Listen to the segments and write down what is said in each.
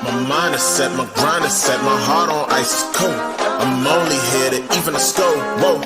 My mind is set, my grind is set, my heart on ice is cold. I'm only here to even a score, whoa.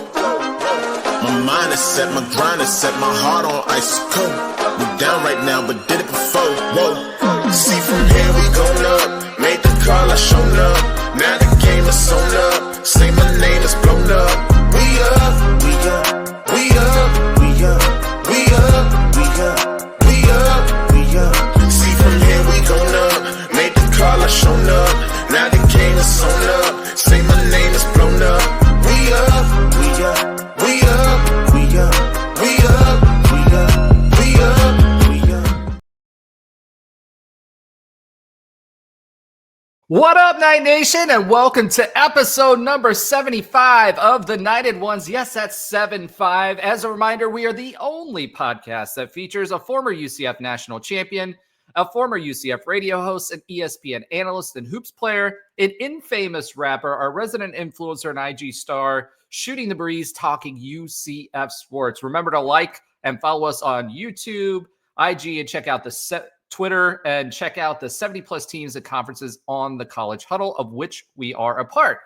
My mind is set, my grind is set, my heart on ice is cold. We down right now, but did it before, whoa. See from here we going up, made the call, I shown up. Now the game is sewn up, say my name is blown up. We up, we up, we up, we up, we up, we up, we up, we up. See from here we going up, made the call, I shown up. Now the game is sewn up, say my name is blown up. We up, we up, we up, we up, we up, we up, we up, we up. What up, Night Nation, and welcome to episode number 75 of the Knighted Ones. Yes, that's 75. As a reminder, we are the only podcast that features a former UCF national champion, a former UCF radio host, an ESPN analyst and hoops player, an infamous rapper, our resident influencer and IG star, shooting the breeze, talking UCF sports. Remember to like and follow us on YouTube, IG, and check out the Twitter, and check out the 70-plus teams and conferences on the College Huddle, of which we are a part.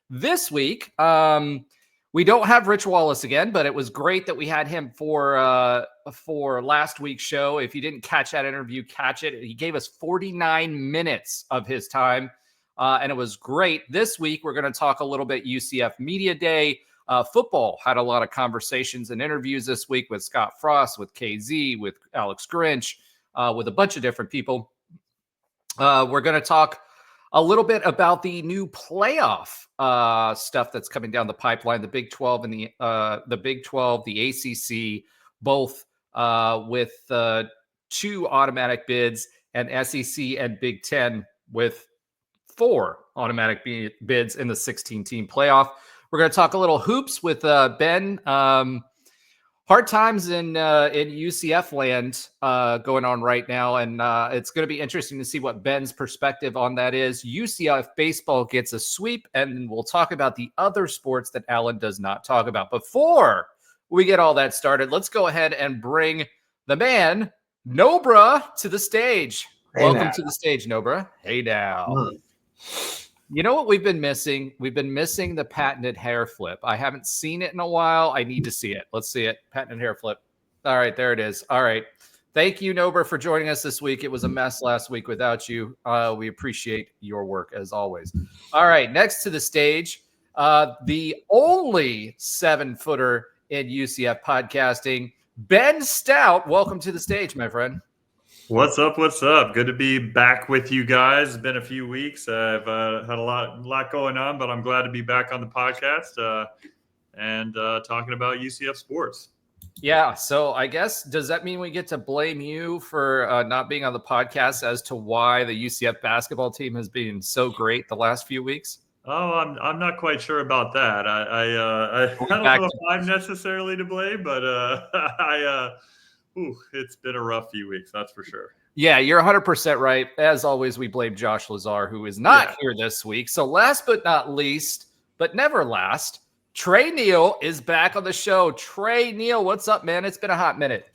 This week, we don't have Rich Wallace again, but it was great that we had him for last week's show. If you didn't catch that interview, catch it. He gave us 49 minutes of his time, and it was great. This week, we're going to talk a little bit UCF Media Day. Football had a lot of conversations and interviews this week with Scottfrost, with KZ, with Alex Grinch, with a bunch of different people. We're going to talk a little bit about the new playoff stuff that's coming down the pipeline, the Big 12 and the Big 12, the ACC, both with 2 automatic bids, and SEC and Big 10 with 4 automatic bids in the 16-team playoff. We're going to talk a little hoops with Ben. Hard times in UCF land going on right now, and it's going to be interesting to see what Ben's perspective on that is. UCF baseball gets a sweep, and we'll talk about the other sports that Alan does not talk about. Before we get all that started, let's go ahead and bring the man, Nobra, to the stage. Hey, Welcome now. to the stage, Nobra. Hey now. You know what we've been missing? We've been missing the patented hair flip. I haven't seen it in a while. I need to see it. Let's see it. Patented hair flip. All right, there it is. All right. Thank you, Nober, for joining us this week. It was a mess last week without you. We appreciate your work as always. All right, next to the stage, the only 7-footer in UCF podcasting, Ben Stout. Welcome to the stage, my friend. What's up? What's up? Good to be back with you guys. It's been a few weeks. I've had a lot going on, but I'm glad to be back on the podcast and talking about UCF sports. Yeah. So I guess, does that mean we get to blame you for not being on the podcast as to why the UCF basketball team has been so great the last few weeks? Oh, I'm not quite sure about that. I don't know if I'm necessarily to blame, but it's been a rough few weeks, that's for sure. Yeah, you're 100% right. As always, we blame Josh Lazar, who is not here this week. So last but not least, but never last, Tre Neal is back on the show. Tre Neal, what's up, man? It's been a hot minute.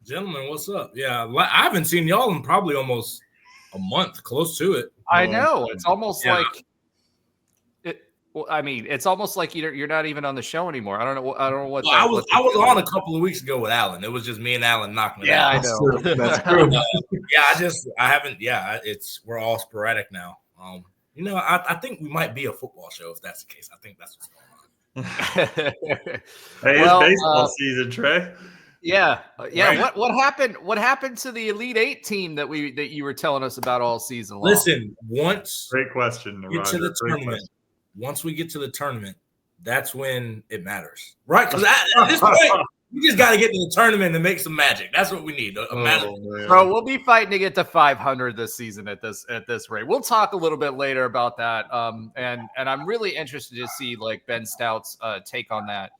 Gentlemen, what's up? Yeah, I haven't seen y'all in probably almost a month, close to it. I know. It's almost like I mean, it's almost like you're not even on the show anymore. I don't know what. Well, I was on a couple of weeks ago with Alan. It was just me and Alan knocking it out. I know. That's true. I haven't. Yeah, we're all sporadic now. I think we might be a football show if that's the case. I think that's what's going on. Hey, it's baseball season, Trey. Yeah. Right. What happened? What happened to the Elite 8 team that you were telling us about all season long? Listen, Great question. Once we get to the tournament, that's when it matters, right? Because at this point, we just got to get to the tournament and make some magic. That's what we need. Bro, we'll be fighting to get to 500 this season at this rate. We'll talk a little bit later about that. And I'm really interested to see like Ben Stout's take on that.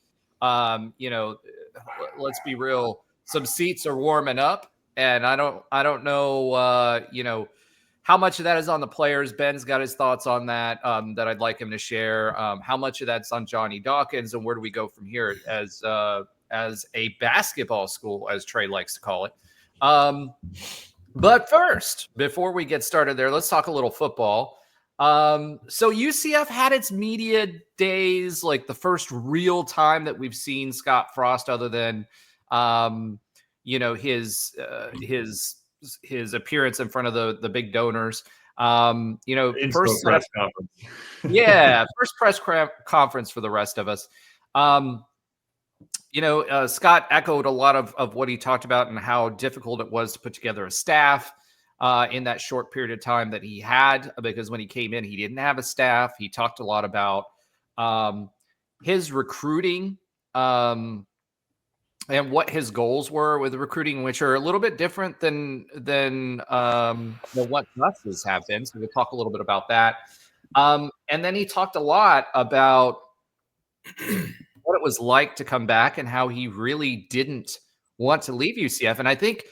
Let's be real. Some seats are warming up, and I don't know. How much of that is on the players? Ben's got his thoughts on that that I'd like him to share. How much of that's on Johnny Dawkins, and where do we go from here as a basketball school, as Trey likes to call it? But first, before we get started there, let's talk a little football. So UCF had its media days, like the first real time that we've seen Scottfrost, other than, his appearance in front of the big donors. First press conference. first press conference for the rest of us. Scott echoed a lot of what he talked about and how difficult it was to put together a staff in that short period of time that he had, because when he came in, he didn't have a staff. He talked a lot about his recruiting and what his goals were with recruiting, which are a little bit different than what Gus's have been. So we'll talk a little bit about that. And then he talked a lot about what it was like to come back and how he really didn't want to leave UCF. And I think,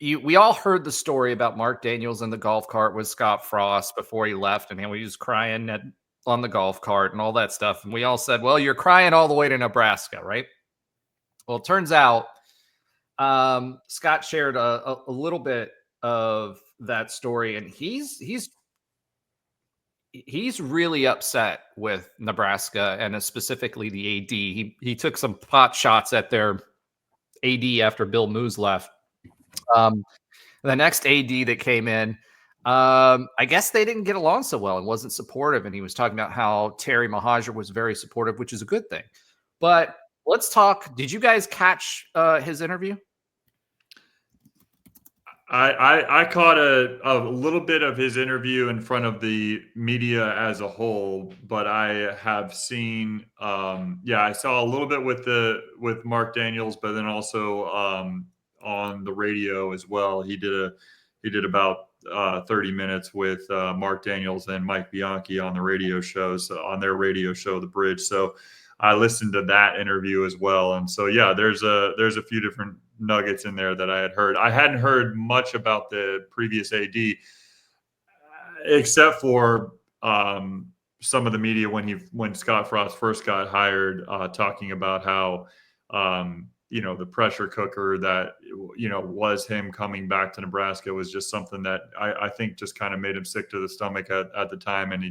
we all heard the story about Mark Daniels in the golf cart with Scottfrost before he left, and he was crying on the golf cart and all that stuff. And we all said, well, you're crying all the way to Nebraska, right? Well, it turns out Scott shared a little bit of that story, and he's really upset with Nebraska and specifically the AD. He took some pot shots at their AD after Bill Moose left. The next AD that came in, I guess they didn't get along so well and wasn't supportive. And he was talking about how Terry Mahajer was very supportive, which is a good thing. But let's talk. Did you guys catch his interview? I caught a little bit of his interview in front of the media as a whole, but I have seen, I saw a little bit with Mark Daniels, but then also on the radio as well. He did about 30 minutes with Mark Daniels and Mike Bianchi on the radio shows, on their radio show, The Bridge. So I listened to that interview as well. And so, yeah, there's a few different nuggets in there that I had heard. I hadn't heard much about the previous AD, except for some of the media when Scottfrost first got hired, talking about how the pressure cooker that was him coming back to Nebraska was just something that I think just kind of made him sick to the stomach at the time, and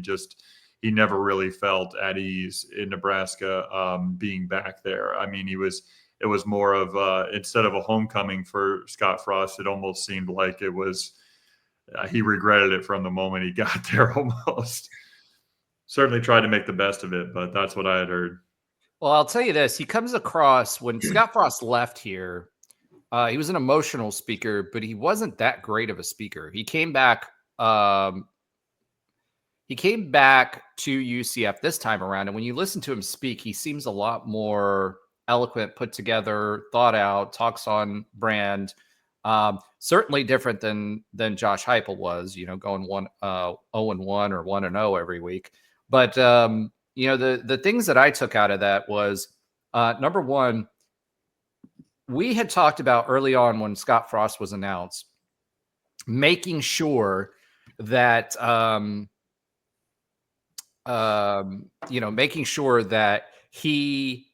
he never really felt at ease in Nebraska being back there. I mean, it was more of instead of a homecoming for Scottfrost, it almost seemed like it was he regretted it from the moment he got there almost. Certainly tried to make the best of it, but that's what I had heard. Well, I'll tell you this. He comes across, when Scottfrost left here, he was an emotional speaker, but he wasn't that great of a speaker. He came back to UCF this time around, and when you listen to him speak, he seems a lot more eloquent, put together, thought out, talks on brand. Certainly different than Josh Heupel was, going 0-1 or 1-0 every week. But the things that I took out of that was number one, we had talked about early on when Scottfrost was announced, making sure that he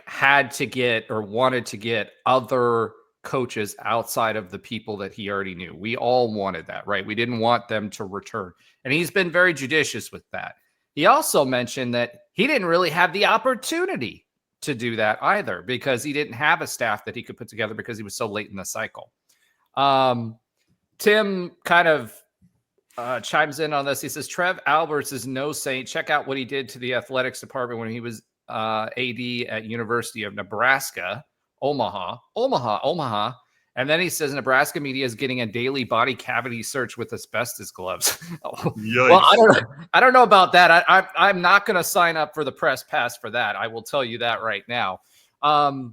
had to get or wanted to get other coaches outside of the people that he already knew. We all wanted that, right? We didn't want them to return. And he's been very judicious with that. He also mentioned that he didn't really have the opportunity to do that either, because he didn't have a staff that he could put together because he was so late in the cycle. Tim kind of chimes in on this. He says, Trev Alberts is no saint. Check out what he did to the athletics department when he was AD at University of Nebraska, Omaha. And then he says Nebraska media is getting a daily body cavity search with asbestos gloves. Well, I don't know about that. I'm not going to sign up for the press pass for that. I will tell you that right now. They're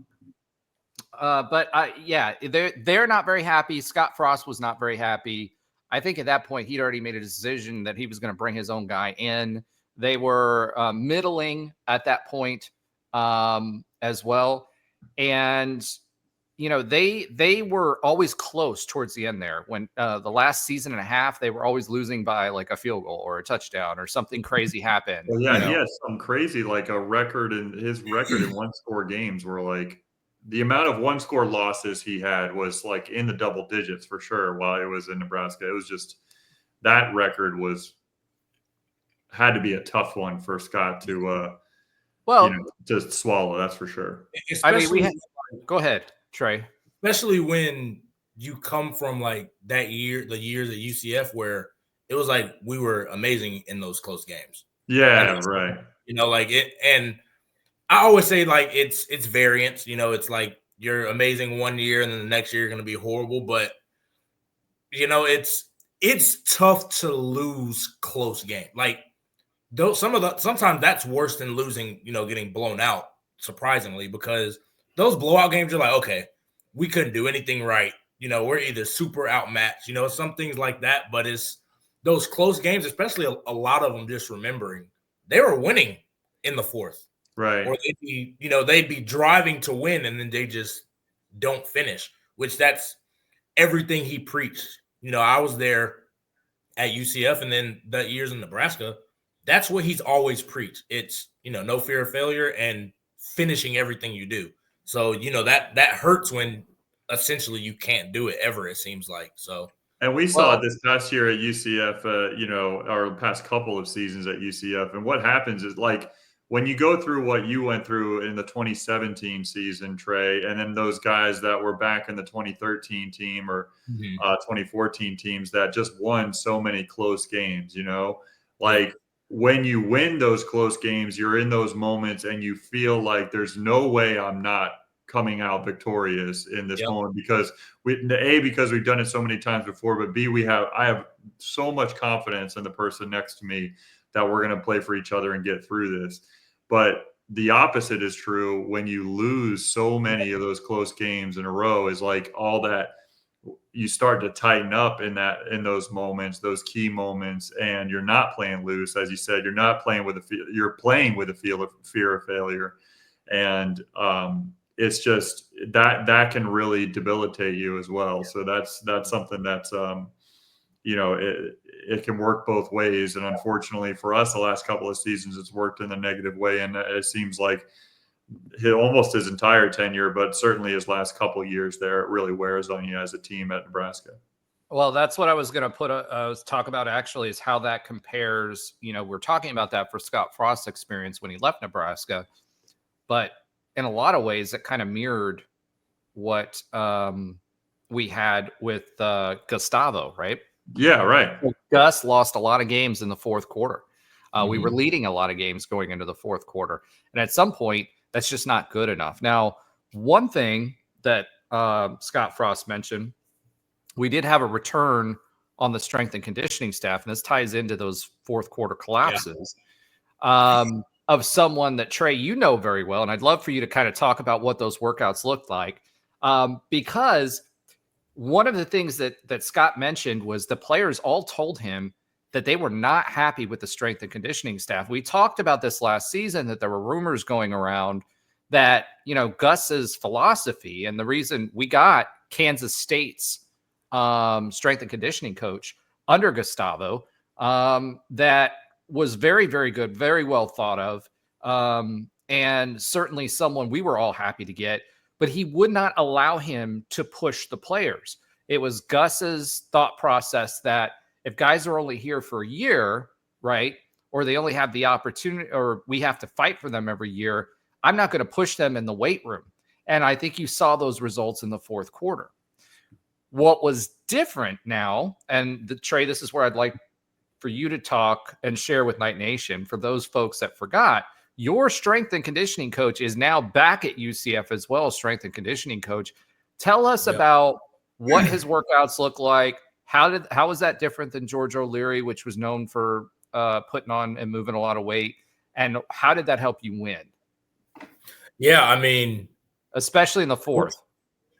not very happy. Scottfrost was not very happy. I think at that point he'd already made a decision that he was going to bring his own guy in. They were middling at that point as well. And, they were always close towards the end there. When the last season and a half, they were always losing by like a field goal or a touchdown or something crazy happened. Well, yeah, he has some crazy, like his record in one-score games were like the amount of one-score losses he had was like in the double digits for sure while he was in Nebraska. It was just that record had to be a tough one for Scott to to swallow. That's for sure. Especially, go ahead, Tre. Especially when you come from like the years at UCF where it was like we were amazing in those close games. Yeah, right. Like it, and I always say like it's variance. It's like you're amazing one year and then the next year you're going to be horrible. But it's tough to lose close game. Like sometimes that's worse than losing. Getting blown out. Surprisingly, because those blowout games, you're like, okay, we couldn't do anything right. We're either super outmatched. Some things like that. But it's those close games, especially a lot of them. Just remembering they were winning in the fourth. Right. Or they'd be driving to win and then they just don't finish, which that's everything he preached. I was there at UCF and then the years in Nebraska. That's what he's always preached. It's, no fear of failure and finishing everything you do. So, that hurts when essentially you can't do it ever, it seems like. So. And we saw it this past year at UCF, our past couple of seasons at UCF. And what happens is like, when you go through what you went through in the 2017 season, Tre, and then those guys that were back in the 2013 team or 2014 teams that just won so many close games, like when you win those close games, you're in those moments and you feel like there's no way I'm not coming out victorious in this moment because we've done it so many times before, but B, I have so much confidence in the person next to me that we're going to play for each other and get through this. But the opposite is true when you lose so many of those close games in a row is like all that you start to tighten up in those moments, those key moments, and you're not playing loose. As you said, you're not playing you're playing with a fear of failure. And it's just that can really debilitate you as well. So that's something that's, it can work both ways. And unfortunately for us, the last couple of seasons, it's worked in a negative way. And it seems like almost his entire tenure, but certainly his last couple of years there, it really wears on you as a team at Nebraska. Well, that's what I was going to talk about actually is how that compares. We're talking about that for Scottfrost's experience when he left Nebraska, but in a lot of ways it kind of mirrored what we had with Gustavo, right? Yeah, right. Gus lost a lot of games in the fourth quarter. We were leading a lot of games going into the fourth quarter. And at some point, that's just not good enough. Now, one thing that Scottfrost mentioned, we did have a return on the strength and conditioning staff, and this ties into those fourth quarter collapses of someone that, Tre, very well. And I'd love for you to kind of talk about what those workouts looked like because one of the things that Scott mentioned was the players all told him that they were not happy with the strength and conditioning staff. We talked about this last season, that there were rumors going around that, Gus's philosophy and the reason we got Kansas State's strength and conditioning coach under Gustavo, that was very, very good, very well thought of, and certainly someone we were all happy to get. But he would not allow him to push the players. It was Gus's thought process that if guys are only here for a year, right, or they only have the opportunity, or we have to fight for them every year, I'm not going to push them in the weight room. And I think you saw those results in the fourth quarter. What was different now, and Tre, this is where I'd like for you to talk and share with Knight Nation, for those folks that forgot, your strength and conditioning coach is now back at UCF as well, strength and conditioning coach. Tell us about what his workouts look like. How was that different than George O'Leary, which was known for putting on and moving a lot of weight? And how did that help you win? Yeah, I mean, especially in the fourth.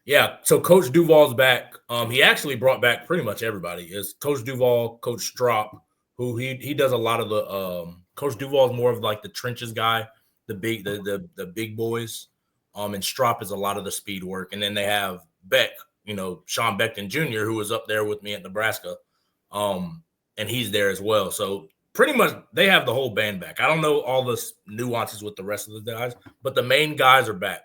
Yeah, so Coach Duval's back. He actually brought back pretty much everybody. It's Coach Duval, Coach Strop, who he does a lot of the Coach Duval is more of like the trenches guy, the big boys. And Strop is a lot of the speed work. And then they have Beck, Sean Beckton Jr., who was up there with me at Nebraska. And he's there as well. So pretty much they have the whole band back. I don't know all the nuances with the rest of the guys, but the main guys are back.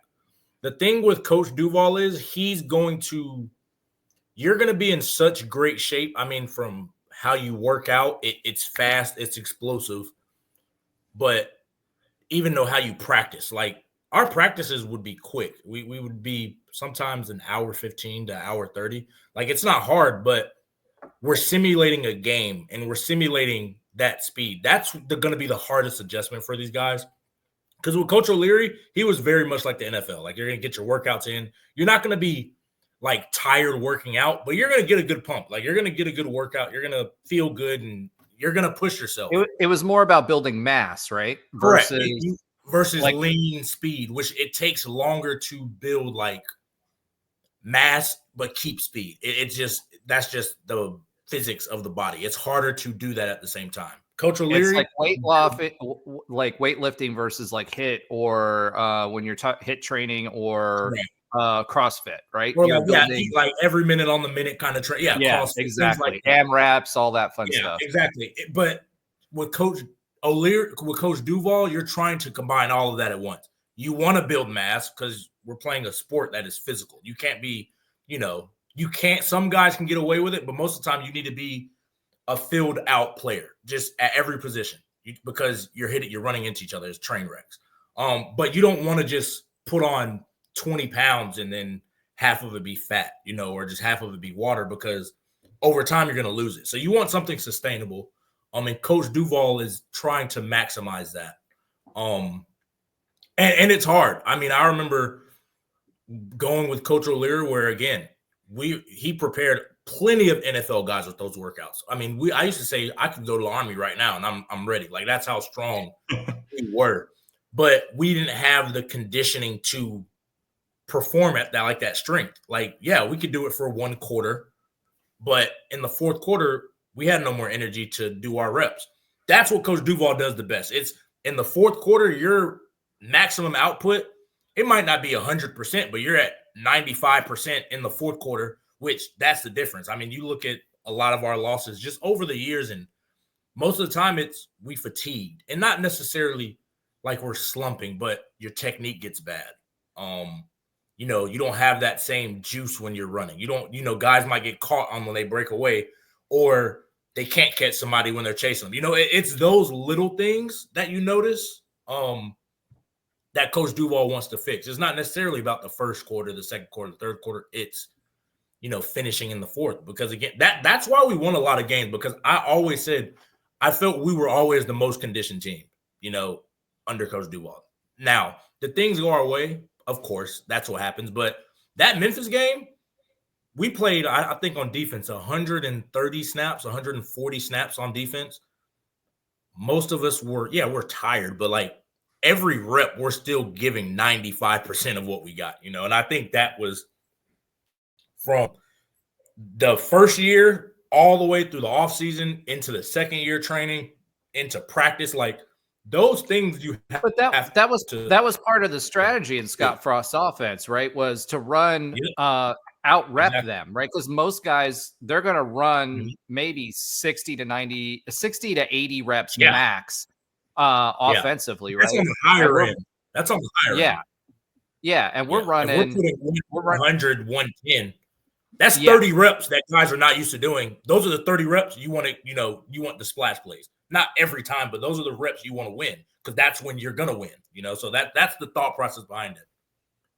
The thing with Coach Duval is you're going to be in such great shape. I mean, from how you work out, it's fast, it's explosive. But even though how you practice, like our practices would be quick. We would be sometimes an hour 15 to hour 30. Like it's not hard, but we're simulating a game and we're simulating that speed. That's going to be the hardest adjustment for these guys. Because with Coach O'Leary, he was very much like the NFL. Like you're going to get your workouts in. You're not going to be like tired working out, but you're going to get a good pump. Like you're going to get a good workout. You're going to feel good and you're going to push yourself. It was more about building mass, right? Versus like, lean speed, which it takes longer to build like mass, but keep speed. That's just the physics of the body. It's harder to do that at the same time. Coach O'Leary, it's like weightlifting versus like HIIT or when you're HIIT training or CrossFit, right? Or like every minute on the minute kind of train. Yeah, CrossFit, exactly. Like AMRAPs, all that fun stuff. Exactly. But with Coach O'Leary, with Coach Duval, you're trying to combine all of that at once. You want to build mass because we're playing a sport that is physical. You can't be, some guys can get away with it, but most of the time you need to be a filled out player just at every position because you're running into each other as train wrecks. But you don't want to just put on 20 pounds and then half of it be fat, or just half of it be water because over time you're going to lose it. So you want something sustainable. And Coach Duval is trying to maximize that. And it's hard. I mean, I remember going with Coach O'Leary where, again, he prepared plenty of NFL guys with those workouts. I mean, I used to say I could go to the Army right now and I'm ready. Like that's how strong we were. But we didn't have the conditioning to perform at that strength. Like, yeah, we could do it for one quarter, but in the fourth quarter, we had no more energy to do our reps. That's what Coach Duval does the best. It's in the fourth quarter, your maximum output, it might not be 100%, but you're at 95% in the fourth quarter, which that's the difference. I mean, you look at a lot of our losses just over the years, and most of the time we fatigued, and not necessarily like we're slumping, but your technique gets bad. You don't have that same juice when you're running. You don't, guys might get caught on when they break away, or they can't catch somebody when they're chasing them. It's those little things that you notice that Coach Duval wants to fix. It's not necessarily about the first quarter, the second quarter, the third quarter. It's, finishing in the fourth. Because, again, that's why we won a lot of games, because I always said I felt we were always the most conditioned team, under Coach Duval. Now, the things go our way, of course, that's what happens. But that Memphis game, we played, I think, on defense, 130 snaps, 140 snaps on defense. Most of us we're tired, but like every rep, we're still giving 95% of what we got, and I think that was from the first year all the way through the offseason into the second year training, into practice, like those things you have. But that was part of the strategy in Scottfrost's offense, right? Was to run out rep them, right? Because most guys, they're going to run maybe 60 to 80 reps max offensively, right? That's on the higher end. That's on the higher end. Yeah, and we're running 100, 110. That's 30 reps that guys are not used to doing. Those are the 30 reps you want to, you want the splash plays. Not every time, but those are the reps you want to win, because that's when you're going to win, so that's the thought process behind it.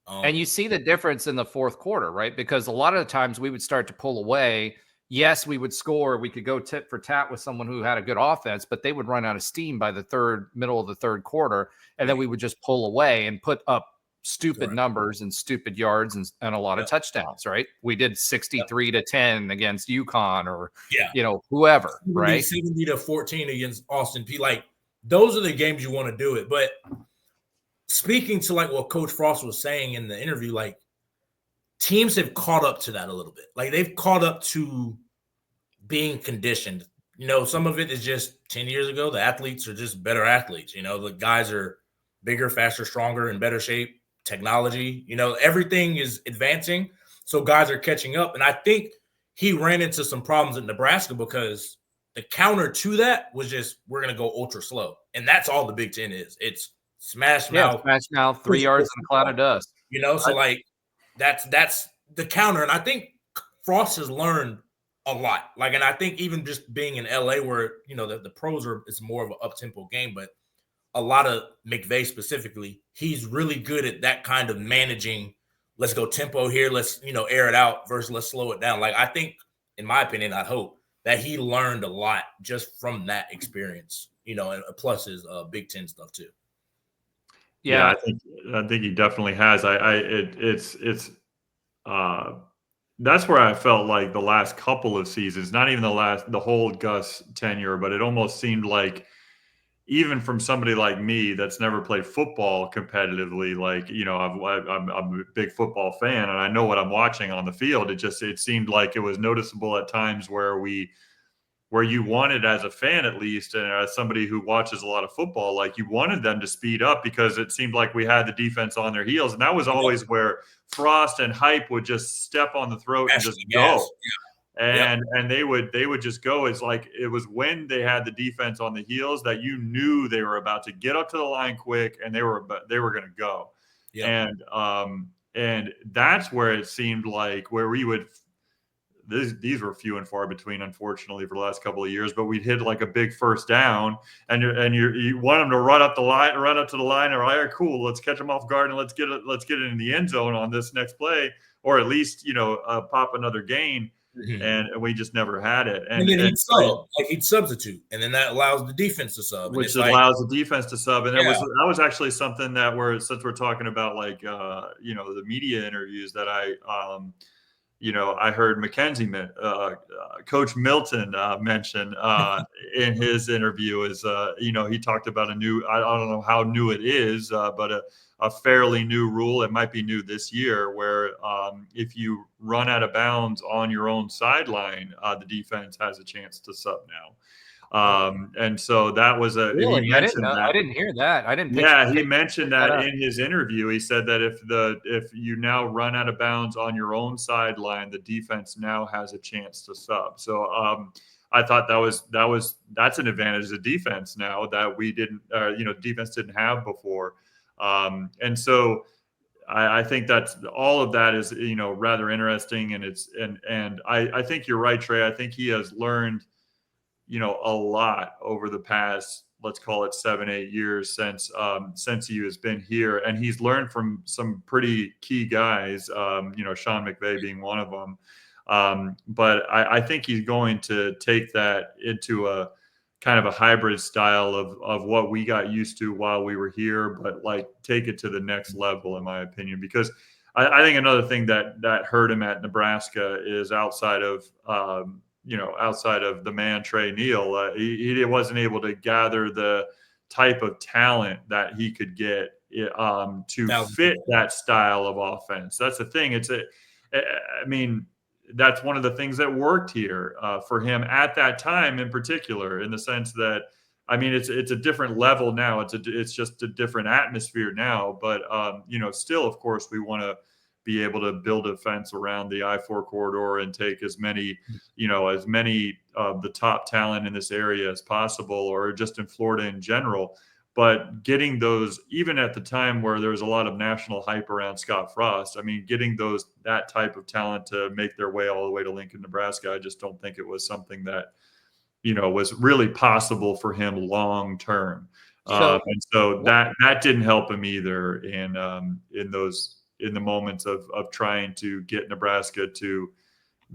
And you see the difference in the fourth quarter, right? Because a lot of the times we would start to pull away. Yes, we would score. We could go tit for tat with someone who had a good offense, but they would run out of steam by the middle of the third quarter. And then we would just pull away and put up stupid numbers and stupid yards and a lot of touchdowns, right? We did 63-10 against UConn or, whoever, right? 70-14 against Austin P. Like, those are the games you want to do it. But speaking to like what Coach Frost was saying in the interview, like teams have caught up to that a little bit. Like they've caught up to being conditioned. Some of it is just 10 years ago, the athletes are just better athletes. The guys are bigger, faster, stronger, in better shape. Technology, everything is advancing. So guys are catching up. And I think he ran into some problems in Nebraska because the counter to that was just, we're going to go ultra slow. And that's all the Big Ten is. It's smash mouth. Smash mouth, 3 yards in a cloud of dust. You know, so like that's the counter. And I think Frost has learned a lot. Like, and I think even just being in LA where, you know, the pros it's more of an up-tempo game, but a lot of McVay specifically, he's really good at that kind of managing. Let's go tempo here. Let's, you know, air it out versus let's slow it down. Like, I think, in my opinion, I hope that he learned a lot just from that experience, you know, and plus his Big Ten stuff too. Yeah, I think he definitely has. That's where I felt like the last couple of seasons, not even the whole Gus tenure, but it almost seemed like, even from somebody like me that's never played football competitively, like, you know, I'm a big football fan and I know what I'm watching on the field. It seemed like it was noticeable at times where you wanted, as a fan at least, and as somebody who watches a lot of football, like, you wanted them to speed up because it seemed like we had the defense on their heels. And that was always where Frost and Hype would just step on the throat and just go. Yeah. And they would just go. It's like it was when they had the defense on the heels that you knew they were about to get up to the line quick and they were going to go. Yeah. And that's where it seemed like where we would. These were few and far between, unfortunately, for the last couple of years. But we'd hit like a big first down, and you want them to run up to the line, or all right, cool, let's catch them off guard and let's get it in the end zone on this next play, or at least, you know, pop another gain. Mm-hmm. And we just never had it. And then he'd substitute, and then that allows the defense to sub, which allows the defense to sub. And that was actually something that since we're talking about, like, you know, the media interviews that I heard Mackenzie, Coach Milton mention in his interview is, you know, he talked about a new, I don't know how new it is, but a fairly new rule. It might be new this year, where if you run out of bounds on your own sideline, the defense has a chance to sub now. And so that was really? I didn't hear that. I didn't. He mentioned that in his interview. He said that if you now run out of bounds on your own sideline, the defense now has a chance to sub. So I thought that's an advantage of defense now that we didn't, defense didn't have before. And so I think that's all of that is, you know, rather interesting. And I think you're right, Trey. I think he has learned, you know, a lot over the past, let's call it 7-8 years since he has been here. And he's learned from some pretty key guys, you know, Sean McVay being one of them. But I think he's going to take that into a kind of a hybrid style of what we got used to while we were here, but like take it to the next level, in my opinion, because I think another thing that hurt him at Nebraska is outside of the man, Trey Neal, he wasn't able to gather the type of talent that he could get to fit that style of offense. That's the thing. That's one of the things that worked here for him at that time in particular, in the sense that, it's a different level now. It's just a different atmosphere now. But, still, of course, we want to be able to build a fence around the I-4 corridor and take as many of the top talent in this area as possible, or just in Florida in general. But getting those, even at the time where there was a lot of national hype around Scottfrost, getting that type of talent to make their way all the way to Lincoln, Nebraska, I just don't think it was something that, was really possible for him long term. And so that didn't help him either in the moments of trying to get Nebraska to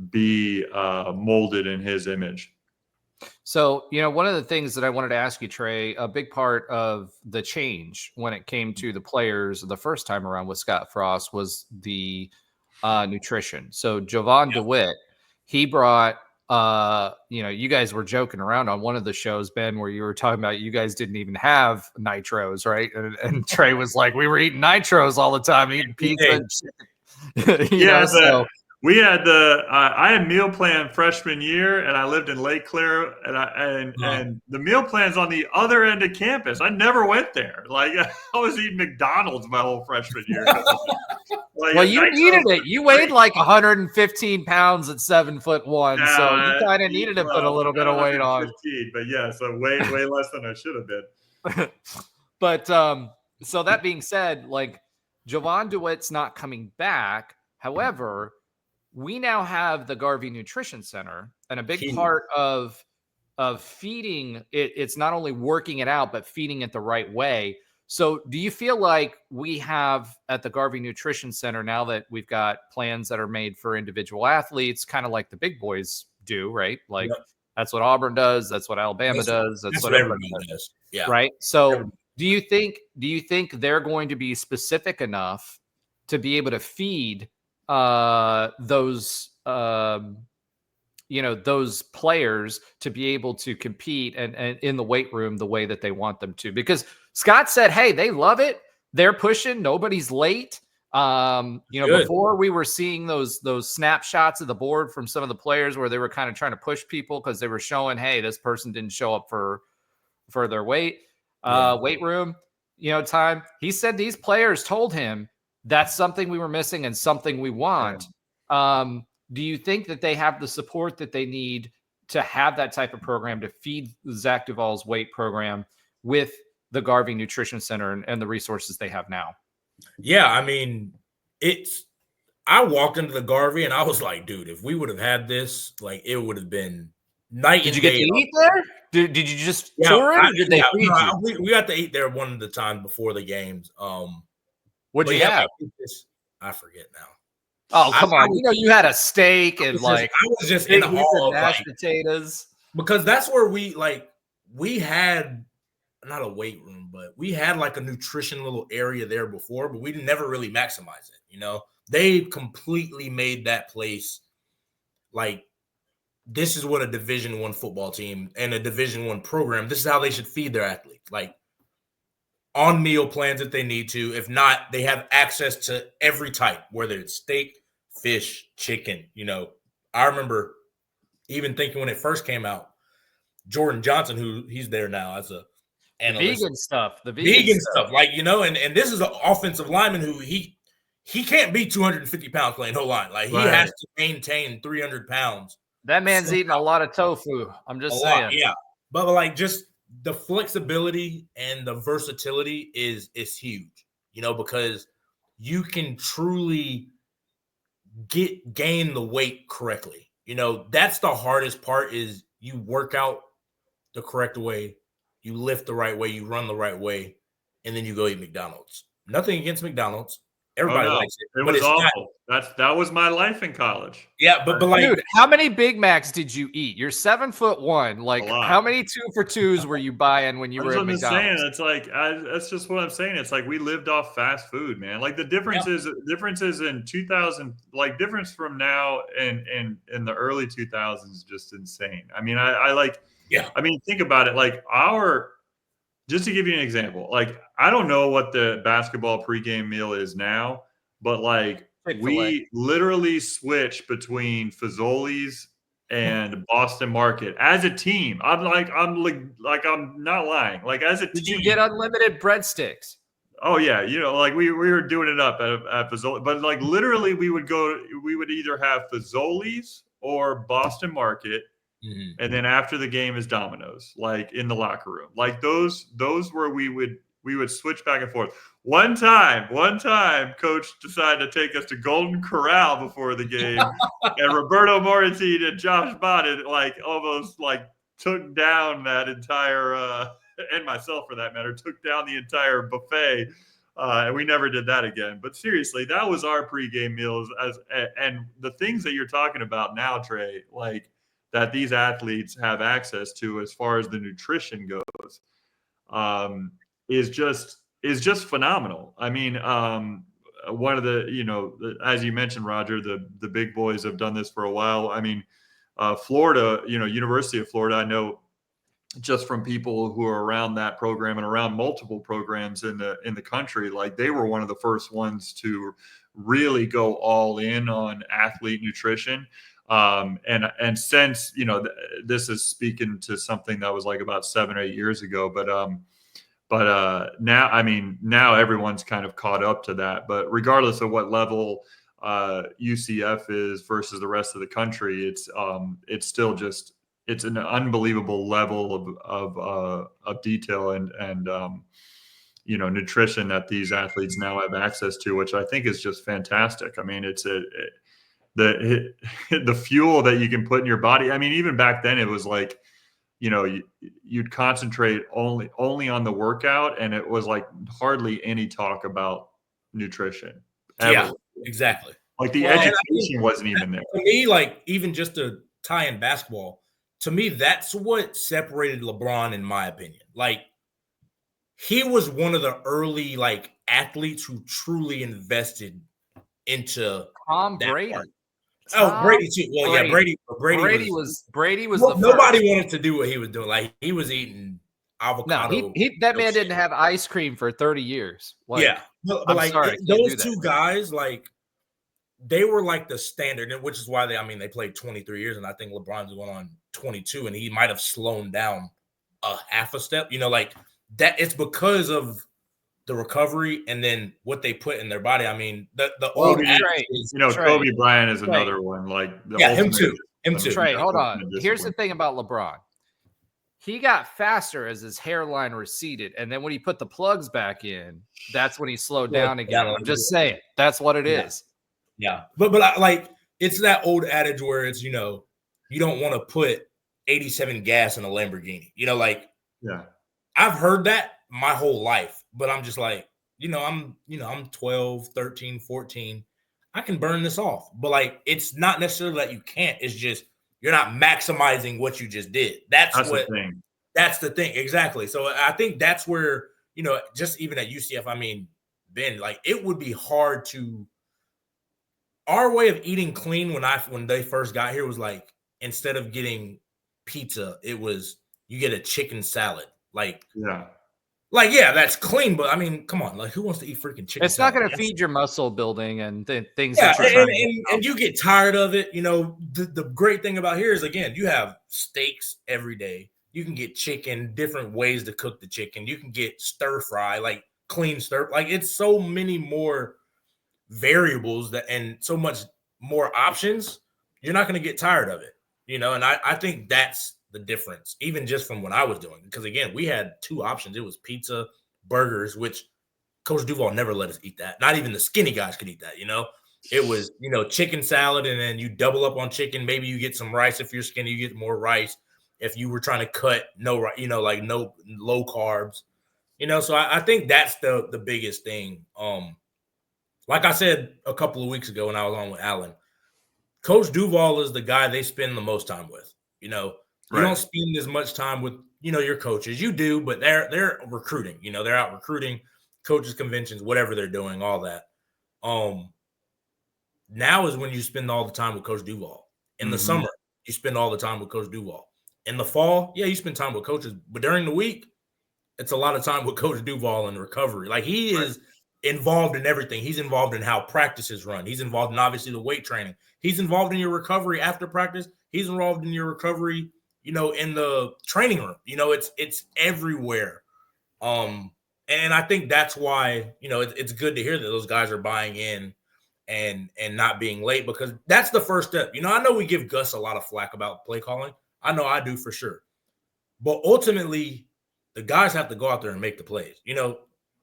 be molded in his image. So, one of the things that I wanted to ask you, Trey, a big part of the change when it came to the players the first time around with Scottfrost was the nutrition. So Jovan DeWitt, he brought, you guys were joking around on one of the shows, Ben, where you were talking about you guys didn't even have nitros, right? And Trey was like, we were eating nitros all the time, eating pizza. We had I had meal plan freshman year, and I lived in Lake Claire, and the meal plan's on the other end of campus. I never went there. Like, I was eating McDonald's my whole freshman year. You needed it. You weighed like 115 pounds at 7'1", so you kind of needed to put a little bit of weight on. But yeah, so way less than I should have been. But so that being said, like, Jovan DeWitt's not coming back. However, we now have the Garvey Nutrition Center, and a big part of feeding it, it's not only working it out, but feeding it the right way. So do you feel like we have at the Garvey Nutrition Center, now that we've got plans that are made for individual athletes, kind of like the big boys do, right? Like that's what Auburn does. That's what Alabama does. That's what everybody does. Yeah. Right. So do you think they're going to be specific enough to be able to feed those those players to be able to compete and in the weight room the way that they want them to? Because Scott said, hey, they love it. They're pushing. Nobody's late. Before we were seeing those snapshots of the board from some of the players where they were kind of trying to push people because they were showing, hey, this person didn't show up for their weight room, time. He said these players told him that's something we were missing and something we want. Do you think that they have the support that they need to have that type of program to feed Zach Duval's weight program with the Garvey Nutrition Center and the resources they have now? Yeah, I mean, I walked into the Garvey and I was like, dude, if we would have had this, like, it would have been night and day. Did you get to eat there? Did you just tour it? Or did they feed you? We got to eat there one of the times before the games. What'd you have? I forget now. Oh, come on. You had a steak and I was just in the hall of mashed potatoes. Because that's where we had not a weight room, but we had like a nutrition little area there before, but we never really maximize it. They completely made that place like, this is what a Division I football team and a Division I program, this is how they should feed their athletes. Like, on meal plans if they need to. If not, they have access to every type, whether it's steak, fish, chicken. I remember even thinking when it first came out, Jordan Johnson, who he's there now as a analyst. The vegan stuff. Like, and this is an offensive lineman who he can't be 250 pounds playing O-line. Like, he has to maintain 300 pounds. That man's eating a lot of tofu. I'm just saying. Yeah. But like, just the flexibility and the versatility is huge, because you can truly gain the weight correctly. That's the hardest part, is you work out the correct way, you lift the right way, you run the right way, and then you go eat McDonald's. Nothing against McDonald's. Everybody likes it. It was awful. That was my life in college. Yeah, but like, dude, how many Big Macs did you eat? You're 7'1". Like, how many 2-for-2s were you buying when you were at McDonald's? It's like that's just what I'm saying. It's like we lived off fast food, man. Like, the differences in 2000, like, difference from now and in the early 2000s is just insane. I mean, I mean, think about it. Like, just to give you an example, like, I don't know what the basketball pregame meal is now, but like, we literally switch between Fazoli's and Boston Market as a team. I'm not lying. Like, as a team. Did you get unlimited breadsticks? Oh yeah, like we were doing it up at Fazoli, but like, literally we would either have Fazoli's or Boston Market. Mm-hmm. And then after the game is Domino's, like, in the locker room. Like, those were we would switch back and forth. One time, Coach decided to take us to Golden Corral before the game, and Roberto Moratini and Josh Bonnet almost took down that entire and myself for that matter took down the entire buffet. And we never did that again. But seriously, that was our pregame meals. And the things that you're talking about now, Trey, like, that these athletes have access to as far as the nutrition goes, is just phenomenal. I mean, one of the, as you mentioned, Roger, the big boys have done this for a while. I mean, Florida, University of Florida, I know just from people who are around that program and around multiple programs in the country, like, they were one of the first ones to really go all in on athlete nutrition. And since, this is speaking to something that was like about 7 or 8 years ago, but now, I mean, now everyone's kind of caught up to that. But regardless of what level UCF is versus the rest of the country, it's still just, it's an unbelievable level of detail and nutrition that these athletes now have access to, which I think is just fantastic. I mean, it's the fuel that you can put in your body. I mean, even back then it was like, you'd concentrate only on the workout, and it was like hardly any talk about nutrition ever. Yeah, exactly. Like the education wasn't even there. For me, like even just to tie in basketball, to me, that's what separated LeBron, in my opinion. Like he was one of the early like athletes who truly invested into Tom Brady. Part. Oh, Brady too. Well, Brady. Yeah, Brady was the nobody first. Wanted to do what he was doing. Like he was eating avocado. No, that man didn't have ice cream for 30 years. Like, yeah, but like sorry, those two guys, like they were like the standard, which is why they played 23 years, and I think LeBron's going on 22, and he might have slowed down a half a step. Like that. It's because of the recovery and then what they put in their body. I mean, the old Kobe Bryant is another one. Like him too. Trey, hold on. Here's the thing about LeBron. He got faster as his hairline receded, and then when he put the plugs back in, that's when he slowed down again. I'm just saying, that's what it is. Yeah, but like it's that old adage where it's you don't want to put 87 gas in a Lamborghini. I've heard that my whole life, but I'm just like, I'm 12, 13, 14. I can burn this off. But like, it's not necessarily that you can't. It's just you're not maximizing what you just did. That's the thing. That's the thing. Exactly. So I think that's where, just even at UCF, Ben, like it would be hard to our way of eating clean when they first got here was like, instead of getting pizza, it was you get a chicken salad. That's clean, but come on, like who wants to eat freaking chicken? It's salad? Not going to feed your muscle building and things. Yeah, and you get tired of it. The great thing about here is again, you have steaks every day. You can get chicken, different ways to cook the chicken. You can get stir fry, like clean stir. Like it's so many more variables and so much more options. You're not going to get tired of it, and I think that's the difference, even just from what I was doing. Because again, we had two options. It was pizza, burgers, which Coach Duval never let us eat that. Not even the skinny guys could eat that, It was, chicken salad, and then you double up on chicken. Maybe you get some rice. If you're skinny, you get more rice. If you were trying to cut, no low carbs. So I think that's the biggest thing. Like I said a couple of weeks ago when I was on with Alan, Coach Duval is the guy they spend the most time with, You don't spend as much time with, your coaches. You do, but they're recruiting. They're out recruiting, coaches conventions, whatever they're doing, all that. Now is when you spend all the time with Coach Duval. In the summer, you spend all the time with Coach Duval. In the fall, yeah, you spend time with coaches. But during the week, it's a lot of time with Coach Duval in recovery. Like he is involved in everything. He's involved in how practices run. He's involved in obviously the weight training. He's involved in your recovery after practice. He's involved in your recovery in the training room. It's everywhere. And I think that's why, it's good to hear that those guys are buying in and not being late, because that's the first step. I know we give Gus a lot of flack about play calling. I know I do for sure. But ultimately, the guys have to go out there and make the plays.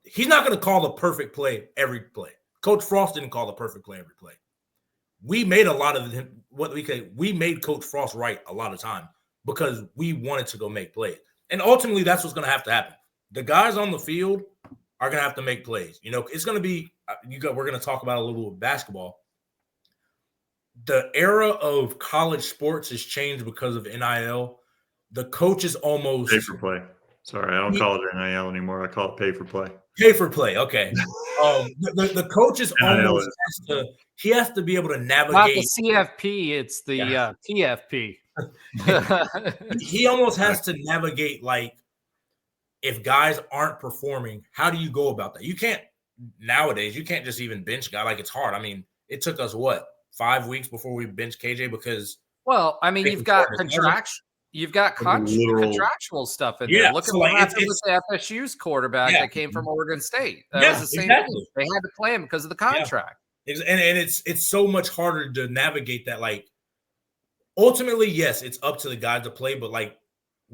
He's not going to call the perfect play every play. Coach Frost didn't call the perfect play every play. We made a lot of him, we made Coach Frost right a lot of time, because we wanted to go make plays. And ultimately, that's what's going to have to happen. The guys on the field are going to have to make plays. It's going to be we're going to talk about a little bit of basketball. The era of college sports has changed because of NIL. The coaches almost pay for play. Sorry, I don't call it NIL anymore. I call it pay for play. Pay for play. Okay. The coaches almost has to be able to navigate. Not the CFP, it's the PFP. He almost has to navigate, like, if guys aren't performing, how do you go about that? You can't nowadays. You can't just even bench a guy. Like, it's hard. It took us 5 weeks before we benched KJ because. Well, you've got contractual stuff in there. Look at what happened with the FSU's quarterback that came from Oregon State. That was the same thing. They had to play him because of the contract. Yeah. And it's so much harder to navigate that. Like, ultimately, yes, it's up to the guys to play, but like,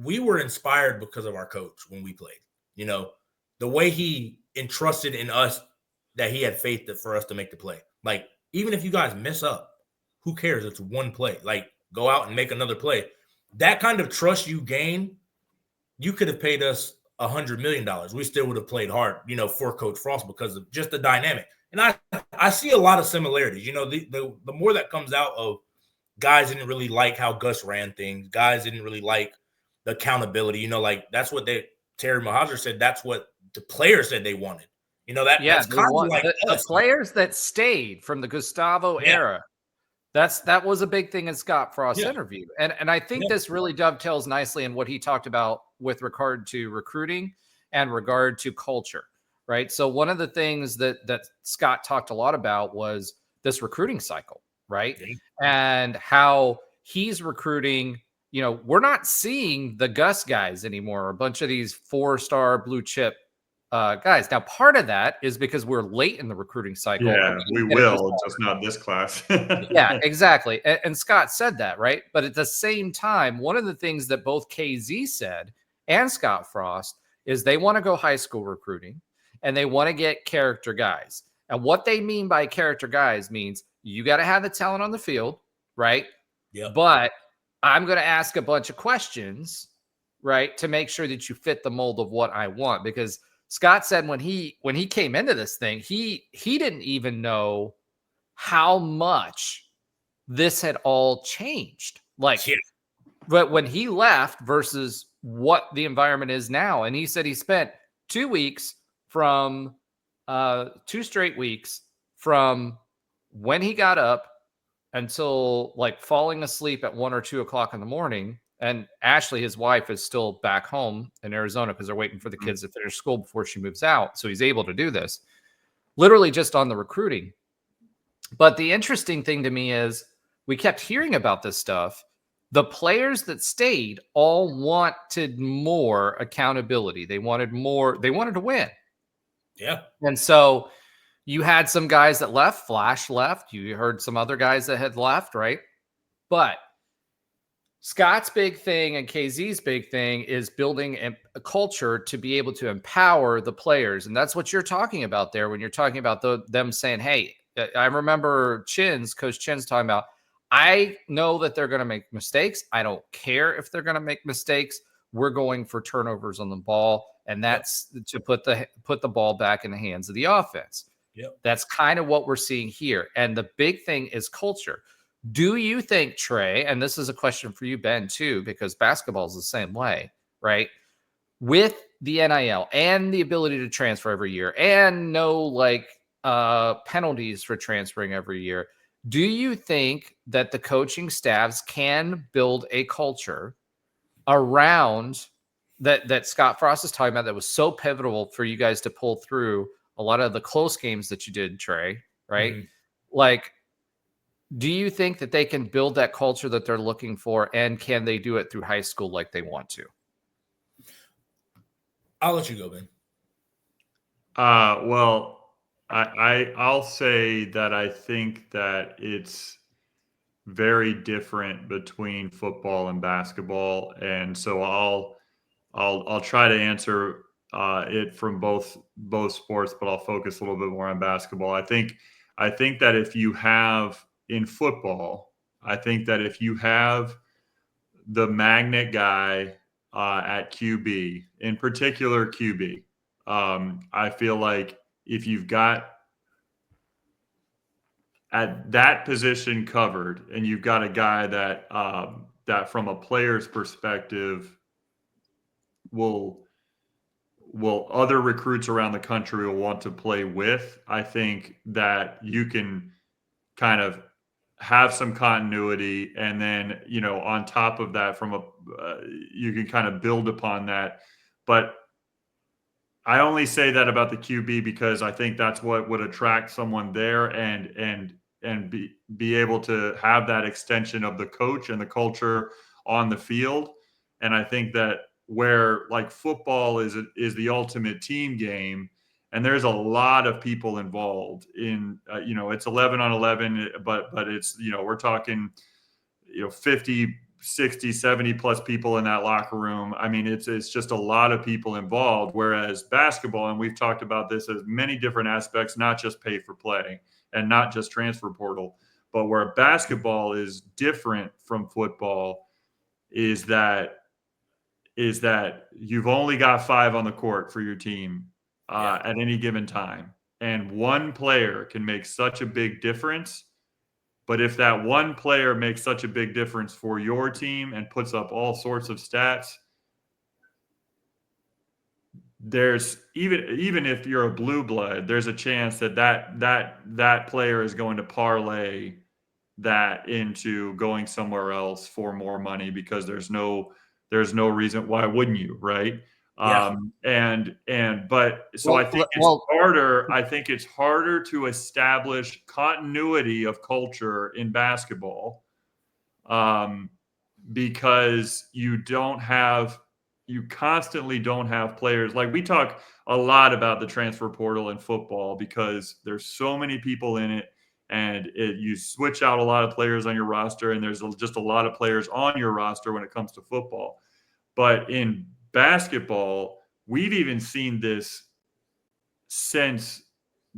we were inspired because of our coach when we played. the way he entrusted in us that he had faith for us to make the play. Like, even if you guys mess up, who cares? It's one play. Like, go out and make another play. That kind of trust you gain, you could have paid us $100 million. We still would have played hard, for Coach Frost because of just the dynamic. And I see a lot of similarities. The more that comes out of guys didn't really like how Gus ran things. Guys didn't really like the accountability. That's what Terry Mahajer said. That's what the players said they wanted. That's kind of like the players that stayed from the Gustavo era. That was a big thing in Scottfrost's interview. And I think this really dovetails nicely in what he talked about with regard to recruiting and regard to culture, right? So one of the things that Scott talked a lot about was this recruiting cycle, right? And how he's recruiting, we're not seeing the Gus guys anymore, a bunch of these 4-star blue chip guys. Now, part of that is because we're late in the recruiting cycle. Yeah, we will, just not this class. Yeah, exactly. And Scott said that, right? But at the same time, one of the things that both KZ said and Scott Frost is they want to go high school recruiting and they want to get character guys. And what they mean by character guys means you got to have the talent on the field, right? Yeah. But I'm going to ask a bunch of questions, right, to make sure that you fit the mold of what I want. Because Scott said when he came into this thing, he didn't even know how much this had all changed. But when he left versus what the environment is now, and he said he spent 2 weeks from 2 straight weeks from when he got up until falling asleep at 1 or 2 o'clock in the morning. And Ashley, his wife, is still back home in Arizona because they're waiting for the kids to finish school before she moves out. So he's able to do this literally just on the recruiting. But the interesting thing to me is we kept hearing about this stuff. The players that stayed all wanted more accountability. They wanted more. They wanted to win. Yeah. And so you had some guys that left. Flash left. You heard some other guys that had left, right? But Scott's big thing and KZ's big thing is building a culture to be able to empower the players. And that's what you're talking about there when you're talking about them saying, hey, I remember Coach Chin's talking about, I know that they're going to make mistakes. I don't care if they're going to make mistakes. We're going for turnovers on the ball. And that's to put the ball back in the hands of the offense. Yep. That's kind of what we're seeing here. And the big thing is culture. Do you think, Tre, and this is a question for you, Ben, too, because basketball is the same way, right? With the NIL and the ability to transfer every year and no penalties for transferring every year, do you think that the coaching staffs can build a culture around that Scott Frost is talking about that was so pivotal for you guys to pull through a lot of the close games that you did, Tre, right? Mm-hmm. Do you think that they can build that culture that they're looking for, and can they do it through high school like they want to? I'll let you go, Ben. Well, I'll say that I think that it's very different between football and basketball, and so I'll try to answer it from both sports, but I'll focus a little bit more on basketball. I think that if you have in football, I think that if you have the magnet guy at QB, in particular QB, I feel like if you've got at that position covered and you've got a guy that from a player's perspective will other recruits around the country will want to play with, I think that you can kind of have some continuity, and then on top of that, you can kind of build upon that. But I only say that about the QB because I think that's what would attract someone there and be able to have that extension of the coach and the culture on the field. And I think that where football is the ultimate team game, and there's a lot of people involved in, it's 11 on 11, but it's, we're talking, 50 60, 70 plus people in that locker room. I mean, it's just a lot of people involved. Whereas basketball, and we've talked about this as many different aspects, not just pay for play and not just transfer portal, but where basketball is different from football is that you've only got 5 on the court for your team at any given time. And one player can make such a big difference. But if that one player makes such a big difference for your team and puts up all sorts of stats, there's even if you're a blue blood, there's a chance that player is going to parlay that into going somewhere else for more money because there's no reason why wouldn't you, right? Yeah. I think it's harder. I think it's harder to establish continuity of culture in basketball, because you constantly don't have players. Like, we talk a lot about the transfer portal in football because there's so many people in it, and you switch out a lot of players on your roster, and there's just a lot of players on your roster when it comes to football. But in basketball, we've even seen this since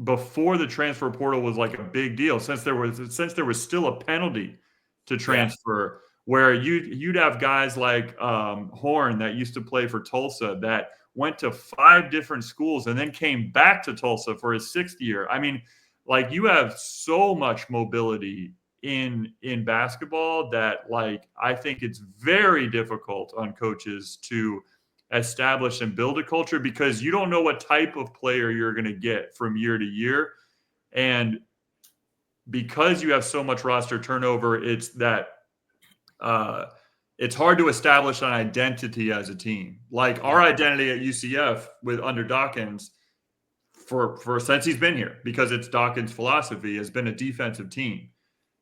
before the transfer portal was like a big deal, since there was still a penalty to transfer, where you'd have guys like Horn that used to play for Tulsa that went to 5 different schools and then came back to Tulsa for his 6th year. I mean, like, you have so much mobility in basketball that, like, I think it's very difficult on coaches to establish and build a culture because you don't know what type of player you're going to get from year to year. And because you have so much roster turnover, it's hard to establish an identity as a team. Like, our identity at UCF under Dawkins for since he's been here, because it's Dawkins' philosophy, has been a defensive team.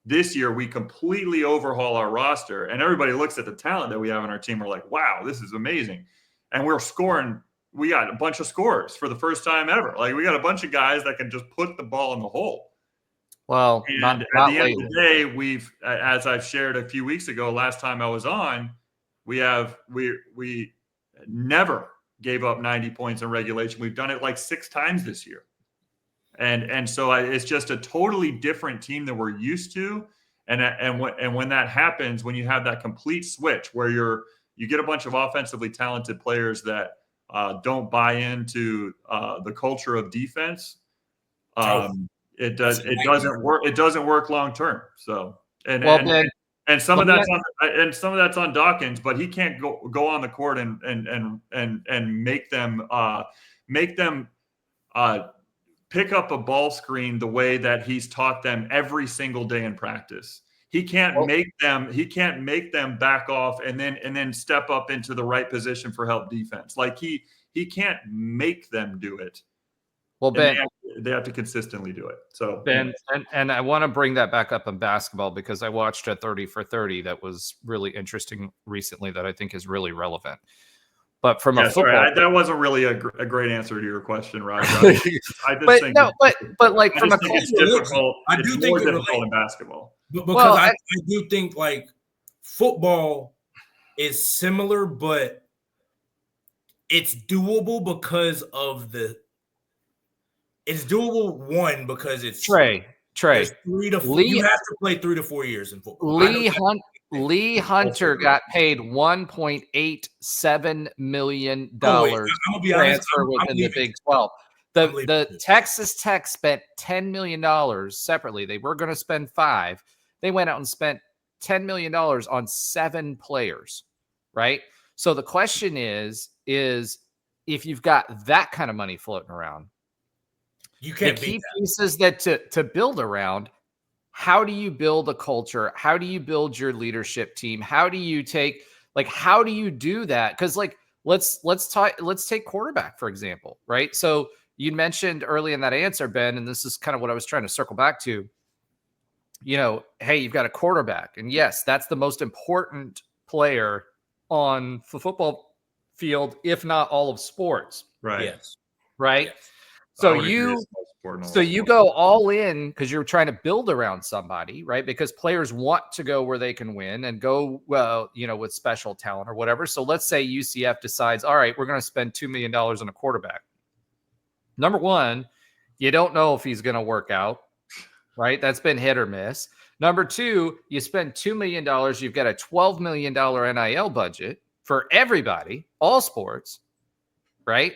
This year, we completely overhaul our roster, and everybody looks at the talent that we have on our team. We're like, wow, this is amazing. And we're scoring. We got a bunch of scorers for the first time ever. Like, we got a bunch of guys that can just put the ball in the hole. Well, and at the end of the day, we've, as I've shared a few weeks ago, last time I was on, we never gave up 90 points in regulation. We've done it like 6 times this year. And so it's just a totally different team than we're used to. And when that happens, when you have that complete switch where you get a bunch of offensively talented players that don't buy into the culture of defense, it doesn't work. It doesn't work long term. So and some of that's on Dawkins, but he can't go on the court and make them pick up a ball screen the way that he's taught them every single day in practice. He can't make them back off and then step up into the right position for help defense. Like, he can't make them do it. Well, Ben, they have to consistently do it. So, Ben, and I want to bring that back up in basketball because I watched a 30 for 30 that was really interesting recently that I think is really relevant. But from a football, that wasn't really a great answer to your question, Roger. but like from a it's difficult. It's more difficult in basketball. Because I do think, like, football is similar, but it's doable because of it's doable because it's Trey. 3 to 4. You have to play 3 to 4 years in football. Lee Hunter got paid $1.87 million transfer within the Big 12. The Texas Tech spent $10 million separately. They were going to spend 5. They went out and spent $10 million on 7 players, right? So the question is if you've got that kind of money floating around, you can't the key pieces that to build around. How do you build a culture? How do you build your leadership team? How do you how do you do that? Because, like, let's take quarterback, for example, right? So you mentioned early in that answer, Ben, and this is kind of what I was trying to circle back to. Hey, you've got a quarterback, and yes, that's the most important player on the football field, if not all of sports. Right. Yes. Right. Yes. So sport. So you go all in because you're trying to build around somebody, right? Because players want to go where they can win and go, well, with special talent or whatever. So let's say UCF decides, all right, we're going to spend $2 million on a quarterback. Number one, you don't know if he's going to work out, right? That's been hit or miss. Number two, you spend $2 million. You've got a $12 million NIL budget for everybody, all sports, right?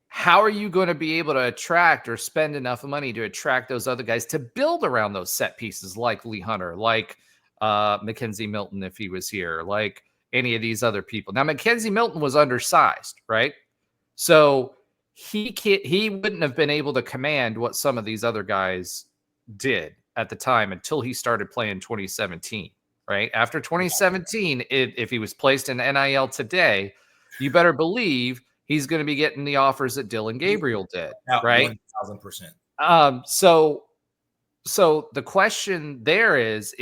How are you going to be able to attract or spend enough money to attract those other guys to build around those set pieces like Lee Hunter, like Mackenzie Milton, if he was here, like any of these other people? Now, Mackenzie Milton was undersized, right? So he wouldn't have been able to command what some of these other guys did at the time until he started playing 2017, right? After 2017, if he was placed in NIL today, you better believe he's going to be getting the offers that Dylan Gabriel did, right? 1,000%. So the question there is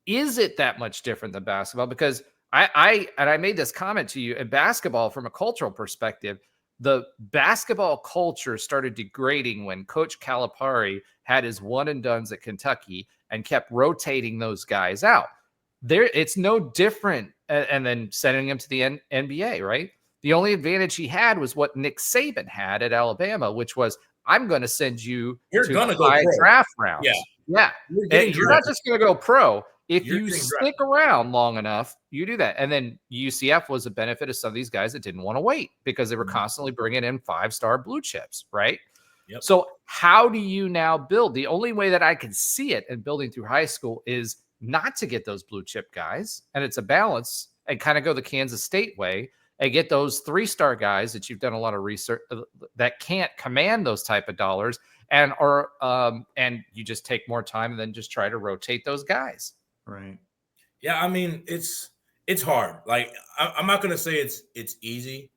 it that much different than basketball? Because I made this comment to you in basketball from a cultural perspective. The basketball culture started degrading when Coach Calipari had his one and dones at Kentucky and kept rotating those guys out. It's no different, and then sending them to the NBA, right? The only advantage he had was what Nick Saban had at Alabama, which was, I'm going to send you to the high draft rounds. Yeah. You're not just going to go pro. If you stick around long enough, you do that. And then UCF was a benefit of some of these guys that didn't want to wait because they were constantly bringing in 5-star blue chips, right? Yep. So how do you now build? The only way that I can see it in building through high school is not to get those blue chip guys. And it's a balance, and kind of go the Kansas State way and get those 3-star guys that you've done a lot of research that can't command those type of dollars, and you just take more time and then just try to rotate those guys. Right. Yeah, I mean, it's hard. Like, I'm not gonna say it's easy.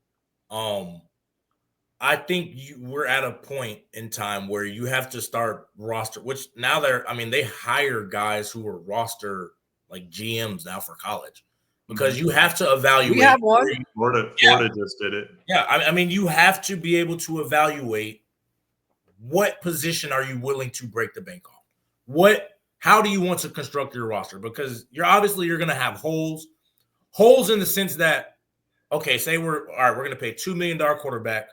I think we're at a point in time where you have to start roster, which now they hire guys who are roster like GMs now for college, because you have to evaluate. We have one. Florida just did it. Yeah, I mean, you have to be able to evaluate what position are you willing to break the bank on. How do you want to construct your roster? Because you're going to have holes in the sense that, okay, say we're going to pay $2 million quarterback,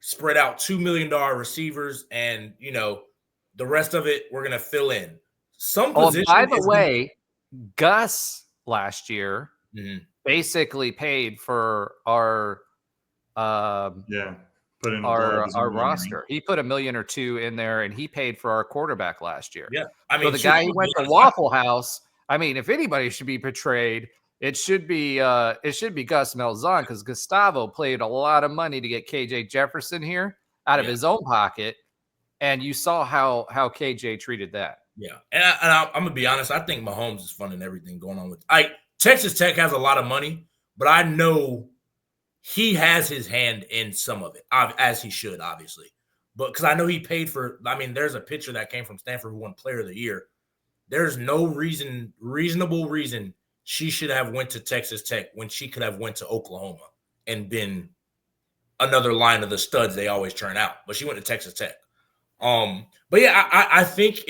spread out $2 million receivers, and the rest of it we're going to fill in. By the way, Gus last year basically paid for our put in our roster. He put $1 million or $2 million in there, and he paid for our quarterback last year. Yeah, I mean, so the guy who went to Waffle House. I mean, if anybody should be portrayed, it should be Gus Malzahn, because Gustavo paid a lot of money to get KJ Jefferson here out of his own pocket, and you saw how KJ treated that. Yeah, and I'm gonna be honest. I think Mahomes is funding everything going on with. Texas Tech has a lot of money, but I know he has his hand in some of it, as he should, obviously. But because I know he paid for. I mean, there's a picture that came from Stanford who won Player of the Year. There's no reasonable reason she should have went to Texas Tech when she could have went to Oklahoma and been another line of the studs they always churn out. But she went to Texas Tech. But yeah, I think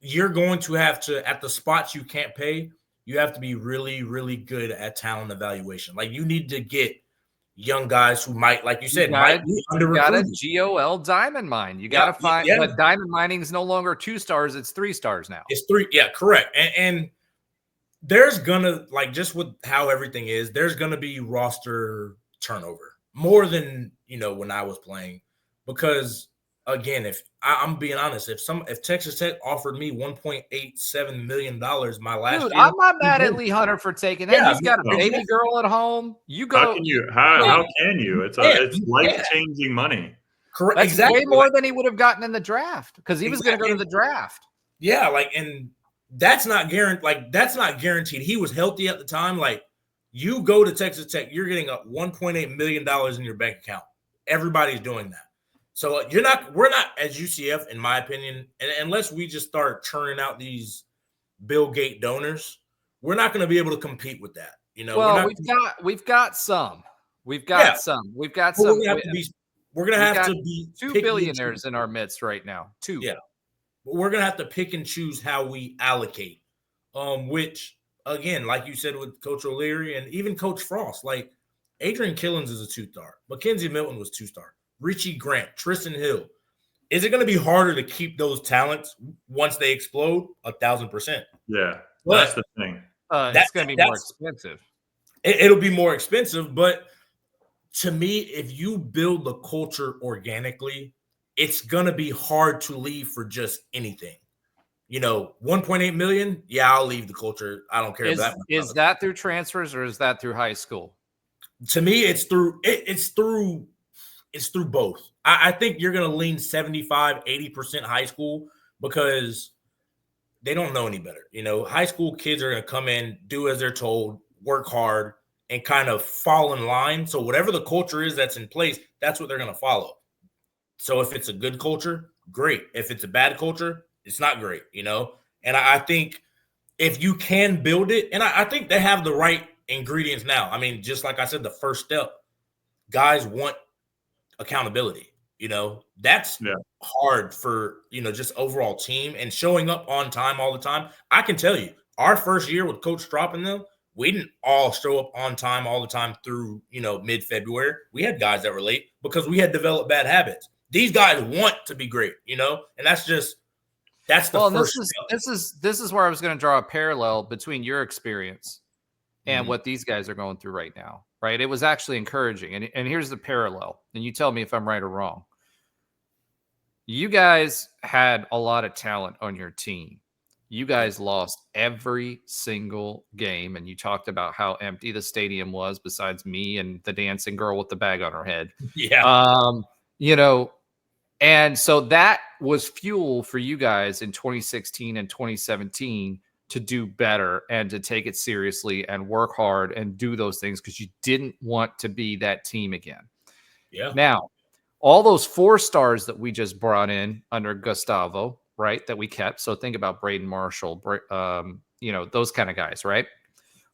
you're going to have to, at the spots you can't pay, you have to be really, really good at talent evaluation. Like, you need to get young guys who might, like you said, might be under-recruited. You got a GOL diamond mine. You got to find, but diamond mining is no longer 2 stars. It's 3 stars now. It's 3. Yeah, correct. And there's gonna, like, just with how everything is, there's gonna be roster turnover more than, when I was playing, because again, if I'm being honest, if Texas Tech offered me $1.87 million my last year, I'm not mad at Lee Hunter for taking that. He's got a baby girl at home. You go. How can you? How can you? It's life-changing money. Correct. That's exactly. way more than he would have gotten in the draft, because he was going to go to the draft. Yeah, and that's not guaranteed. Like, that's not guaranteed. He was healthy at the time. Like, you go to Texas Tech, you're getting a $1.8 million in your bank account. Everybody's doing that. So we're not as UCF, in my opinion, and unless we just start churning out these Bill Gates donors, we're not going to be able to compete with that. Well, we've got some. We've got some. We're going to have to be we're going to have to be two billionaires in our midst right now. Two. Yeah. But we're going to have to pick and choose how we allocate, which, again, like you said with Coach O'Leary and even Coach Frost, like Adrian Killens is a 2-star. Mackenzie Milton was 2-star. Richie Grant, Tristan Hill. Is it going to be harder to keep those talents once they explode? 1,000%. Yeah, But that's the thing. It's going to be more expensive. It'll be more expensive, but to me, if you build the culture organically, it's going to be hard to leave for just anything. 1.8 million. Yeah, I'll leave the culture. I don't care if that. Is that through transfers or is that through high school? To me, it's through both. I think you're going to lean 75, 80% high school because they don't know any better. High school kids are going to come in, do as they're told, work hard, and kind of fall in line. So whatever the culture is that's in place, that's what they're going to follow. So if it's a good culture, great. If it's a bad culture, it's not great, And I think if you can build it, and I think they have the right ingredients now. I mean, just like I said, the first step, guys want accountability. That's hard for, just overall team and showing up on time all the time. I can tell you, our first year with Coach Strop and them, we didn't all show up on time all the time through, mid-February. We had guys that were late because we had developed bad habits. These guys want to be great, and that's the first step. This is where I was going to draw a parallel between your experience and what these guys are going through right now, right? It was actually encouraging. And here's the parallel, and you tell me if I'm right or wrong. You guys had a lot of talent on your team. You guys lost every single game, and you talked about how empty the stadium was besides me and the dancing girl with the bag on her head. Yeah. And so that was fuel for you guys in 2016 and 2017 to do better and to take it seriously and work hard and do those things because you didn't want to be that team again. Yeah. Now, all those 4-stars that we just brought in under Gustavo, right, that we kept. So think about Braden Marshall, those kind of guys, right?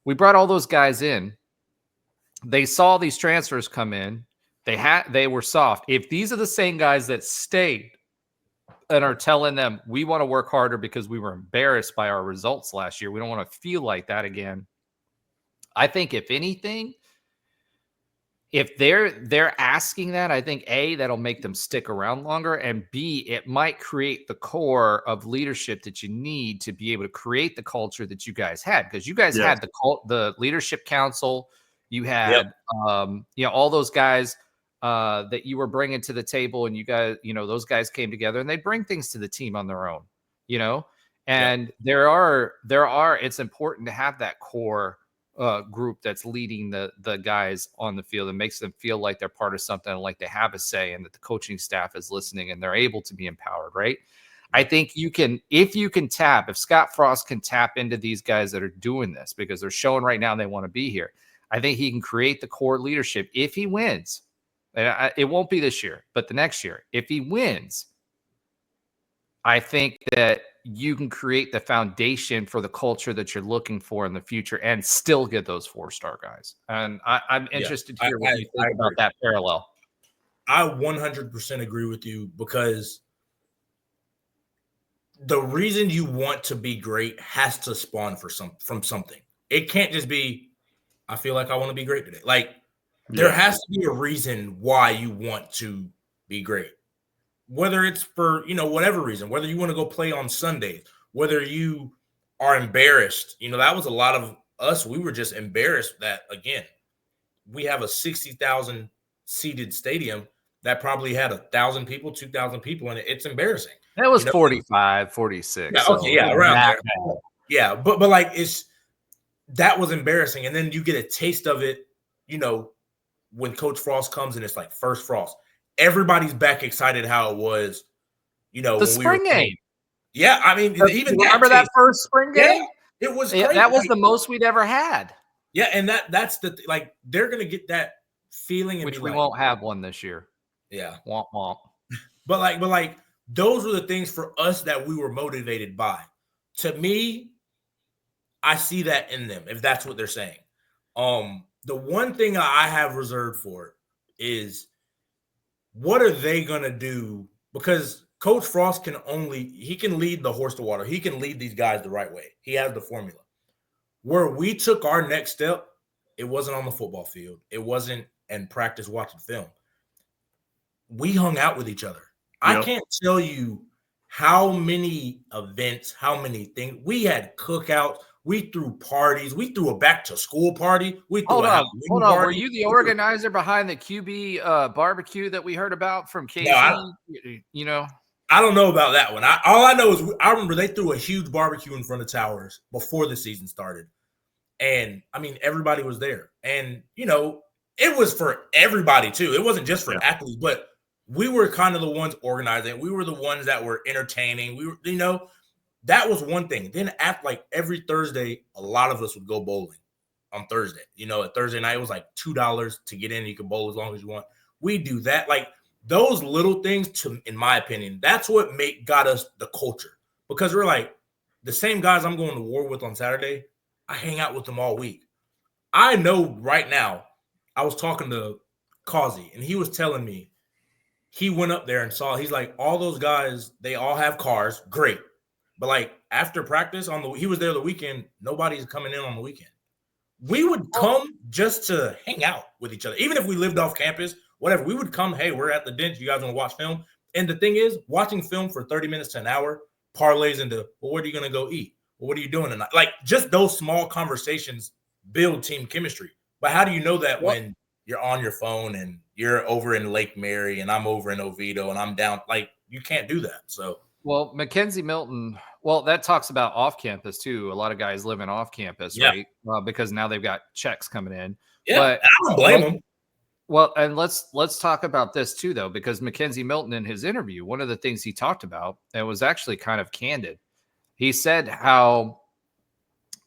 We brought all those guys in. They saw these transfers come in. They were soft. If these are the same guys that stayed and are telling them we want to work harder because we were embarrassed by our results last year, we don't want to feel like that again. I think if anything, if they're asking that, I think A, that'll make them stick around longer, and B, it might create the core of leadership that you need to be able to create the culture that you guys had, because you guys had the leadership council, you had all those guys that you were bringing to the table, and you guys, those guys came together and they bring things to the team on their own, and there are it's important to have that core group that's leading the guys on the field and makes them feel like they're part of something, like they have a say, and that the coaching staff is listening and they're able to be empowered, right? I think if Scottfrost can tap into these guys that are doing this because they're showing right now they want to be here, I think he can create the core leadership if he wins. And it won't be this year, but the next year, if he wins, I think that you can create the foundation for the culture that you're looking for in the future and still get those 4-star guys. And I'm interested to hear what you think about that parallel. I 100% agree with you, because the reason you want to be great has to spawn from something. It can't just be, I feel like I want to be great today. Like, there has to be a reason why you want to be great. Whether it's for, whatever reason, whether you want to go play on Sundays, whether you are embarrassed, that was a lot of us. We were just embarrassed that, again, we have a 60,000 seated stadium that probably had 1,000 people, 2,000 people in it. It's embarrassing. It was 45, 46. Yeah, okay, around there. Yeah, but like that was embarrassing. And then you get a taste of it, when Coach Frost comes and it's like first Frost. Everybody's back excited how it was, the spring game. Yeah, I mean, even remember that first spring game? Yeah, it was crazy. That was the most we'd ever had. Yeah, and that's they're gonna get that feeling, which we won't have one this year. Yeah, womp womp. But like those were the things for us that we were motivated by. To me, I see that in them, if that's what they're saying. The one thing I have reserved for it is what are they going to do? Because Coach Frost can lead the horse to water. He can lead these guys the right way. He has the formula. Where we took our next step, it wasn't on the football field. It wasn't in practice watching film. We hung out with each other. Yep. I can't tell you how many events, how many things. We had cookouts. We threw parties. We threw a back-to-school party. We threw Hold on. Party. Were you the organizer behind the QB barbecue that we heard about from KC? No, I don't know about that one. All I know is I remember they threw a huge barbecue in front of Towers before the season started. And, I mean, everybody was there. And, it was for everybody, too. It wasn't just for athletes, but we were kind of the ones organizing. We were the ones that were entertaining. We were, that was one thing. Then every Thursday, a lot of us would go bowling on Thursday. At Thursday night, it was like $2 to get in. You can bowl as long as you want. We do that. Those little things, in my opinion, that's what got us the culture. Because we're like, the same guys I'm going to war with on Saturday, I hang out with them all week. I know right now, I was talking to Causey, and he was telling me he went up there and saw, he's like, all those guys, they all have cars, great. But after practice he was there the weekend, nobody's coming in on the weekend. We would come just to hang out with each other. Even if we lived off campus, whatever, we would come, hey, we're at the bench. You guys want to watch film? And the thing is, watching film for 30 minutes to an hour parlays into, well, where are you going to go eat? Well, what are you doing tonight? Just those small conversations build team chemistry. But how do you know that when you're on your phone and you're over in Lake Mary and I'm over in Oviedo and I'm down? You can't do that. So. Well, Mackenzie Milton, that talks about off campus too. A lot of guys living off campus, right? Because now they've got checks coming in. Yeah, but I don't blame them. Well, and let's talk about this too, though, because Mackenzie Milton in his interview, one of the things he talked about, and was actually kind of candid. He said how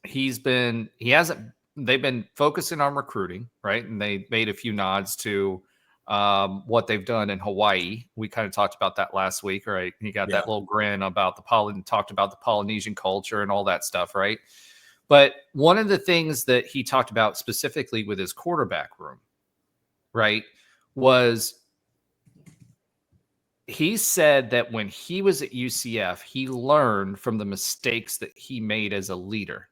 they've been focusing on recruiting, right? And they made a few nods to what they've done in Hawaii. We kind of talked about that last week, right? He got that little grin about talked about the Polynesian culture and all that stuff, right? But one of the things that he talked about specifically with his quarterback room, right, was he said that when he was at UCF, he learned from the mistakes that he made as a leader,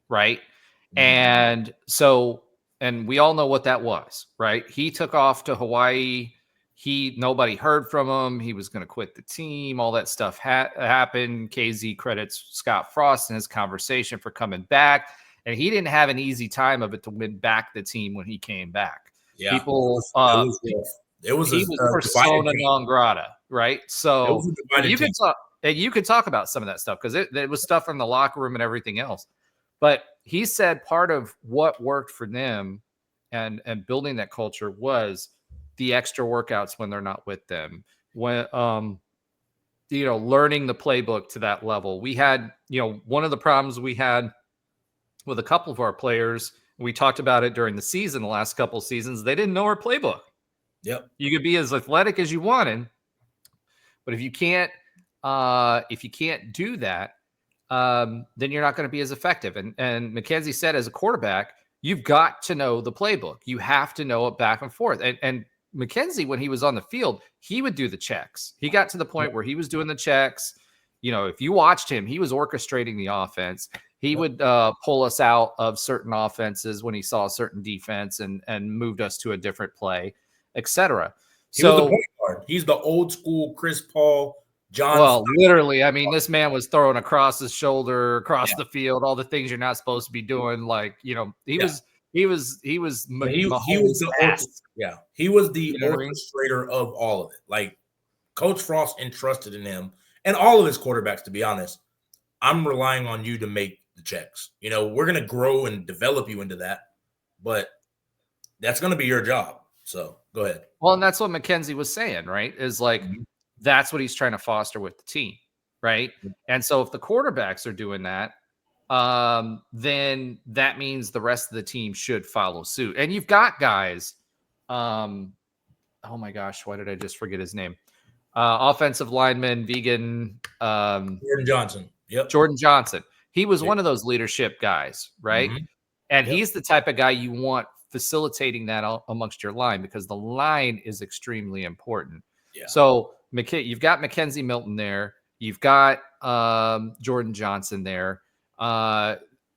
right? Mm-hmm. And so, and we all know what that was, right? He took off to Hawaii. Nobody heard from him. He was going to quit the team. All that stuff happened. KZ credits Scottfrost in his conversation for coming back. And he didn't have an easy time of it to win back the team when he came back. Yeah. People, he was persona non grata, right? So you can talk about some of that stuff because it was stuff in the locker room and everything else. But he said part of what worked for them and building that culture was the extra workouts when they're not with them, when learning the playbook to that level. We had, one of the problems we had with a couple of our players, we talked about it during the season, the last couple of seasons, they didn't know our playbook. Yep. You could be as athletic as you wanted, but if you can't do that, then you're not going to be as effective. And Mackenzie said, as a quarterback, you've got to know the playbook. You have to know it back and forth. And Mackenzie, when he was on the field, he would do the checks. He got to the point where he was doing the checks. If you watched him, he was orchestrating the offense. He would pull us out of certain offenses when he saw a certain defense and moved us to a different play, etc. He was the point guard. He's the old school Chris Paul, John. Well, literally, I mean, this man was throwing across his shoulder, across the field, all the things you're not supposed to be doing. He was the orchestrator of all of it. Coach Frost entrusted in him and all of his quarterbacks, to be honest. I'm relying on you to make the checks. We're going to grow and develop you into that, but that's going to be your job. So go ahead. Well, and that's what Mackenzie was saying, right? Is that's what he's trying to foster with the team, right? Mm-hmm. And so if the quarterbacks are doing that, then that means the rest of the team should follow suit. And you've got guys, oh my gosh, why did I just forget his name? Offensive lineman, vegan, Jordan Johnson. Yep. Jordan Johnson. He was one of those leadership guys, right? Mm-hmm. And he's the type of guy you want facilitating that amongst your line, because the line is extremely important. Yeah. So you've got Mackenzie Milton there. You've got Jordan Johnson there.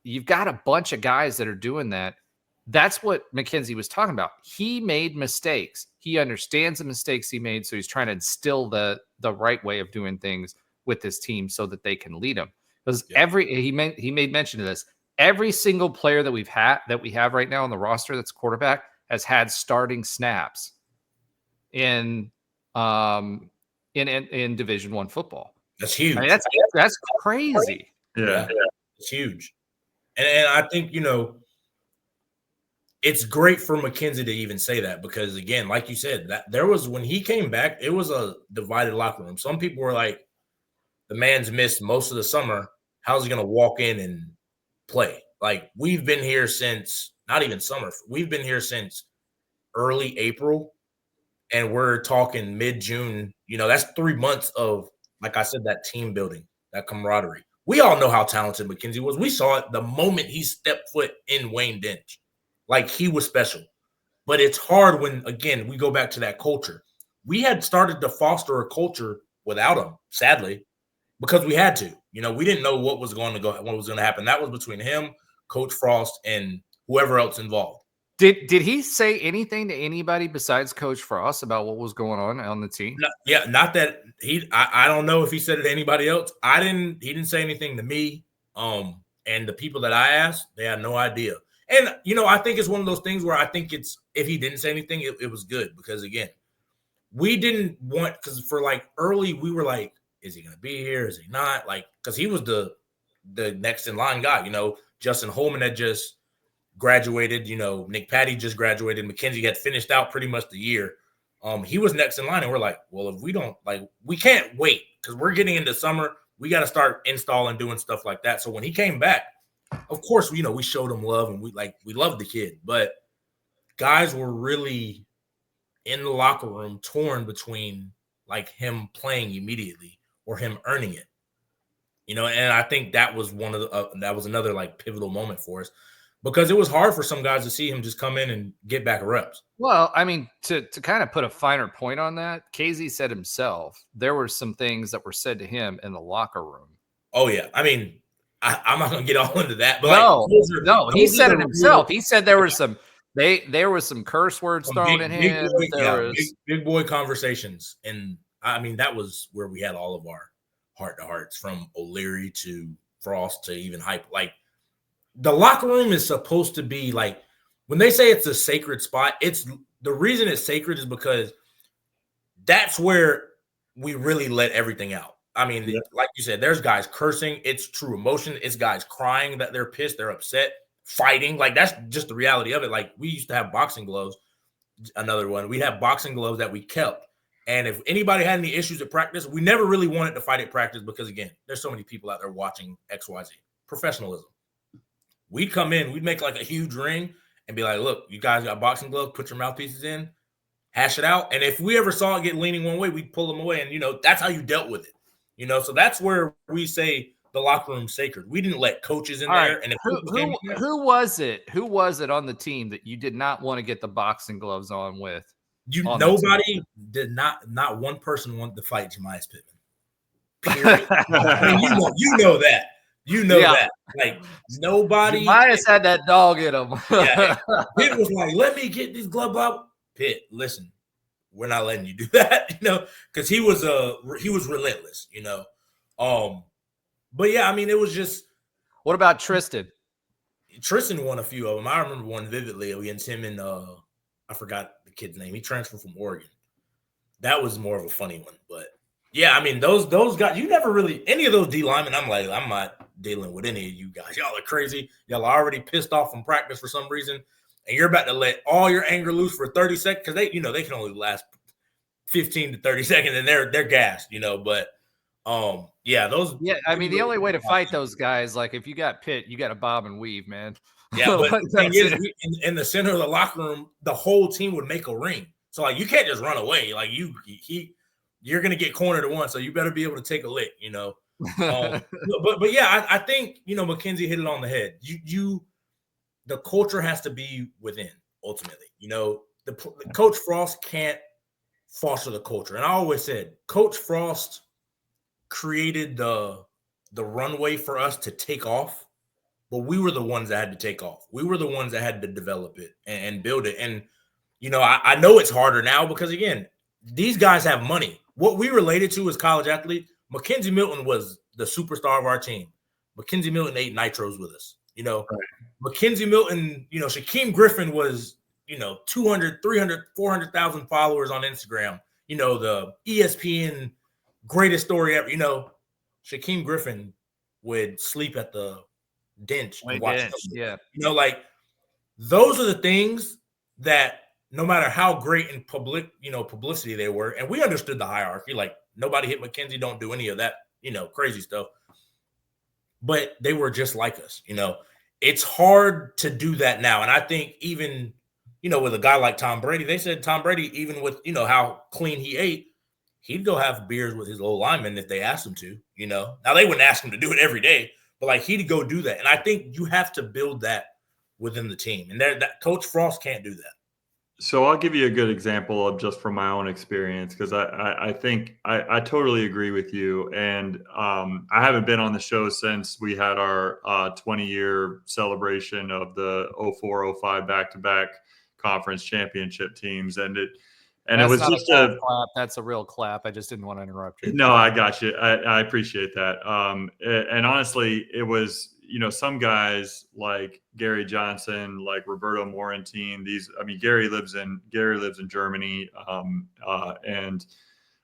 You've got a bunch of guys that are doing that. That's what Mackenzie was talking about. He made mistakes. He understands the mistakes he made, so he's trying to instill the right way of doing things with this team so that they can lead him. Because he made mention of this. Every single player that we have right now on the roster that's quarterback has had starting snaps in Division I football. That's huge. I mean, that's crazy. Yeah. It's huge. And I think, it's great for Mackenzie to even say that, because again, like you said, that there was, when he came back, it was a divided locker room. Some people were like, the man's missed most of the summer. How's he going to walk in and play? Like, we've been here since, not even summer. We've been here since early April, and we're talking mid-June. That's 3 months of, like I said, that team building, that camaraderie. We all know how talented Mackenzie was. We saw it the moment he stepped foot in Wayne Dench. Like, he was special. But it's hard when, again, we go back to that culture. We had started to foster a culture without him, sadly, because we had to. We didn't know what was going to happen. That was between him, Coach Frost, and whoever else involved. Did he say anything to anybody besides Coach Frost about what was going on the team? Not that I don't know if he said it to anybody else. He didn't say anything to me. And the people that I asked, they had no idea. And, I think it's one of those things where I think if he didn't say anything, it was good, because, again, we didn't want, because for like early, we were like, is he going to be here? Is he not? Like, because he was the next in line guy. Justin Holman had just graduated. Nick Patty just graduated. Mackenzie had finished out pretty much the year. He was next in line, and we're like, well, if we don't, we can't wait, because we're getting into summer. We got to start installing, doing stuff like that. So when he came back, of course, we showed him love, and we loved the kid, but guys were really in the locker room torn between like him playing immediately or him earning it, and I think that was that was another like pivotal moment for us, because it was hard for some guys to see him just come in and get back reps. Well, I mean, to kind of put a finer point on that, KZ said himself, there were some things that were said to him in the locker room. Oh yeah. I mean, I'm not going to get all into that, but he said it himself. He said there were some curse words thrown at him. Big boy conversations. And I mean, that was where we had all of our heart to hearts, from O'Leary to Frost to even Heupel. Like, the locker room is supposed to be like, when they say it's a sacred spot, it's the reason it's sacred is because that's where we really let everything out. I mean, like you said, there's guys cursing. It's true emotion. It's guys crying that they're pissed, they're upset, fighting. Like, that's just the reality of it. Like, we used to have boxing gloves. Another one. We'd have boxing gloves that we kept. And if anybody had any issues at practice, we never really wanted to fight at practice, because, again, there's so many people out there watching XYZ. Professionalism. We'd come in, we'd make like a huge ring and be like, look, you guys got boxing gloves, put your mouthpieces in, hash it out. And if we ever saw it get leaning one way, we'd pull them away. And, that's how you dealt with it. So that's where we say the locker room's sacred. We didn't let coaches in there. Right. And who was it? Who was it on the team that you did not want to get the boxing gloves on with? Nobody did not one person wanted to fight Jemias Pittman. Period. I mean, you know that. That. Like, nobody. Jemias had that dog in him. Pitt was like, let me get this glove out. Pitt, listen, we're not letting you do that, because he was relentless, But yeah, I mean, it was just. What about Tristan? Tristan won a few of them. I remember one vividly against him and I forgot the kid's name. He transferred from Oregon. That was more of a funny one, but yeah, I mean, those guys, you never really, any of those D linemen, I'm like, I'm not dealing with any of you guys. Y'all are crazy. Y'all are already pissed off from practice for some reason, and you're about to let all your anger loose for 30 seconds, because they can only last 15 to 30 seconds, and they're gassed, But yeah, those. Yeah, I mean, the only way to fight those guys, like if you got Pitt, you got to bob and weave, man. Yeah, but the thing is, in the center of the locker room, the whole team would make a ring. So like, you can't just run away. Like you're gonna get cornered at once, so you better be able to take a lick, But yeah, I think Mackenzie hit it on the head. The culture has to be within. ultimately. The Coach Frost can't foster the culture. And I always said, Coach Frost created the runway for us to take off, but we were the ones that had to take off. We were the ones that had to develop it and build it. And, I know it's harder now because, again, these guys have money. What we related to as college athletes, Mackenzie Milton was the superstar of our team. Mackenzie Milton ate nitros with us. Right. Mackenzie Milton, Shaquem Griffin was, 200, 300, 400,000 followers on Instagram. The ESPN greatest story ever. Shaquem Griffin would sleep at the bench and watch. Yeah. Those are the things that no matter how great in publicity they were, and we understood the hierarchy. Like, nobody hit Mackenzie, don't do any of that, crazy stuff. But they were just like us. It's hard to do that now. And I think even, with a guy like Tom Brady, they said Tom Brady, even with, how clean he ate, he'd go have beers with his old linemen if they asked him to, Now, they wouldn't ask him to do it every day, but, he'd go do that. And I think you have to build that within the team. And that Coach Frost can't do that. So I'll give you a good example of just from my own experience, because I think I totally agree with you. And I haven't been on the show since we had our 20-year celebration of the 04-05 back-to-back conference championship teams. And it was just a clap. That's a real clap. I just didn't want to interrupt you. No, I got you. I appreciate that. And honestly, it was, some guys like Gary Johnson, like Roberto Morantine, Gary lives in Germany. And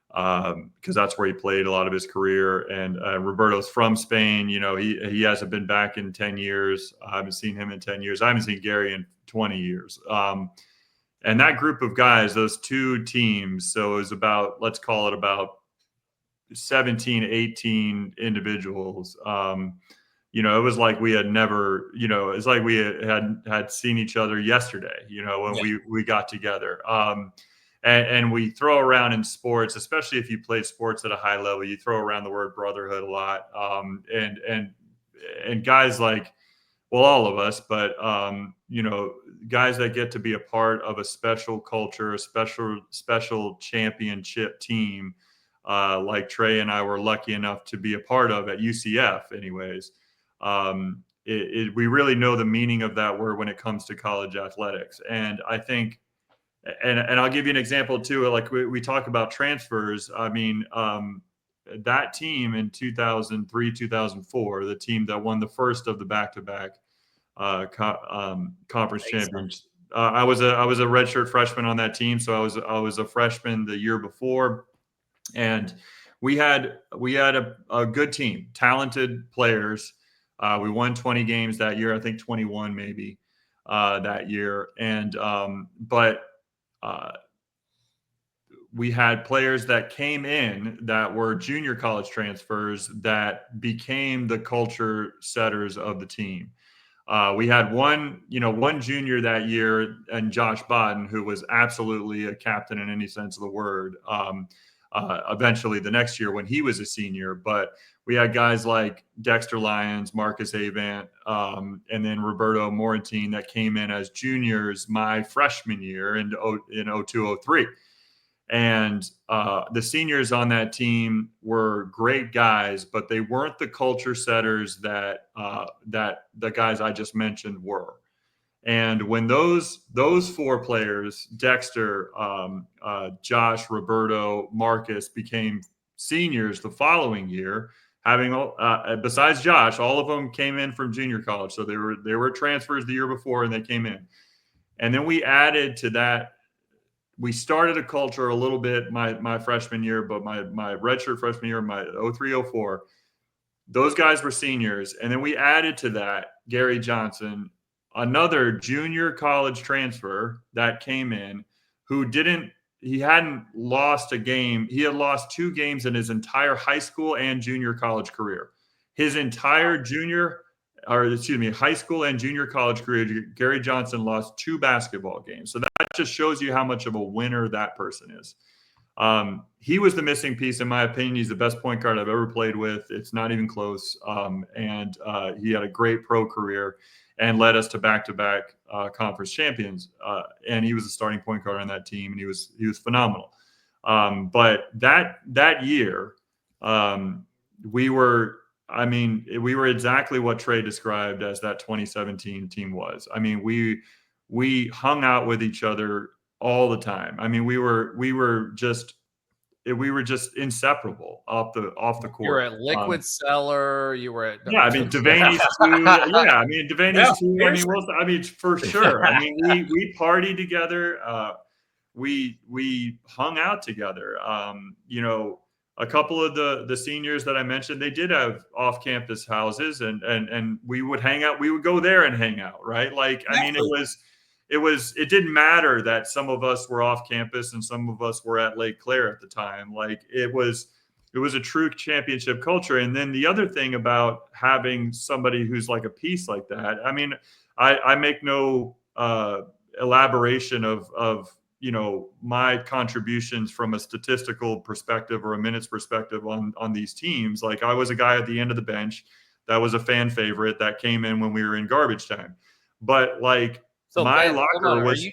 because that's where he played a lot of his career. And Roberto's from Spain. He hasn't been back in 10 years. I haven't seen him in 10 years. I haven't seen Gary in 20 years. And that group of guys, those two teams, so it was about, let's call it about 17, 18 individuals. It was like we had never, it's like we had seen each other yesterday, when we got together. And we throw around in sports, especially if you played sports at a high level, you throw around the word brotherhood a lot. And guys like, well, all of us, but, guys that get to be a part of a special culture, a special championship team, like Tre and I were lucky enough to be a part of at UCF anyways. We really know the meaning of that word when it comes to college athletics. And I think, and I'll give you an example too, like we talk about transfers. That team in 2003, 2004, the team that won the first of the back-to-back conference champions. I was a redshirt freshman on that team, so I was a freshman the year before, and we had a good team, talented players. We won 20 games that year, I think 21 maybe that year, and but we had players that came in that were junior college transfers that became the culture setters of the team. We had one junior that year, and Josh Bodden, who was absolutely a captain in any sense of the word. Eventually the next year when he was a senior, but we had guys like Dexter Lyons, Marcus Avant, and then Roberto Morantine that came in as juniors my freshman year in 02-03. And the seniors on that team were great guys, but they weren't the culture setters that the guys I just mentioned were. And when those four players, Dexter, Josh, Roberto, Marcus, became seniors the following year, having besides Josh, all of them came in from junior college, so they were transfers the year before, and they came in. And then we added to that. We started a culture a little bit my freshman year, but my redshirt freshman year, my 03-04, those guys were seniors. And then we added to that Gary Johnson, another junior college transfer that came in he hadn't lost a game. He had lost 2 games in his entire high school and junior college career. His entire high school and junior college career, Gary Johnson lost 2 basketball games. So that just shows you how much of a winner that person is. He was the missing piece, in my opinion. He's the best point guard I've ever played with. It's not even close. And he had a great pro career. and led us to back-to-back conference champions. And he was a starting point guard on that team, and he was phenomenal. But that year, we were exactly what Tre described as that 2017 team was. I mean, we hung out with each other all the time. I mean, we were just inseparable off the court. You were at Liquid Cellar. You were at Devaney's too. Yeah, I mean Devaney's too. I mean, for sure. I mean, we partied together. We hung out together. A couple of the seniors that I mentioned, they did have off-campus houses, and we would hang out. We would go there and hang out, right? Like, I mean, it didn't matter that some of us were off campus and some of us were at Lake Claire at the time. Like, it was a true championship culture. And then the other thing about having somebody who's like a piece like that, I mean, I make no elaboration of my contributions from a statistical perspective or a minutes perspective on these teams. Like, I was a guy at the end of the bench that was a fan favorite that came in when we were in garbage time. But like, so my Ben, locker was.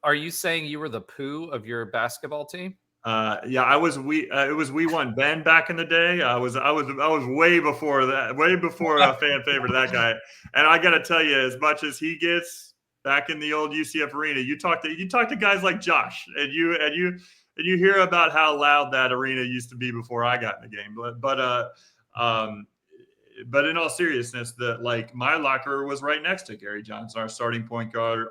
Are you saying you were the poo of your basketball team? Yeah, I was. It was we won Ben back in the day. I was way before that, way before a fan favorite of that guy. And I got to tell you, as much as he gets back in the old UCF arena, you talk to guys like Josh, and you hear about how loud that arena used to be before I got in the game. But in all seriousness, my locker was right next to Gary Johnson, our starting point guard.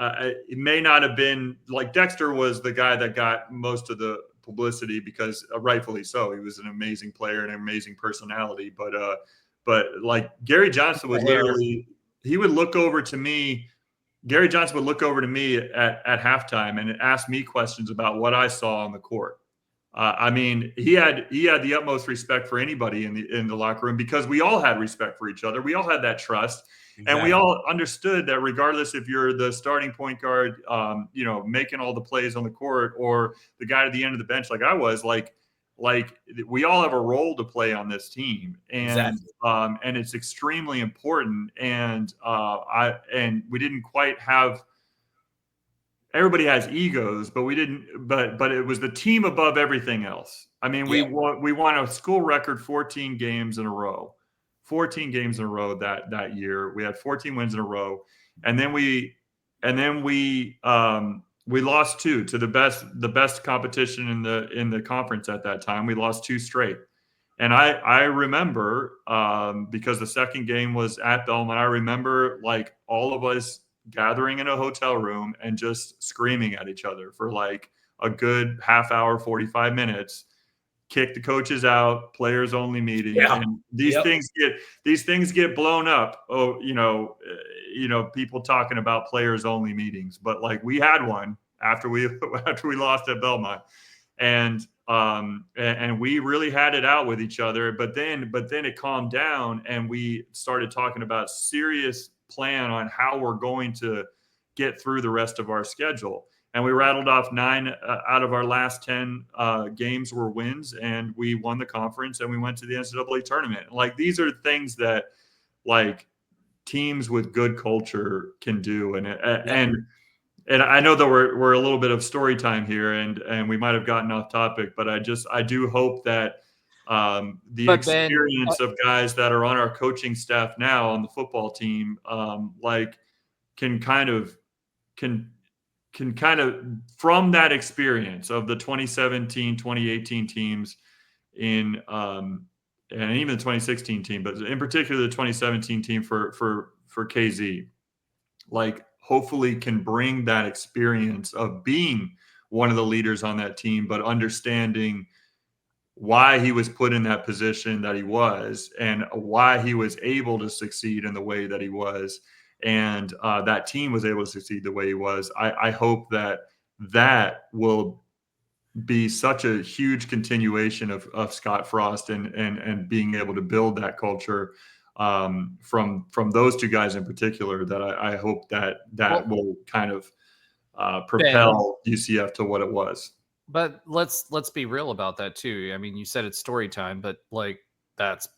It may not have been like Dexter was the guy that got most of the publicity because rightfully so. He was an amazing player and an amazing personality. But like Gary Johnson would literally, he would look over to me. Gary Johnson would look over to me at halftime and ask me questions about what I saw on the court. I mean, he had the utmost respect for anybody in the locker room because we all had respect for each other. We all had that trust. Exactly. And we all understood that regardless if you're the starting point guard, making all the plays on the court, or the guy at the end of the bench like I was, like we all have a role to play on this team, and exactly. And it's extremely important. And we didn't quite have. Everybody has egos, but we didn't. But it was the team above everything else. I mean, we won a school record 14 games in a row. 14 games in a row that year. We had 14 wins in a row, and then we lost 2 to the best competition in the conference at that time. We lost 2 straight, and I remember because the second game was at Belmont. I remember like all of us gathering in a hotel room and just screaming at each other for like a good half hour, 45 minutes. Kick the coaches out, players only meeting, and these things get blown up. Oh, people talking about players only meetings, but like we had one after we lost at Belmont, and we really had it out with each other. But then it calmed down, and we started talking about serious plan on how we're going to get through the rest of our schedule. And we rattled off 9 out of our last 10 games were wins, and we won the conference, and we went to the NCAA tournament. Like, these are things that like teams with good culture can do. And I know that we're a little bit of story time here, and we might have gotten off topic, but I do hope that the experience of guys that are on our coaching staff now on the football team, can kind of from that experience of the 2017, 2018 teams and even the 2016 team, but in particular the 2017 team for KZ, like hopefully can bring that experience of being one of the leaders on that team, but understanding why he was put in that position that he was and why he was able to succeed in the way that he was. And that team was able to succeed the way he was. I hope that will be such a huge continuation of Scottfrost and being able to build that culture from those 2 guys in particular, that I hope that will kind of propel UCF to what it was. But let's be real about that too. I mean, you said it's story time, but like that's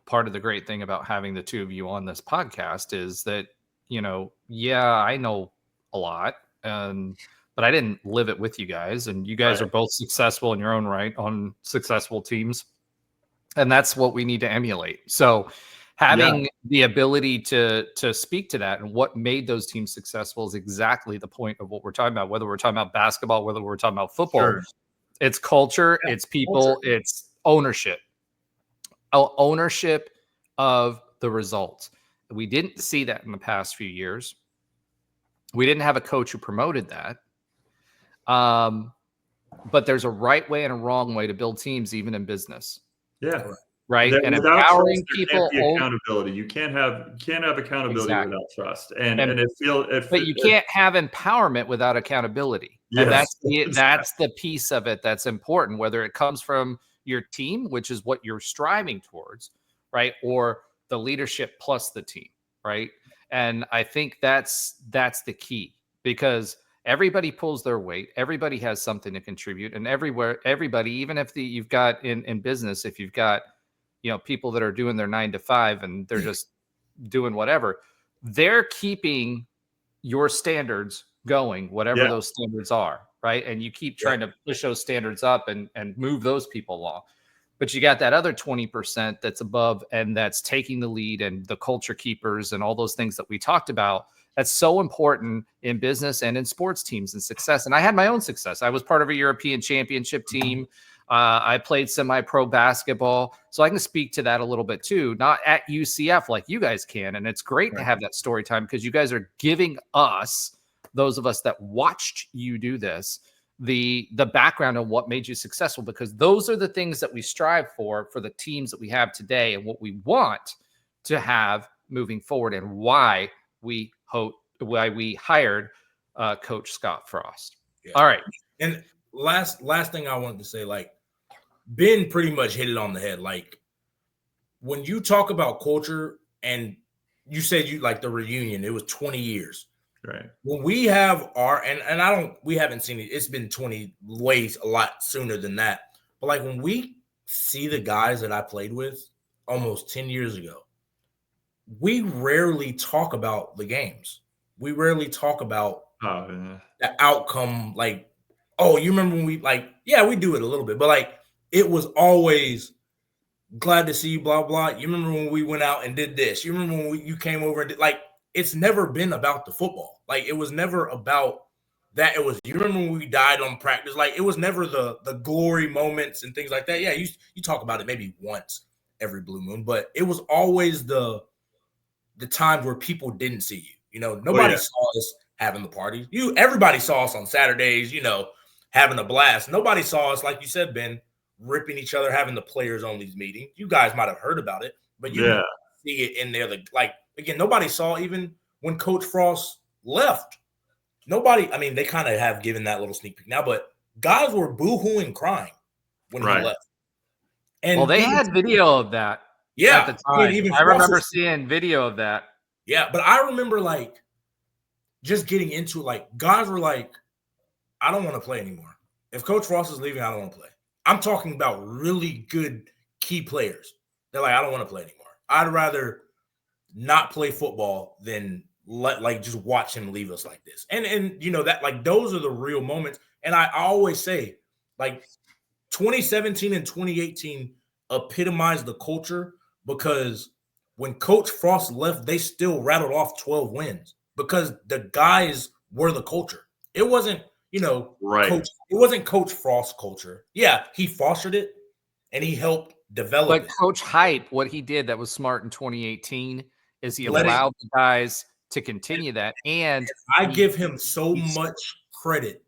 part of the great thing about having the two of you on this podcast is that, I know a lot, but I didn't live it with you guys, and you guys are both successful in your own right on successful teams. And that's what we need to emulate. So having the ability to speak to that and what made those teams successful is exactly the point of what we're talking about, whether we're talking about basketball, whether we're talking about football. Sure. It's culture, it's people, it's ownership. Ownership of the results. We didn't see that in the past few years. We didn't have a coach who promoted that. But there's a right way and a wrong way to build teams, even in business. Yeah. Right. And empowering trust, people. Can't be accountability. You can't have accountability without trust. And but you can't have empowerment without accountability. Yes, and that's the piece of it that's important, whether it comes from your team, which is what you're striving towards, right? Or the leadership plus the team, right? And I think that's the key, because everybody pulls their weight. Everybody has something to contribute, and everybody, even if you've got in business, if you've got people that are doing their 9 to 5 and they're just doing whatever, they're keeping your standards going, whatever those standards are, right? And you keep trying to push those standards up and move those people along. But you got that other 20% that's above and that's taking the lead, and the culture keepers and all those things that we talked about. That's so important in business and in sports teams and success. And I had my own success. I was part of a European championship team. I played semi-pro basketball. So I can speak to that a little bit too, not at UCF like you guys can. And it's great to have that story time, because you guys are giving us, those of us that watched you do this, the background on what made you successful, because those are the things that we strive for the teams that we have today, and what we want to have moving forward, and why we hired Coach Scottfrost. Yeah. All right. And last thing I wanted to say, like, Ben pretty much hit it on the head. Like, when you talk about culture, and you said you like the reunion, it was 20 years. Right. When we have we haven't seen it. It's been 20 ways a lot sooner than that. But like, when we see the guys that I played with almost 10 years ago, we rarely talk about the games. We rarely talk about the outcome. Like, oh, you remember when we we do it a little bit, but like, it was always glad to see you, blah, blah. You remember when we went out and did this? You remember when you came over and did, like, it's never been about the football. Like, it was never about that. It was, you remember when we died on practice? Like, it was never the glory moments and things like that. Yeah, you talk about it maybe once every blue moon, but it was always the times where people didn't see you. Nobody saw us having the parties. Everybody saw us on Saturdays, having a blast. Nobody saw us, like you said, Ben, ripping each other, having the players only meeting. You guys might have heard about it, but you didn't see it in there. Again, nobody saw, even when Coach Frost left. Nobody, I mean, they kind of have given that little sneak peek now, but guys were boo-hooing, crying when he left. And they had video of that. Yeah. At the time. I remember seeing video of that. Yeah, but I remember, like, just getting into, like, guys were like, I don't want to play anymore. If Coach Frost is leaving, I don't want to play. I'm talking about really good key players. They're like, I don't want to play anymore. I'd rather not play football than just watch him leave us like this. And that, like, those are the real moments. And I always say, like, 2017 and 2018 epitomized the culture, because when Coach Frost left, they still rattled off 12 wins because the guys were the culture. It wasn't, it wasn't Coach Frost's culture. Yeah, he fostered it and he helped develop it. Coach Hype, what he did that was smart in 2018 is he allowed the guys to continue that. And I give him so much credit.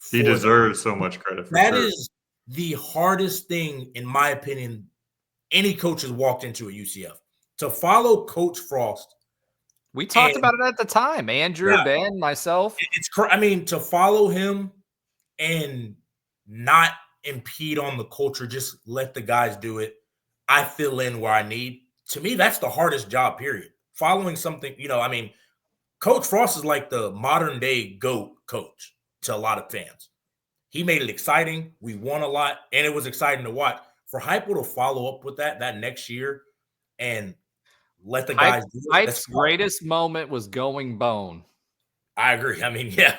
He deserves so much credit for that. That is the hardest thing, in my opinion, any coach has walked into at UCF. To follow Coach Frost. We talked about it at the time. Andrew, Ben, myself. To follow him and not impede on the culture, just let the guys do it. I fill in where I need. To me, that's the hardest job, period. Following something, Coach Frost is like the modern day GOAT coach to a lot of fans. He made it exciting. We won a lot, and it was exciting to watch. For Heupel to follow up with that next year, and let the guys do it. Hype's greatest moment was going bone. I agree. I mean, yeah.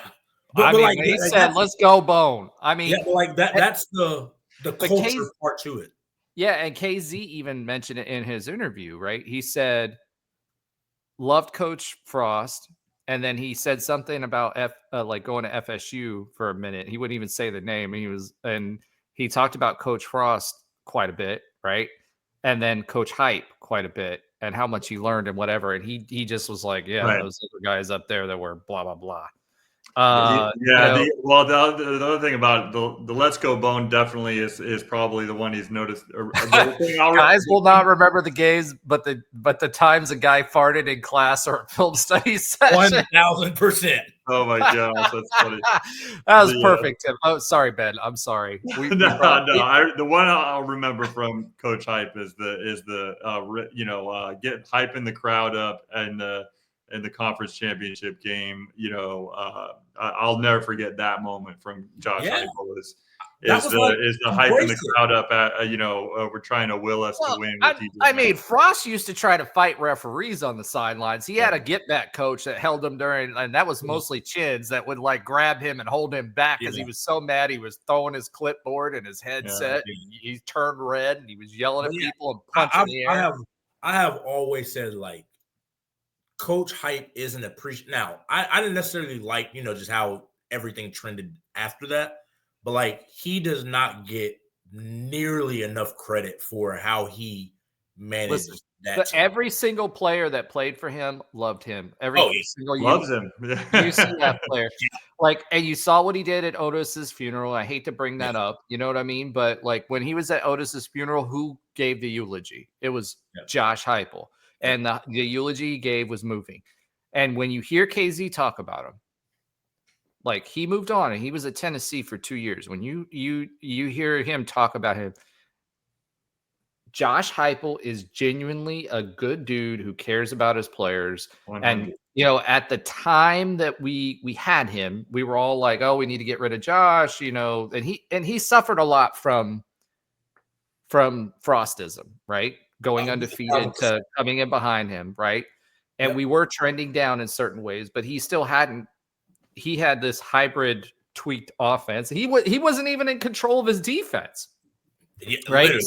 But like he said, let's go bone. I mean, yeah, like that's the culture part to it. Yeah, and KZ even mentioned it in his interview, right? He said, loved Coach Frost, and then he said something about like going to FSU for a minute. He wouldn't even say the name. And he talked about Coach Frost quite a bit, right? And then Coach Hype quite a bit, and how much he learned and whatever. And he just was like, yeah, right. Those other guys up there that were blah blah blah. The other thing about the Let's Go Bone definitely is probably the one he's noticed. Guys will not remember the games, but the times a guy farted in class or a film study session. 1,000%. Oh my gosh, that's funny. That was perfect, Tim. Oh, sorry, Ben. I'm sorry. The one I'll remember from Coach Hype is the get hyping the crowd up and in the conference championship game. I'll never forget that moment from Josh Heupel is the hyping the crowd up at we're trying to will us to win. I mean, Frost used to try to fight referees on the sidelines. He had a get back coach that held him during, and that was mostly Chins that would like grab him and hold him back because he was so mad. He was throwing his clipboard and his headset. He turned red and he was yelling at people and punching the air. I have always said, like, Coach Hype isn't appreciated. Now, I didn't necessarily like, just how everything trended after that, but like he does not get nearly enough credit for how he managed that. Every single player that played for him loved him. Every single loves him. UCF player. Like, and you saw what he did at Otis's funeral. I hate to bring that up, you know what I mean? But like when he was at Otis's funeral, who gave the eulogy? It was Josh Heupel. And the eulogy he gave was moving. And when you hear KZ talk about him, like he moved on and he was at Tennessee for 2 years. When you hear him talk about him, Josh Heupel is genuinely a good dude who cares about his players. 100. And at the time that we had him, we were all like, "Oh, we need to get rid of Josh," and he suffered a lot from Frostism, right? Going undefeated to coming in behind him, right? And we were trending down in certain ways, but he still he had this hybrid tweaked offense. He wasn't even in control of his defense, right? Literally.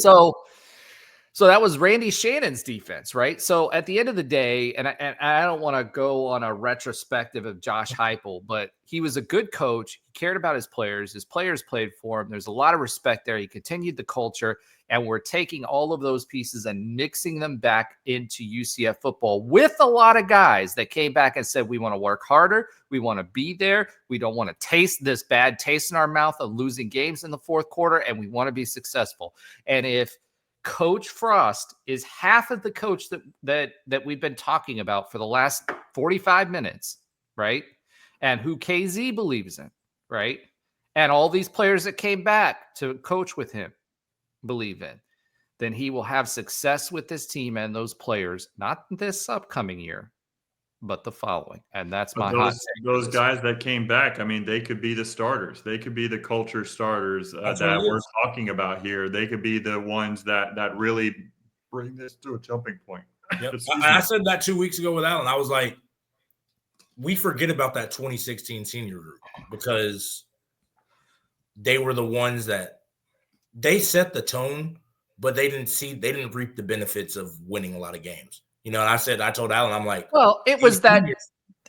So that was Randy Shannon's defense, right? So at the end of the day, and I don't want to go on a retrospective of Josh Heupel, but he was a good coach. He cared about his players. His players played for him. There's a lot of respect there. He continued the culture, and we're taking all of those pieces and mixing them back into UCF football with a lot of guys that came back and said, we want to work harder. We want to be there. We don't want to taste this bad taste in our mouth of losing games in the fourth quarter, and we want to be successful. And if Coach Frost is half of the coach that we've been talking about for the last 45 minutes, right? And who KZ believes in, right? And all these players that came back to coach with him believe in, then he will have success with this team and those players, not this upcoming year, but the following. And that's my hot take. Those guys that came back, I mean, they could be the starters. They could be the culture starters that we're talking about here. They could be the ones that really bring this to a jumping point. Yep. I said that 2 weeks ago with Alan. I was like, we forget about that 2016 senior group because they were the ones that they set the tone, but they didn't reap the benefits of winning a lot of games. And I told Alan, I'm like, well, it was that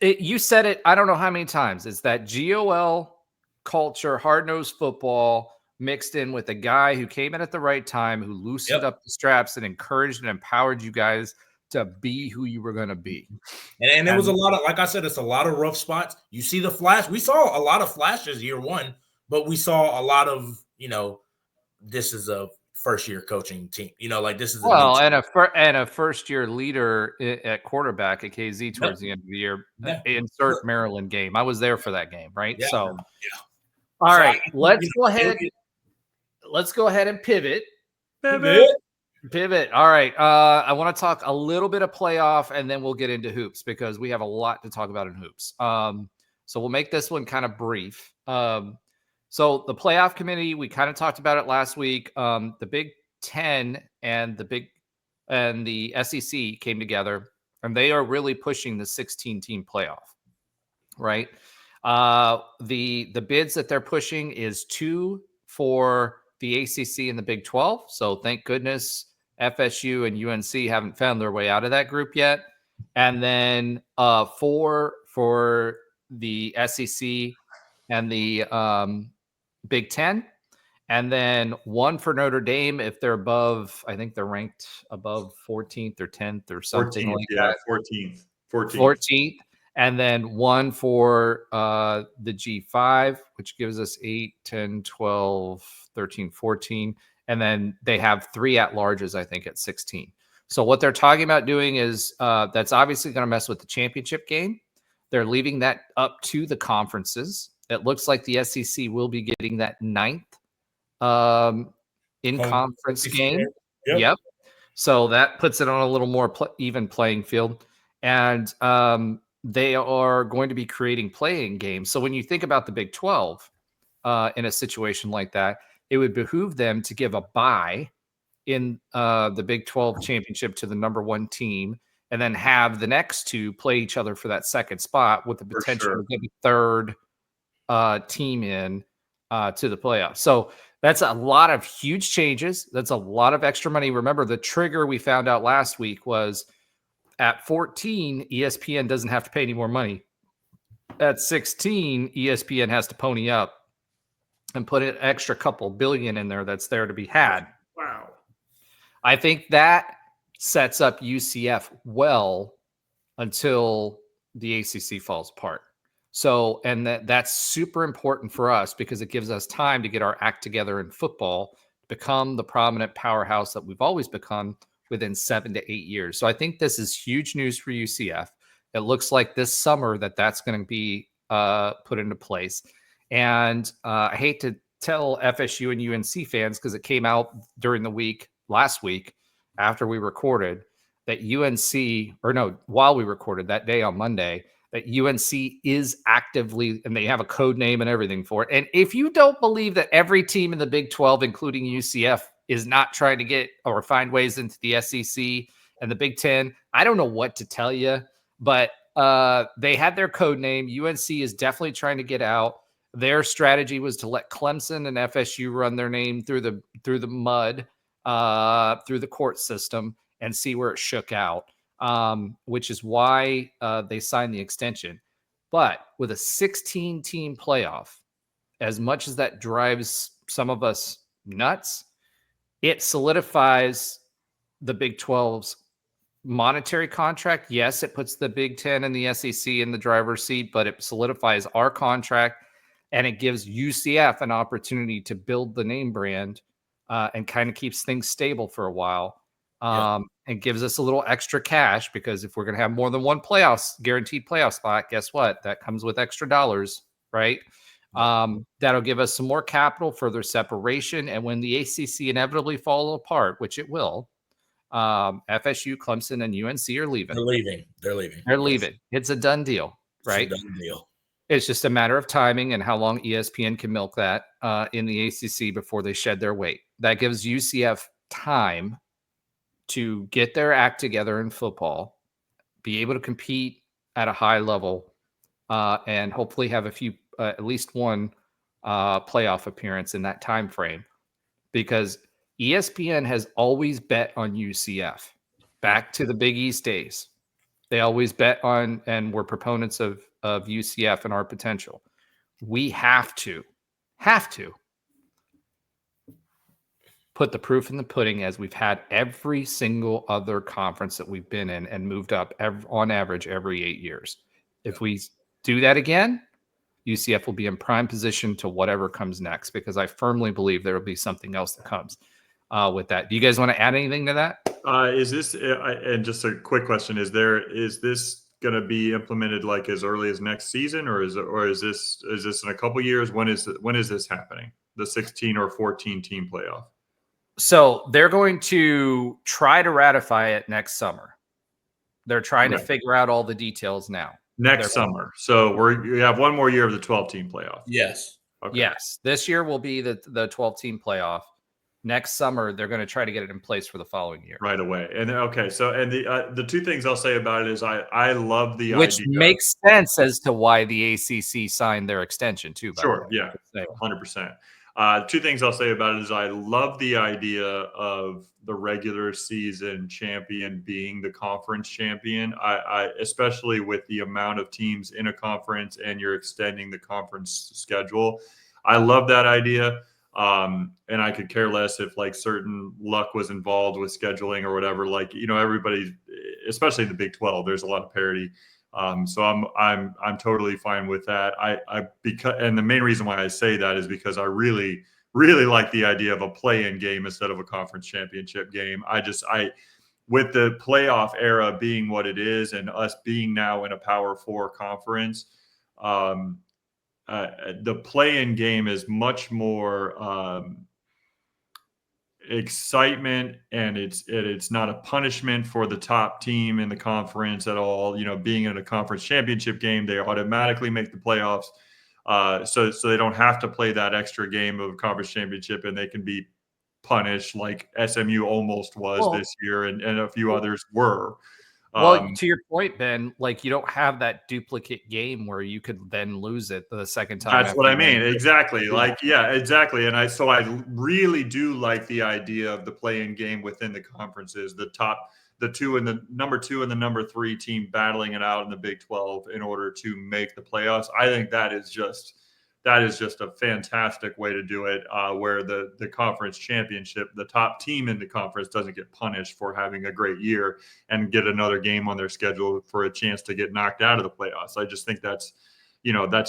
you said it. I don't know how many times. It's that GOL culture, hard-nosed football mixed in with a guy who came in at the right time, who loosened up the straps and encouraged and empowered you guys to be who you were going to be. And it was a lot of, like I said, it's a lot of rough spots. You see the flash. We saw a lot of flashes year one, but we saw a lot of, this is a first-year coaching team, like this is a first-year leader at quarterback at KZ towards the end of the year. Insert Maryland game. I was there for that game, right? Yeah. All right, let's go ahead. Let's go ahead and pivot. All right. I want to talk a little bit of playoff, and then we'll get into hoops because we have a lot to talk about in hoops. So we'll make this one kind of brief. So the playoff committee, we kind of talked about it last week. The Big Ten and the Big and the SEC came together, and they are really pushing the 16-team playoff, right? The bids that they're pushing is 2 for the ACC and the Big 12. So thank goodness FSU and UNC haven't found their way out of that group yet. And then 4 for the SEC and the Big 10. And then 1 for Notre Dame if they're above, I think they're ranked above 14th or 10th or something 14th, like that. 14th. And then 1 for the G5, which gives us 8, 10, 12, 13, 14. And then they have 3 at-larges, I think, at 16. So what they're talking about doing is that's obviously going to mess with the championship game. They're leaving that up to the conferences. It looks like the SEC will be getting that 9th in-conference game. Yep. So that puts it on a little more even playing field. And they are going to be creating playing games. So when you think about the Big 12 in a situation like that, it would behoove them to give a bye in the Big 12 championship to the number 1 team, and then have the next 2 play each other for that second spot with the potential to get the third team in to the playoffs. So that's a lot of huge changes. That's a lot of extra money. Remember, the trigger we found out last week was at 14, ESPN doesn't have to pay any more money. At 16, ESPN has to pony up and put an extra couple billion in there that's there to be had. Wow. I think that sets up UCF well until the ACC falls apart. So, and that's super important for us because it gives us time to get our act together in football, become the prominent powerhouse that we've always become within 7 to 8 years. So I think this is huge news for UCF. It looks like this summer that's going to be put into place. And I hate to tell FSU and UNC fans because it came out during the week, last week, after we recorded, that while we recorded that day on Monday, that UNC is actively, and they have a code name and everything for it. And if you don't believe that every team in the Big 12, including UCF, is not trying to get or find ways into the SEC and the Big 10, I don't know what to tell you, but they had their code name. UNC is definitely trying to get out. Their strategy was to let Clemson and FSU run their name through the mud, through the court system, and see where it shook out, which is why they signed the extension. But with a 16-team playoff, as much as that drives some of us nuts, it solidifies the Big 12's monetary contract. Yes, it puts the Big 10 and the SEC in the driver's seat, but it solidifies our contract, and it gives UCF an opportunity to build the name brand and kind of keeps things stable for a while. And gives us a little extra cash, because if we're going to have more than one guaranteed playoff spot, guess what? That comes with extra dollars, right? That'll give us some more capital, further separation. And when the ACC inevitably fall apart, which it will, FSU, Clemson, and UNC are leaving. They're leaving. It's a done deal, right? It's a done deal. It's just a matter of timing and how long ESPN can milk that in the ACC before they shed their weight. That gives UCF time to get their act together in football, be able to compete at a high level, and hopefully have at least one playoff appearance in that time frame. Because ESPN has always bet on UCF back to the Big East days. They always bet on and were proponents of UCF and our potential. We have to put the proof in the pudding, as we've had every single other conference that we've been in and moved up on average every 8 years. If we do that again, UCF will be in prime position to whatever comes next, because I firmly believe there will be something else that comes with that. Do you guys want to add anything to that? Is this, and just a quick question, is this going to be implemented like as early as next season, or is this in a couple years? When is this happening? The 16 or 14 team playoff? So they're going to try to ratify it next summer. They're trying to figure out all the details now. Next summer. So we have one more year of the 12-team playoff. Yes. Okay. Yes. This year will be the 12-team playoff. next summer they're going to try to get it in place for the following year right away. And okay, so and the two things I'll say about it is I love the which idea. makes sense as to why the ACC signed their extension too. By the way. Yeah, 100%. Two things I'll say about it is I love the idea of the regular season champion being the conference champion. I especially with the amount of teams in a conference and you're extending the conference schedule. I love that idea. And I could care less if like certain luck was involved with scheduling or whatever. Like, everybody, especially in the Big 12, there's a lot of parity. So I'm totally fine with that. And the main reason why I say that is because I really, really like the idea of a play-in game instead of a conference championship game. With the playoff era being what it is and us being now in a Power 4 conference, the play-in game is much more excitement, and it's not a punishment for the top team in the conference at all. Being in a conference championship game, they automatically make the playoffs, so they don't have to play that extra game of conference championship, and they can be punished like SMU almost was this year, and a few others were. Well, to your point, Ben, like you don't have that duplicate game where you could then lose it the second time. That's what I mean. Exactly. Exactly. And I really do like the idea of the play-in game within the conferences, the number 2 and the number 3 team battling it out in the Big 12 in order to make the playoffs. I think that is just a fantastic way to do it, where the conference championship, the top team in the conference doesn't get punished for having a great year and get another game on their schedule for a chance to get knocked out of the playoffs. I just think that's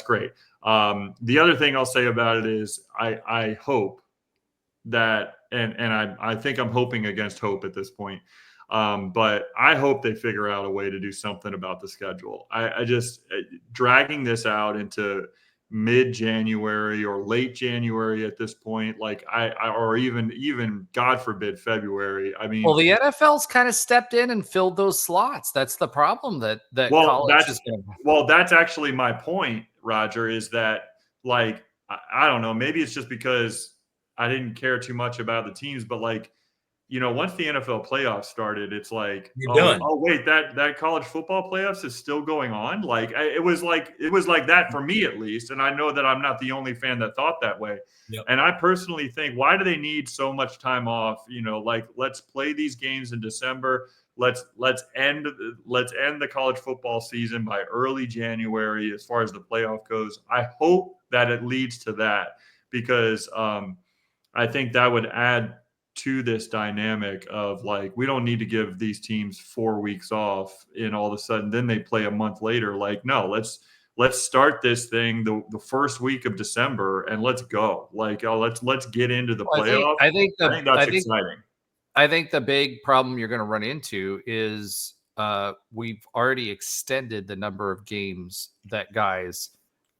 great. The other thing I'll say about it is I hope that, and I think I'm hoping against hope at this point, but I hope they figure out a way to do something about the schedule. I just dragging this out into mid-January or late January at this point, like or even God forbid February. I mean, well, the NFL's kind of stepped in and filled those slots. That's the problem that college is going to. Well, that's actually my point, Roger, is that like I don't know, maybe it's just because I didn't care too much about the teams, but like once the NFL playoffs started, it's like, oh wait, that college football playoffs is still going on. Like it was like that for me at least, and I know that I'm not the only fan that thought that way. Yep. And I personally think, why do they need so much time off? Like let's play these games in December. Let's end the college football season by early January as far as the playoff goes. I hope that it leads to that, because I think that would add to this dynamic of like, we don't need to give these teams 4 weeks off and all of a sudden then they play a month later. Like, no, let's start this thing the first week of December and let's go. Like, let's get into the playoffs. I think that's exciting. I think the big problem you're going to run into is we've already extended the number of games that guys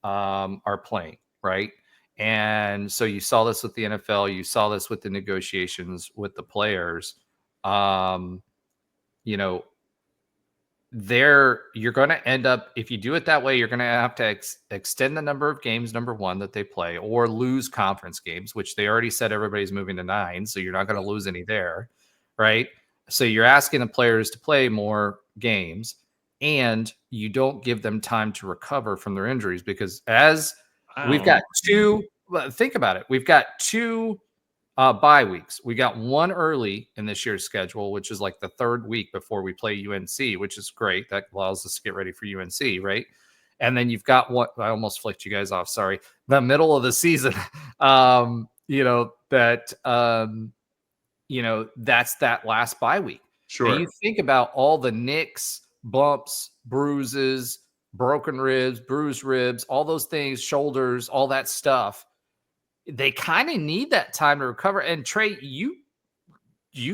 are playing, right? And so you saw this with the NFL. You saw this with the negotiations with the players. You're going to end up, if you do it that way, you're going to have to extend the number of games, number one, that they play, or lose conference games, which they already said everybody's moving to 9. So you're not going to lose any there, right? So you're asking the players to play more games, and you don't give them time to recover from their injuries, because we've got 2. Think about it. We've got 2 bye weeks. We got 1 early in this year's schedule, which is like the 3rd week before we play UNC, which is great. That allows us to get ready for UNC, right? And then you've got what I almost flicked you guys off. Sorry, the middle of the season. That's that last bye week. Sure. And you think about all the nicks, bumps, bruises, broken ribs, bruised ribs, all those things, shoulders, all that stuff. They kind of need that time to recover. And Tre, you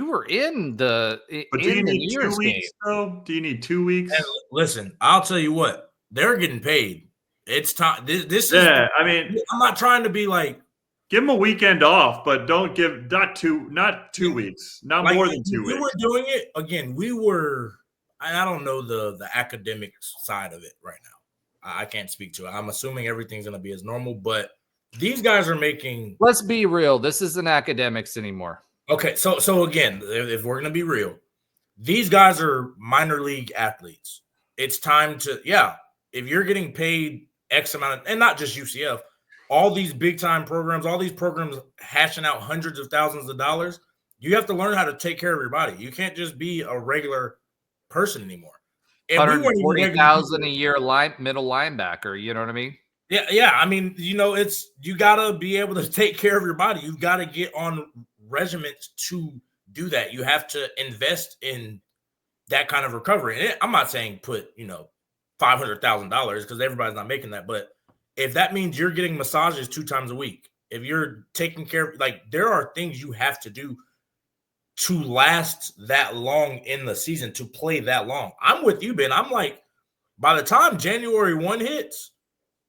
were in the but do you need 2 weeks though? Do you need 2 weeks? And listen, I'll tell you what, they're getting paid. It's time. This is. I mean, I'm not trying to be like, give them a weekend off, but don't give not 2 weeks, not like, more than 2 weeks. We were doing it again. We were. I don't know the academic side of it right now. I can't speak to it. I'm assuming everything's going to be as normal, but these guys are making. Let's be real. This isn't academics anymore. Okay, so again, if we're gonna be real, these guys are minor league athletes. It's time to if you're getting paid X amount and not just UCF, all these big time programs, all these programs hashing out hundreds of thousands of dollars, you have to learn how to take care of your body. You can't just be a regular person anymore. $140,000 a year middle linebacker. You know what I mean? Yeah. I mean, you gotta be able to take care of your body. You gotta get on regimens to do that. You have to invest in that kind of recovery. And I'm not saying put $500,000 because everybody's not making that, but if that means you're getting massages 2 times a week, if you're taking care of, there are things you have to do to last that long in the season, to play that long. I'm with you, Ben. I'm like, by the time January 1 hits,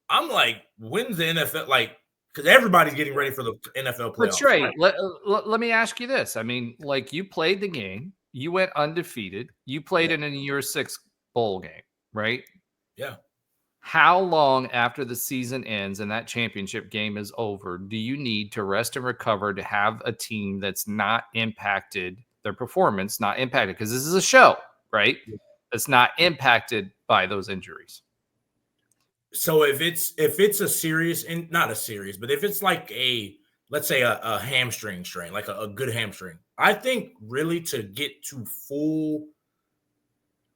I'm like, when's the NFL? Because everybody's getting ready for the NFL playoffs. But Trey, let me ask you this. I mean, you played the game. You went undefeated. You played in a year 6 bowl game, right? Yeah. How long after the season ends and that championship game is over do you need to rest and recover to have a team that's not impacted, their performance not impacted? Because this is a show, right? It's not impacted by those injuries. So if it's a serious, and not a serious, but if it's let's say a hamstring strain, like a good hamstring, I think really to get to full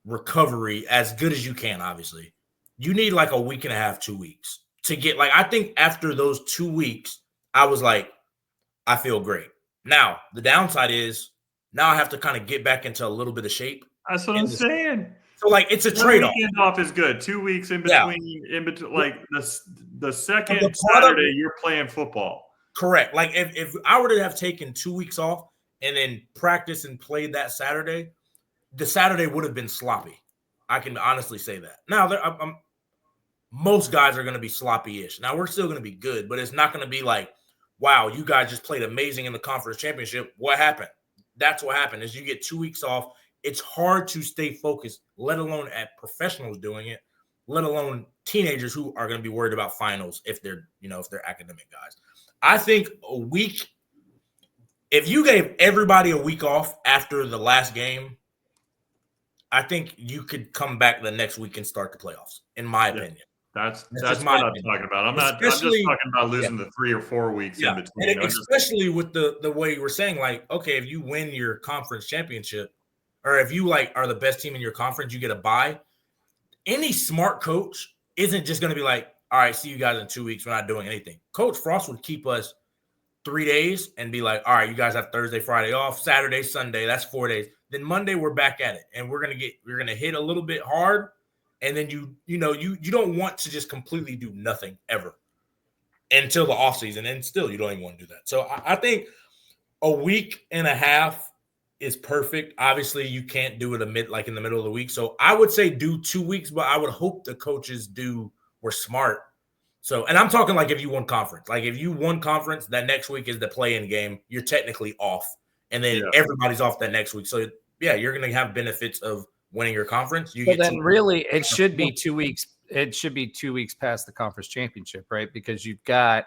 recovery as good as you can, obviously, you need a week and a half, 2 weeks to get I think after those 2 weeks, I was like, I feel great. Now, the downside is now I have to kind of get back into a little bit of shape. That's what I'm saying. So it's a trade-off. Weekend off is good. 2 weeks in between, the second Saturday you're playing football. Correct. If I were to have taken 2 weeks off and then practice and played that Saturday, the Saturday would have been sloppy. I can honestly say that. Now, most guys are going to be sloppy-ish. Now, we're still going to be good, but it's not going to be wow, you guys just played amazing in the conference championship. What happened? That's what happened is you get 2 weeks off. It's hard to stay focused, let alone at professionals doing it, let alone teenagers who are going to be worried about finals if they're academic guys. I think a week, if you gave everybody a week off after the last game, I think you could come back the next week and start the playoffs, in my opinion. That's what I'm talking about. I'm just talking about losing the 3 or 4 weeks in between. And especially with the way you were saying, okay, if you win your conference championship, or if you are the best team in your conference, you get a bye. Any smart coach isn't just going to be all right, see you guys in 2 weeks. We're not doing anything. Coach Frost would keep us 3 days and be all right, you guys have Thursday, Friday off, Saturday, Sunday. That's 4 days. Then Monday we're back at it, and we're gonna hit a little bit hard, and then you don't want to just completely do nothing ever until the offseason, and still you don't even want to do that. So I think a week and a half is perfect. Obviously, you can't do it in the middle of the week. So I would say do 2 weeks, but I would hope the coaches were smart. So, and I'm talking if you won conference. If you won conference, that next week is the play-in game. You're technically off. And then everybody's off that next week. So, you're going to have benefits of winning your conference. It should be 2 weeks. It should be 2 weeks past the conference championship, right? Because you've got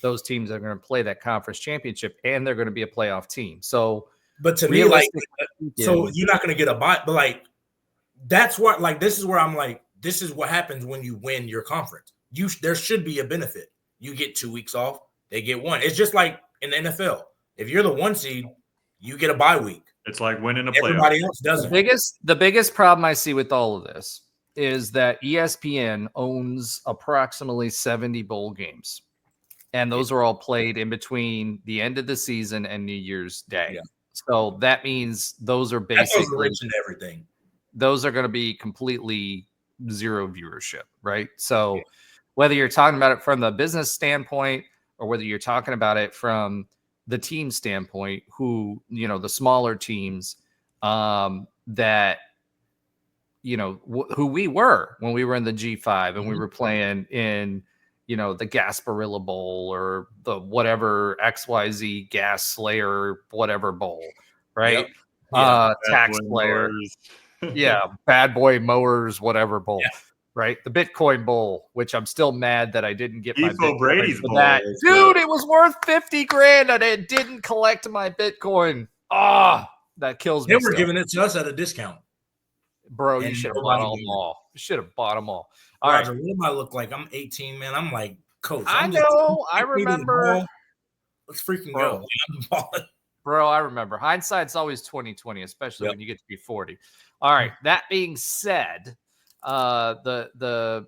those teams that are going to play that conference championship, and they're going to be a playoff team. So, but to me, so you're not going to get a bye. But that's what this is where I'm this is what happens when you win your conference. There should be a benefit. You get 2 weeks off. They get 1. It's just like in the NFL. If you're the 1 seed, you get a bye week. It's like winning a playoff. Everybody else doesn't. The biggest problem I see with all of this is that ESPN owns approximately 70 bowl games. And those are all played in between the end of the season and New Year's Day. Yeah. So that means those are basically everything. Those are going to be completely zero viewership, right? So whether you're talking about it from the business standpoint or whether you're talking about it from the team standpoint, who, the smaller teams that, who we were when we were in the G5 and we were playing in, the Gasparilla Bowl or the whatever XYZ Gas Slayer, whatever bowl, right? Tax Players. Bad Boy Mowers, whatever bowl. right? The Bitcoin Bowl, which I'm still mad that I didn't get my Etho Bitcoin Brady's for bowl that. is Dude, it was worth $50,000 and it didn't collect my Bitcoin. That kills me. They were giving it to us at a discount. Bro, you And should have bought nobody them knew. all. You should have bought them all. All Roger, right. what do I look like? I'm 18, man. I'm like, coach. I I'm just know. I take me to the remember. ball. Let's freaking go. Like, I'm balling. Bro, I remember. Hindsight's always 20/20, especially when you get to be 40. All right. That being said, the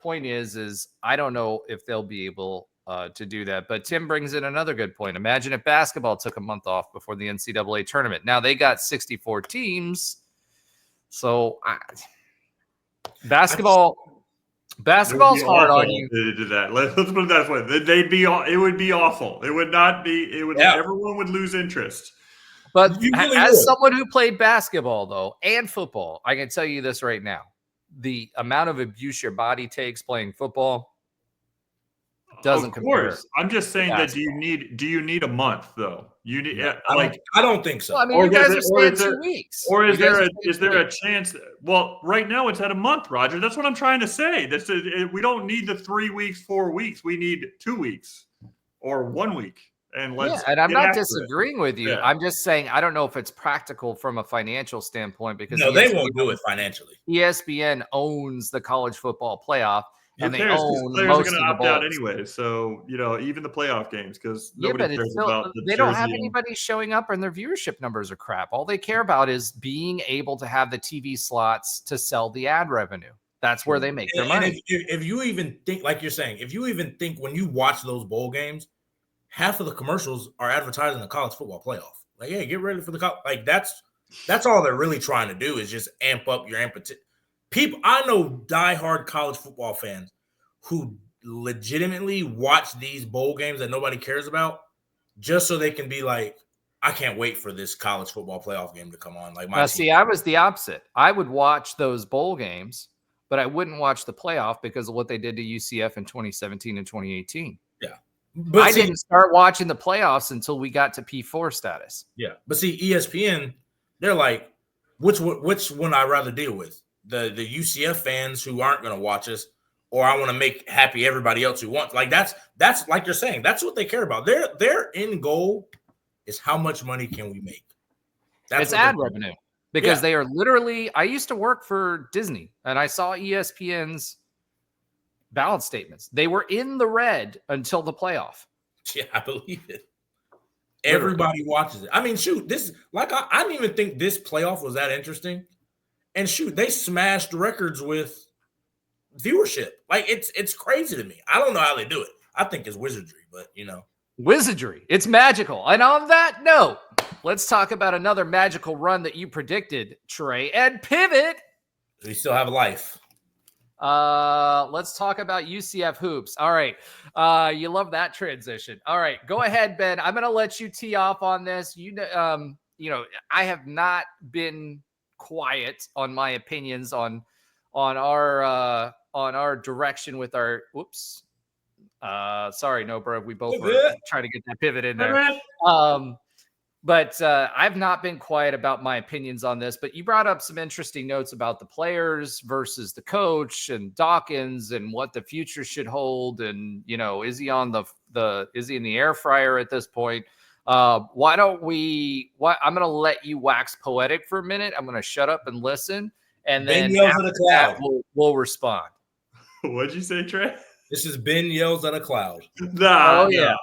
point is I don't know if they'll be able to do that. But Tim brings in another good point. Imagine if basketball took a month off before the NCAA tournament. Now they got 64 teams. So basketball's hard on you. They did that. Let's put it that way. It would be awful. It would not be. It would. Yeah. Everyone would lose interest. But as someone who played basketball, though, and football, I can tell you this right now. The amount of abuse your body takes playing football doesn't compare. I'm just saying that do you need a month though? You need I don't think so. Well, I mean, you guys are saying 2 weeks. Or is there a chance? Well, right now it's at a month, Roger. That's what I'm trying to say. We don't need the 3 weeks, 4 weeks. We need 2 weeks or 1 week. And I'm not disagreeing with you. Yeah. I'm just saying I don't know if it's practical from a financial standpoint because they won't do it financially. ESPN owns the college football playoff. And they own players most are going to opt bowls. out anyway. So, even the playoff games because nobody cares about the they don't have anybody showing up and their viewership numbers are crap. All they care about is being able to have the TV slots to sell the ad revenue. That's where they make their money. And if you even think, like you're saying, if you even think when you watch those bowl games, half of the commercials are advertising the college football playoff. Like, hey, get ready for the college. Like, that's all they're really trying to do is just amp up your people. I know diehard college football fans who legitimately watch these bowl games that nobody cares about just so they can be like, I can't wait for this college football playoff game to come on. Like, I was the opposite. I would watch those bowl games, but I wouldn't watch the playoff because of what they did to UCF in 2017 and 2018. Yeah. But I didn't start watching the playoffs until we got to P4 status. Yeah. But see, ESPN, they're like, which one I'd rather deal with? The UCF fans who aren't going to watch us, or I want to make happy everybody else who wants. Like that's like you're saying, that's what they care about. Their end goal is how much money can we make? It's ad revenue because they are literally. I used to work for Disney and I saw ESPN's balance statements. They were in the red until the playoff. Yeah, I believe it. Everybody watches it. I mean, shoot, this I didn't even think this playoff was that interesting. And shoot, they smashed records with viewership. Like it's crazy to me. I don't know how they do it. I think it's wizardry, but wizardry. It's magical. And on that note, let's talk about another magical run that you predicted, Trey, and pivot. We still have a life. Let's talk about UCF hoops. All right. You love that transition. All right, go ahead, Ben. I'm gonna let you tee off on this. I have not been quiet on my opinions on our direction with our sorry, no, bro. We both were trying to get that pivot in there. But I've not been quiet about my opinions on this, but you brought up some interesting notes about the players versus the coach and Dawkins and what the future should hold. And, is he on is he in the air fryer at this point? I'm going to let you wax poetic for a minute. I'm going to shut up and listen. And then we'll respond. What'd you say, Trey? This is Ben yells at a cloud. Yeah.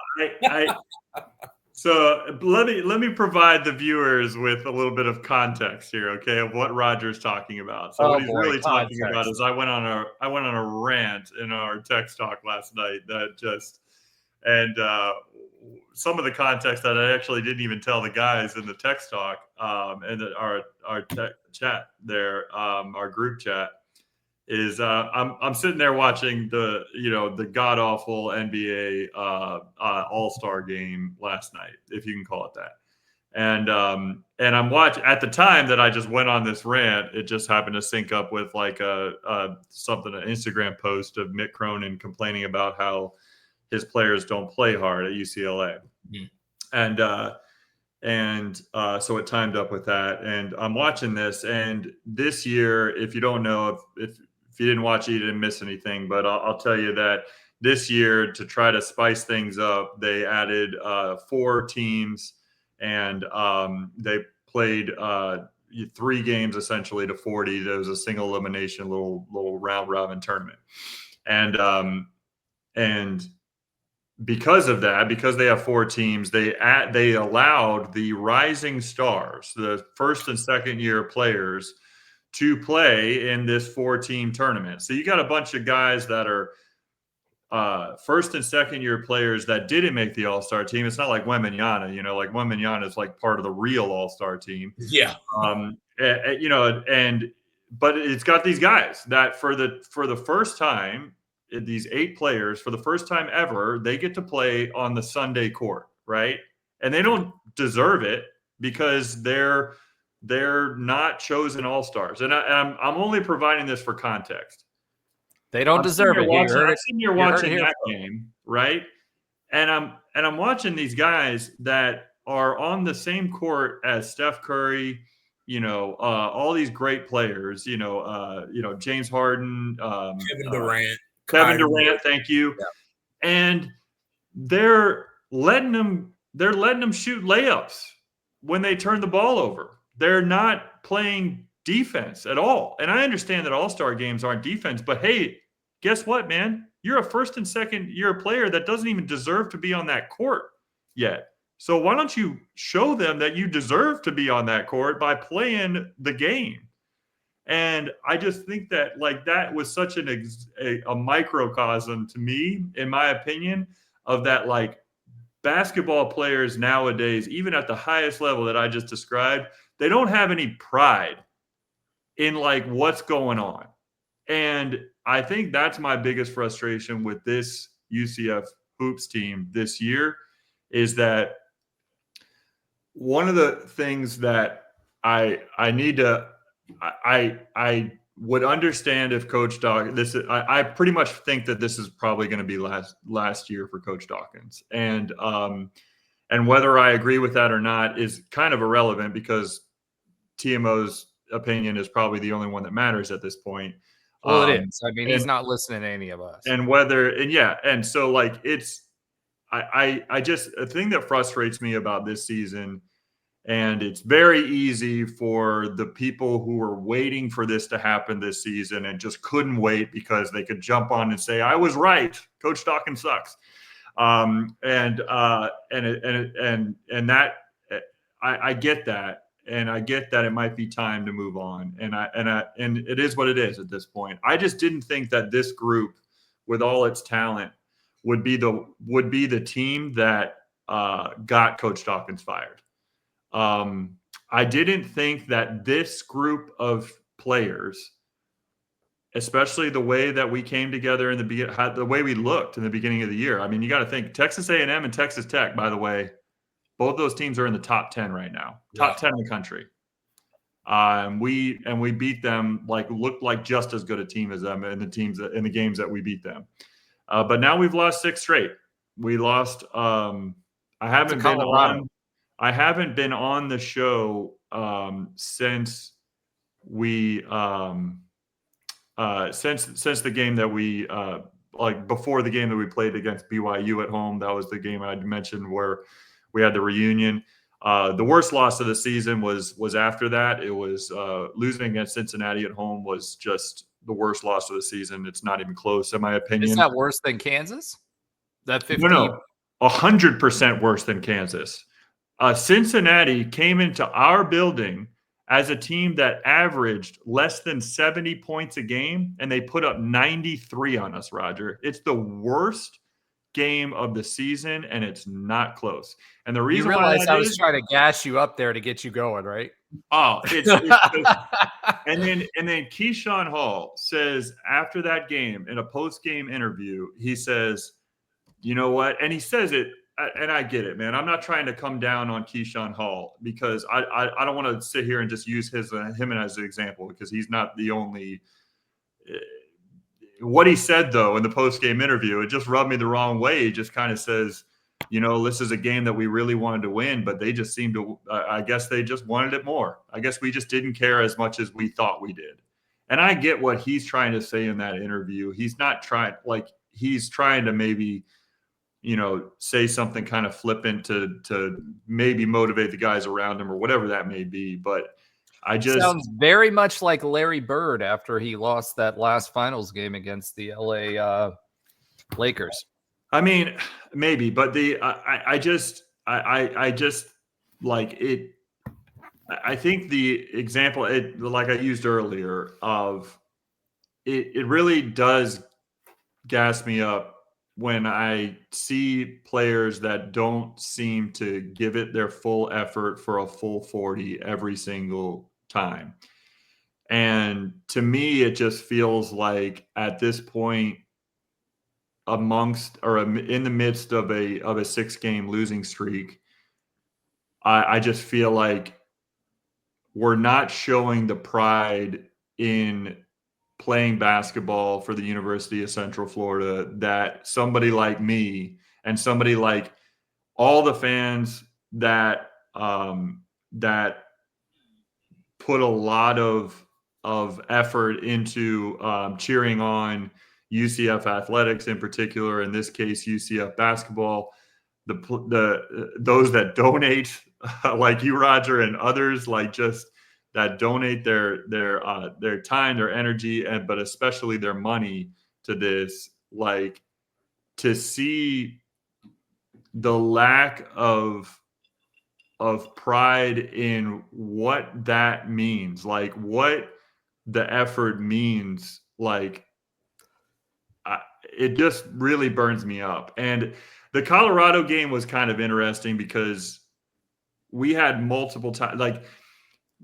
So let me provide the viewers with a little bit of context here, okay, of what Roger's talking about. So what he's really talking about is I went on a rant in our text talk last night some of the context that I actually didn't even tell the guys in the text talk and our chat there, our group chat, is I'm sitting there watching the god awful NBA All-Star game last night, if you can call it that, and I'm watching at the time that I just went on this rant. It just happened to sync up with like an Instagram post of Mick Cronin complaining about how his players don't play hard at UCLA, and so it timed up with that. And I'm watching this, and this year, if you don't know, if you didn't watch it, you didn't miss anything. But I'll tell you that this year, to try to spice things up, they added 4 teams, and they played 3 games essentially to 40. There was a single elimination, little round robin tournament, and because of that, because they have 4 teams, they allowed the rising stars, the first and second year players, to play in this 4-team tournament. So you got a bunch of guys that are first and second year players that didn't make the All-Star team. It's not like Wembanyama, like Wembanyama is like part of the real All-Star team. Yeah. But it's got these guys that for the first time, these 8 players, for the first time ever, they get to play on the Sunday court, right? And they don't deserve it because they're not chosen All-Stars. And I'm only providing this for context. They don't deserve it. I'm sitting here watching that game, right? And I'm watching these guys that are on the same court as Steph Curry, all these great players, James Harden, Kevin Durant, thank you. Yeah. And they're letting them shoot layups when they turn the ball over. They're not playing defense at all. And I understand that All-Star games aren't defense, but hey, guess what, man? You're a first and second year player that doesn't even deserve to be on that court yet. So why don't you show them that you deserve to be on that court by playing the game? And I just think that that was such a microcosm to me, in my opinion, of that basketball players nowadays, even at the highest level that I just described, they don't have any pride in what's going on. And I think that's my biggest frustration with this UCF hoops team this year, is that one of the things that I would understand if Coach Dawkins, I pretty much think that this is probably going to be last year for Coach Dawkins. And whether I agree with that or not is kind of irrelevant, because TMO's opinion is probably the only one that matters at this point. Well, it is. I mean, he's not listening to any of us. And so it's, I just, a thing that frustrates me about this season, and it's very easy for the people who were waiting for this to happen this season and just couldn't wait because they could jump on and say, I was right, Coach Dawkins sucks. I get that. And I get that it might be time to move on. And it is what it is at this point. I just didn't think that this group, with all its talent, would be the team that got Coach Dawkins fired. I didn't think that this group of players, especially the way that we came together in the way we looked in the beginning of the year. I mean, you got to think Texas A&M and Texas Tech, by the way, both those teams are in the top 10 right now, top 10 in the country. We beat them, looked like just as good a team as them in the games that we beat them. But now we've lost 6 straight. We lost. I haven't been on the show since the game that we before the game that we played against BYU at home. That was the game I mentioned where we had the reunion. The worst loss of the season was after that. It was losing against Cincinnati at home was just the worst loss of the season. It's not even close, in my opinion. Is that worse than Kansas? That 50? No, 100% worse than Kansas. Cincinnati came into our building as a team that averaged less than 70 points a game, and they put up 93 on us, Roger. It's the worst game of the season, and it's not close. And the reason you realize I was trying to gas you up there to get you going, right? Oh, and then Keyshawn Hall says after that game in a post-game interview, he says, you know what? And he says it, and I get it, man. I'm not trying to come down on Keyshawn Hall because I don't want to sit here and just use him as an example, because he's not the only. What he said, though, in the post-game interview, it just rubbed me the wrong way. He just kind of says, this is a game that we really wanted to win, but they just seemed to, I guess they just wanted it more. I guess we just didn't care as much as we thought we did. And I get what he's trying to say in that interview. He's not trying, like, he's trying to maybe, say something kind of flippant to maybe motivate the guys around him or whatever that may be. But I just sounds very much like Larry Bird after he lost that last finals game against the LA Lakers. I mean, maybe, but I just like it. I think the example, like I used earlier, of it really does gas me up when I see players that don't seem to give it their full effort for a full 40 every single time. And to me, it just feels like at this point, amongst or in the midst of a 6-game losing streak, I just feel like we're not showing the pride in playing basketball for the University of Central Florida that somebody like me and somebody like all the fans that that put a lot of effort into cheering on UCF athletics, in particular, in this case, UCF basketball, those that donate, like you, Roger, and others, like just that donate their time, their energy, but especially their money to this, like, to see the lack of pride in what that means, like what the effort means, like it just really burns me up. And the Colorado game was kind of interesting because we had multiple times, like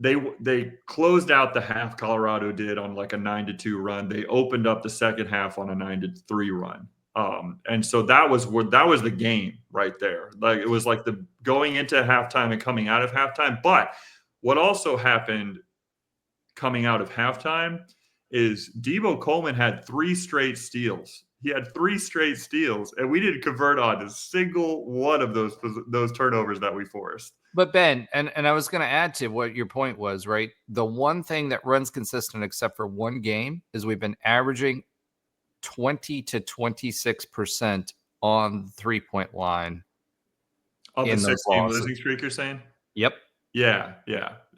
they closed out the half. Colorado did on like a 9-2 run. They opened up the second half on a 9-3 run. And so that was the game right there. Like it was like the going into halftime and coming out of halftime. But what also happened coming out of halftime is Debo Coleman had 3 straight steals. He had 3 straight steals, and we didn't convert on a single one of those turnovers that we forced. But Ben, and I was going to add to what your point was, right? The one thing that runs consistent except for one game is we've been averaging 20 to 26% on the 3-point line. On the 6-game losing streak, you're saying? Yep. Yeah.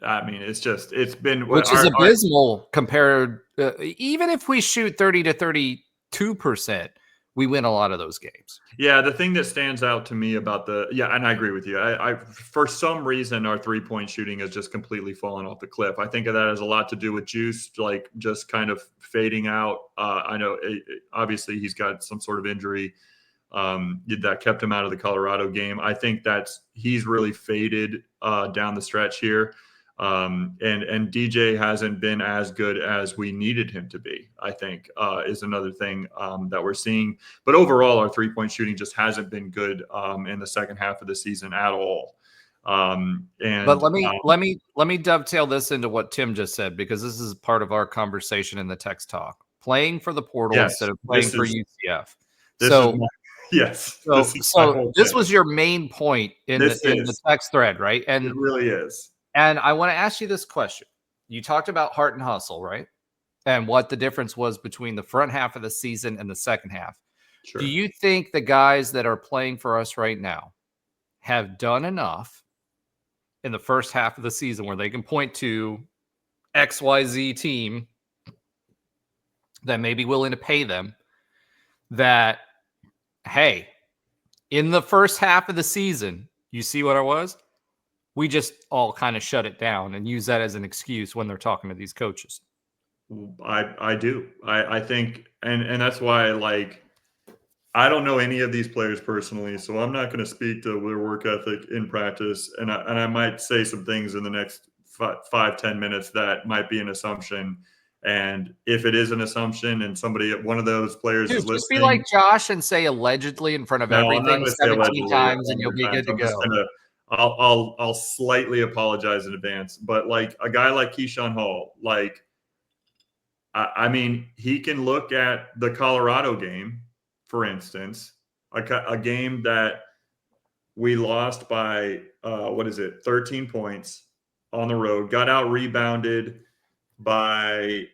I mean, it's been, which is abysmal compared. Even if we shoot 30 to 32%, we win a lot of those games. Yeah, the thing that stands out to me about and I agree with you. I for some reason, our 3-point shooting has just completely fallen off the cliff. I think that has a lot to do with Juice, like just kind of fading out. I know obviously he's got some sort of injury that kept him out of the Colorado game. I think he's really faded down the stretch here. And DJ hasn't been as good as we needed him to be, I think, is another thing that we're seeing. But overall, our 3-point shooting just hasn't been good in the second half of the season at all. But let me dovetail this into what Tim just said, because this is part of our conversation in the text talk. Playing for the portal instead of playing for UCF. Yes. This was your main point in the text thread, right? And it really is. And I want to ask you this question. You talked about heart and hustle, right? And what the difference was between the front half of the season and the second half. Sure. Do you think the guys that are playing for us right now have done enough in the first half of the season where they can point to XYZ team that may be willing to pay them that, hey, in the first half of the season, you see what I was? We just all kind of shut it down and use that as an excuse when they're talking to these coaches. I do. I think, and that's why, like, I don't know any of these players personally, so I'm not going to speak to their work ethic in practice. And I might say some things in the next 5-10 minutes that might be an assumption. And if it is an assumption and one of those players is listening. Just be like Josh and say allegedly in front of everything 17 times and you'll be good to go. I'll slightly apologize in advance, but like a guy like Keyshawn Hall, like, I mean, he can look at the Colorado game, for instance, a game that we lost by 13 points on the road, got out rebounded by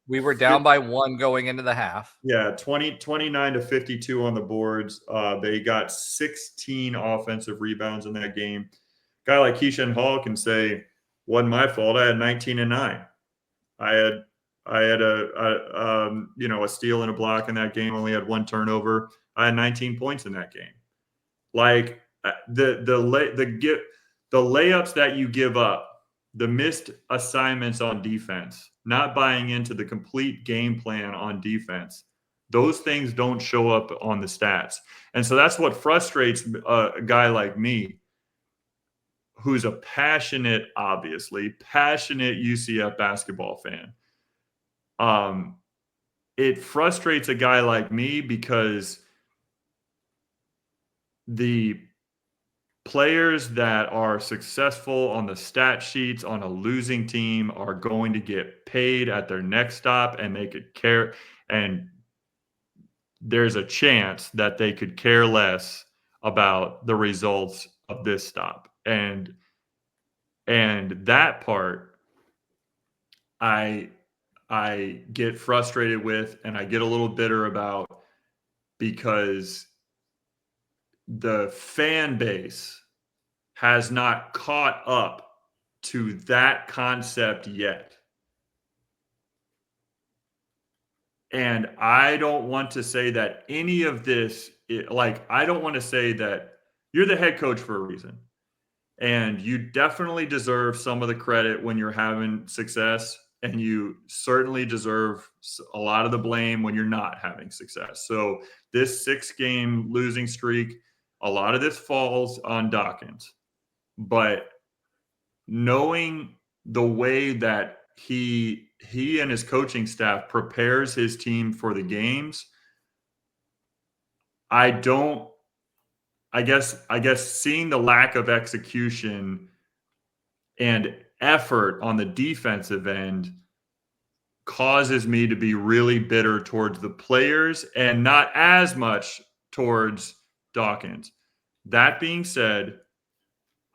we were down by 1 going into the half. Yeah, 29-52 on the boards. They got 16 offensive rebounds in that game. Guy like Keishan Hall can say, wasn't my fault. I had 19 and 9. I had a steal and a block in that game. Only had 1 turnover. I had 19 points in that game. Like the layups that you give up, the missed assignments on defense, not buying into the complete game plan on defense, those things don't show up on the stats. And so that's what frustrates a guy like me, who's a passionate UCF basketball fan. It frustrates a guy like me because the players that are successful on the stat sheets on a losing team are going to get paid at their next stop, and they could care. And there's a chance that they could care less about the results of this stop. And that part I get frustrated with, and I get a little bitter about, because the fan base has not caught up to that concept yet. And I don't want to say that any of this, I don't want to say that you're the head coach for a reason. And you definitely deserve some of the credit when you're having success. And you certainly deserve a lot of the blame when you're not having success. So this 6-game losing streak, a lot of this falls on Dawkins. But knowing the way that he and his coaching staff prepares his team for the games, I guess seeing the lack of execution and effort on the defensive end causes me to be really bitter towards the players and not as much towards Dawkins. That being said,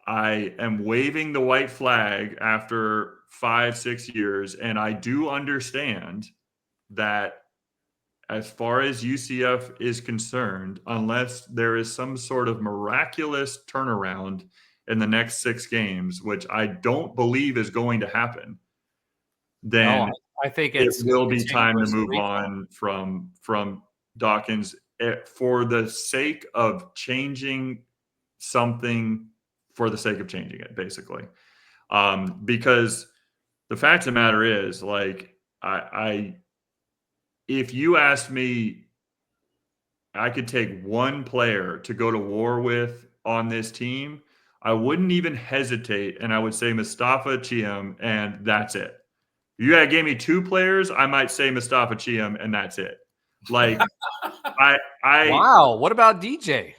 I am waving the white flag after 5-6 years, and I do understand that as far as UCF is concerned, unless there is some sort of miraculous turnaround in the next 6 games, which I don't believe is going to happen, then I think it will be time to move on from Dawkins for the sake of changing something for the sake of changing it, basically. Because the fact of the matter is, if you asked me, I could take one player to go to war with on this team, I wouldn't even hesitate, and I would say Mustafa Chiam, and that's it. You gave me 2 players, I might say Mustafa Chiam, and that's it. Wow. What about DJ?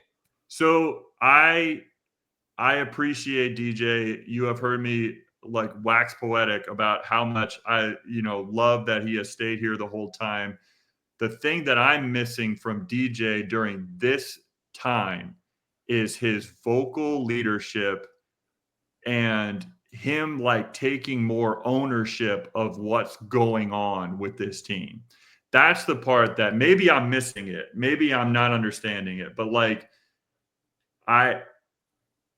So I appreciate DJ. You have heard me wax poetic about how much I love that he has stayed here the whole time. The thing that I'm missing from DJ during this time is his vocal leadership and him taking more ownership of what's going on with this team. That's the part that maybe I'm missing it. Maybe I'm not understanding it. But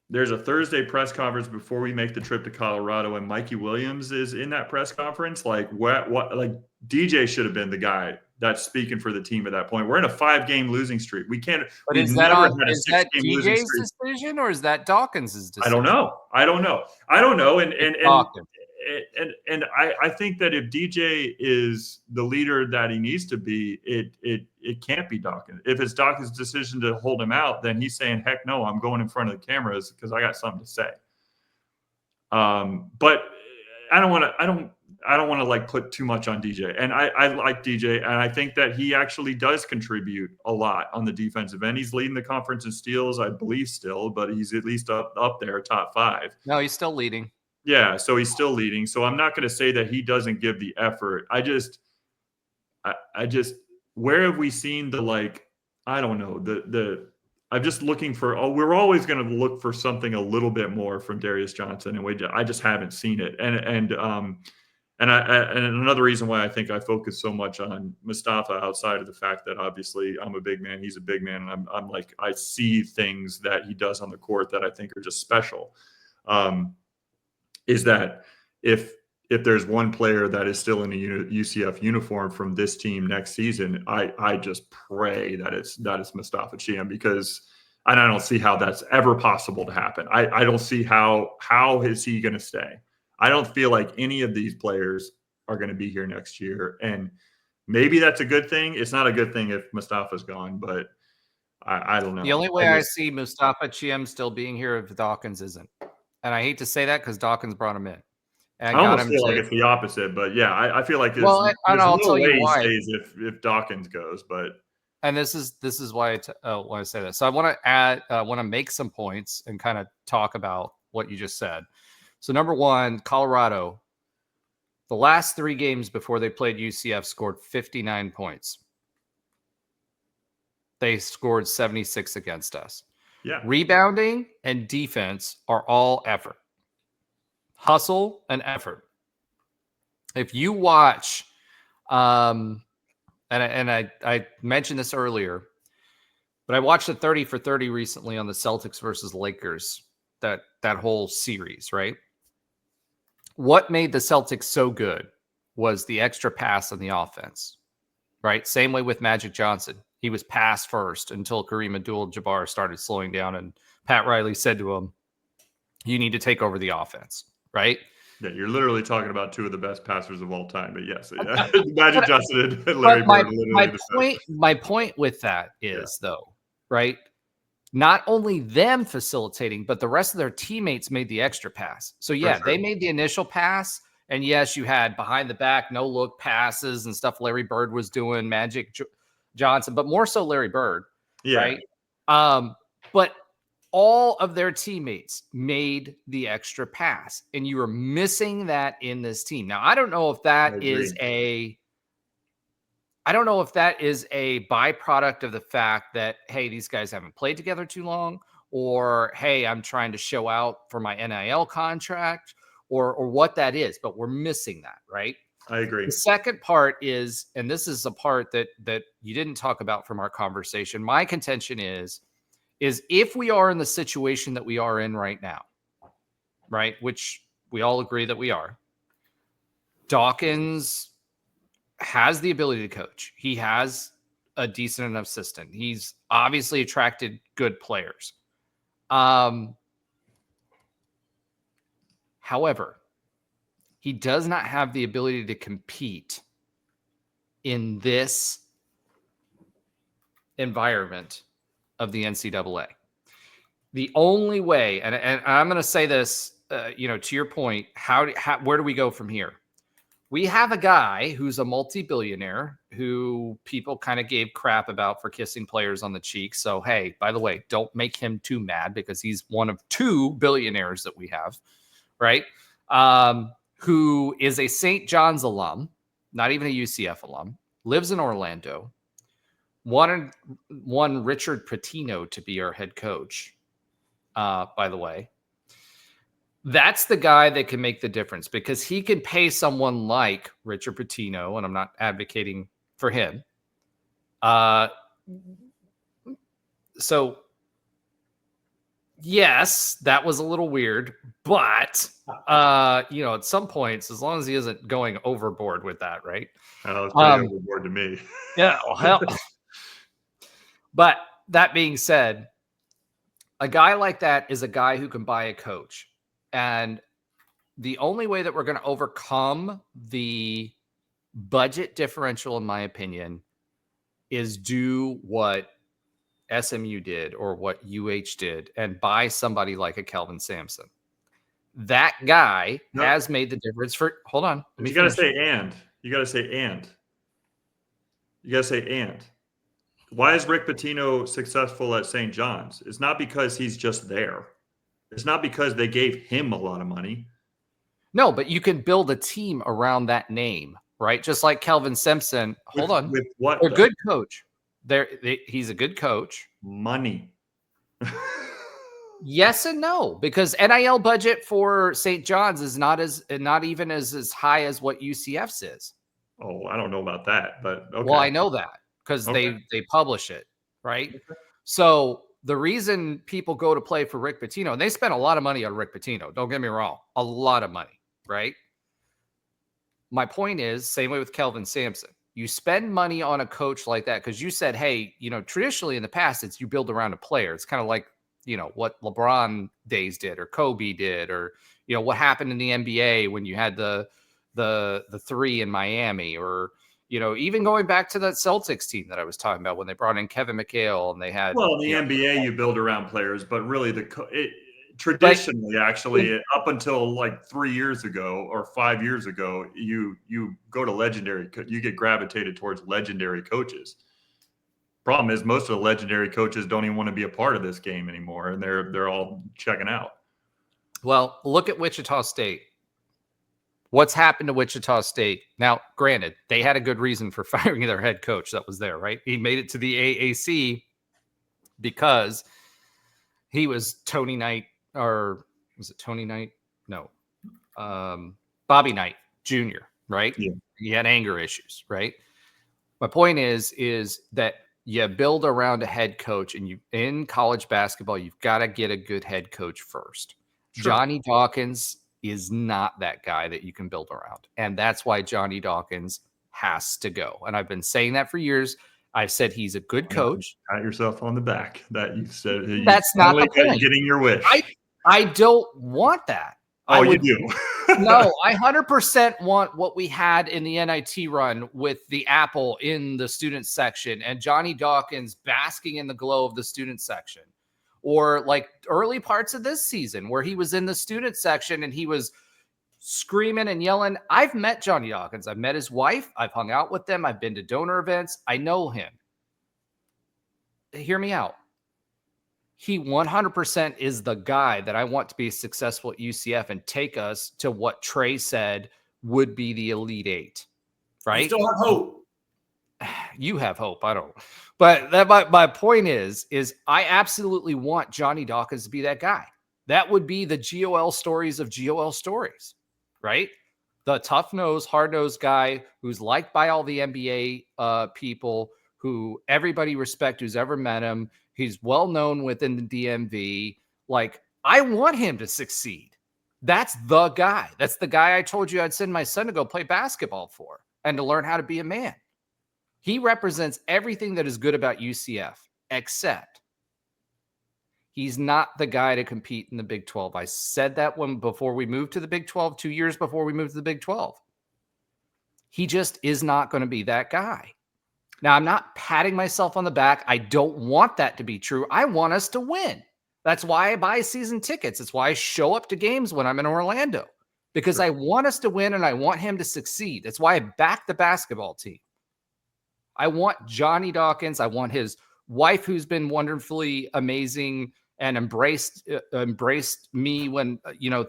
there's a Thursday press conference before we make the trip to Colorado, and Mikey Williams is in that press conference. DJ should have been the guy that's speaking for the team at that point. We're in a 5-game losing streak. We can't. But is that DJ's decision or is that Dawkins's decision? I don't know. And I think that if DJ is the leader that he needs to be, it can't be Dawkins. If it's Dawkins' decision to hold him out, then he's saying, heck no, I'm going in front of the cameras because I got something to say. But I don't want to put too much on DJ. And I like DJ, and I think that he actually does contribute a lot on the defensive end. He's leading the conference in steals, I believe still, but he's at least up there, top 5. No, he's still leading. Yeah, so he's still leading. So I'm not going to say that he doesn't give the effort. I just where have we seen I don't know, I'm just looking for, we're always going to look for something a little bit more from Darius Johnson, and I just haven't seen it. And And and another reason why I think I focus so much on Mustafa, outside of the fact that obviously I'm a big man, he's a big man, and I'm like, I see things that he does on the court that I think are just special. Is that if there's one player that is still in a UCF uniform from this team next season, I just pray that it's Mustafa Chiam, because I don't see how that's ever possible to happen. I don't see how is he going to stay. I don't feel like any of these players are going to be here next year. And maybe that's a good thing. It's not a good thing if Mustafa's gone, but I don't know. The only way I see Mustafa Chiam still being here if Dawkins isn't. And I hate to say that because Dawkins brought him in. And I almost feel like it's the opposite, but yeah, I feel like there's I'll no tell way you he why. stays if Dawkins goes, but. And this is why I want to say this. So I want to make some points and kind of talk about what you just said. So number one, Colorado, the last 3 games before they played UCF scored 59 points. They scored 76 against us. Yeah. Rebounding and defense are all effort. Hustle and effort. If you watch, and I mentioned this earlier, but I watched the 30 for 30 recently on the Celtics versus Lakers, that whole series, right? What made the Celtics so good was the extra pass on the offense, right? Same way with Magic Johnson. He was pass first until Kareem Abdul-Jabbar started slowing down, and Pat Riley said to him, you need to take over the offense, right? Yeah, you're literally talking about 2 of the best passers of all time. But yes, yeah. Magic Johnson and Larry Bird. My point with that is, though, right? Not only them facilitating, but the rest of their teammates made the extra pass. So, yeah, they made the initial pass. And, yes, you had behind the back, no-look passes and stuff Larry Bird was doing, Magic Johnson, but more so Larry Bird, right? But all of their teammates made the extra pass, and you were missing that in this team. Now, I don't know if that is a byproduct of the fact that, hey, these guys haven't played together too long, or, hey, I'm trying to show out for my NIL contract, or what that is, but we're missing that, right? I agree. The second part is, and this is a part that you didn't talk about from our conversation, my contention is if we are in the situation that we are in right now, right, which we all agree that we are, Dawkins has the ability to coach. He has a decent enough system. He's obviously attracted good players. However, he does not have the ability to compete in this environment of the NCAA. The only way, and I'm going to say this, to your point, where do we go from here? We have a guy who's a multi-billionaire who people kind of gave crap about for kissing players on the cheek. So, hey, by the way, don't make him too mad because he's one of 2 billionaires that we have, right? Who is a St. John's alum, not even a UCF alum, lives in Orlando, wanted Richard Pitino to be our head coach, by the way. That's the guy that can make the difference because he can pay someone like Richard Pitino, and I'm not advocating for him. So, yes, that was a little weird, but, at some points, as long as he isn't going overboard with that, right? That was pretty overboard to me. Yeah, well, hell. But that being said, a guy like that is a guy who can buy a coach. And the only way that we're going to overcome the budget differential, in my opinion, is do what SMU did or what UH did and buy somebody like a Kelvin Sampson. That guy has made the difference for – hold on. You got to say and. You got to say and. You got to say and. Why is Rick Pitino successful at St. John's? It's not because he's just there. It's not because they gave him a lot of money. No, but you can build a team around that name, right? Just like Kelvin Sampson. Hold on. With what? They're a good coach. He's a good coach. Money. Yes and no, because NIL budget for St. John's is not even as high as what UCF's is. Oh, I don't know about that, but okay. Well, I know that because they publish it, right? Okay. So the reason people go to play for Rick Pitino, and they spend a lot of money on Rick Pitino, don't get me wrong, a lot of money, right? My point is, same way with Kelvin Sampson. You spend money on a coach like that because you said, hey, traditionally in the past, it's you build around a player. It's kind of like, what LeBron days did or Kobe did, or, what happened in the NBA when you had the three in Miami, or, even going back to that Celtics team that I was talking about when they brought in Kevin McHale and they had. Well, in the NBA, you build around players, but really traditionally, actually, up until like 3 years ago or 5 years ago, you go to you get gravitated towards legendary coaches. Problem is, most of the legendary coaches don't even want to be a part of this game anymore, and they're all checking out. Well, look at Wichita State. What's happened to Wichita State? Now, granted, they had a good reason for firing their head coach that was there, right? He made it to the AAC because he was Tony Knight, or was it Tony Knight? No. Bobby Knight Jr., right? Yeah. He had anger issues, right? My point is that you build around a head coach, and in college basketball, you've got to get a good head coach first. Sure. Johnny Dawkins is not that guy that you can build around. And that's why Johnny Dawkins has to go. And I've been saying that for years. I've said he's a good coach. Pat yourself on the back that you said. That's not the point. Getting your wish. I don't want that. Oh, you do? No, I 100% want what we had in the NIT run with the Apple in the student section and Johnny Dawkins basking in the glow of the student section. Or like early parts of this season where he was in the student section and he was screaming and yelling. I've met Johnny Dawkins. I've met his wife. I've hung out with them. I've been to donor events. I know him. Hear me out. He 100% is the guy that I want to be successful at UCF and take us to what Tre said would be the Elite Eight, right? You still have hope. You have hope. I don't. But my point is I absolutely want Johnny Dawkins to be that guy. That would be the GOL stories of GOL stories, right? The tough-nosed, hard-nosed guy who's liked by all the NBA people, who everybody respects, who's ever met him. He's well-known within the DMV. Like, I want him to succeed. That's the guy. That's the guy I told you I'd send my son to go play basketball for and to learn how to be a man. He represents everything that is good about UCF, except he's not the guy to compete in the Big 12. I said that before we moved to the Big 12, 2 years before we moved to the Big 12. He just is not going to be that guy. Now, I'm not patting myself on the back. I don't want that to be true. I want us to win. That's why I buy season tickets. It's why I show up to games when I'm in Orlando, because I want us to win and I want him to succeed. That's why I back the basketball team. I want Johnny Dawkins. I want his wife, who's been wonderfully amazing and embraced me when,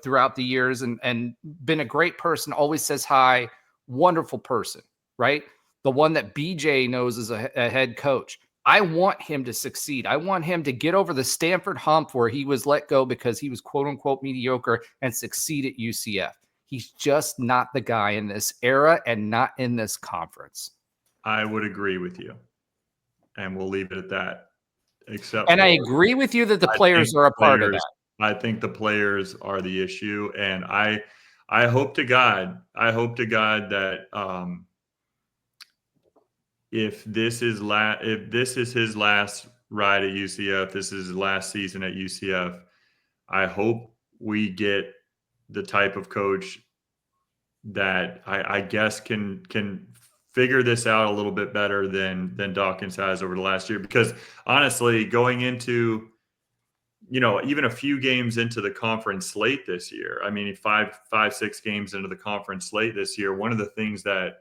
throughout the years and been a great person, always says hi, wonderful person, right? The one that BJ knows as a head coach. I want him to succeed. I want him to get over the Stanford hump where he was let go because he was quote unquote mediocre and succeed at UCF. He's just not the guy in this era and not in this conference. I would agree with you, and we'll leave it at that. I agree with you that the players are a part of that. I think the players are the issue, and I hope to God that if this is his last ride at UCF, this is his last season at UCF, I hope we get the type of coach that I guess can figure this out a little bit better than Dawkins has over the last year. Because honestly, going into, even a few games into the conference slate this year, I mean, 6 games into the conference slate this year, one of the things that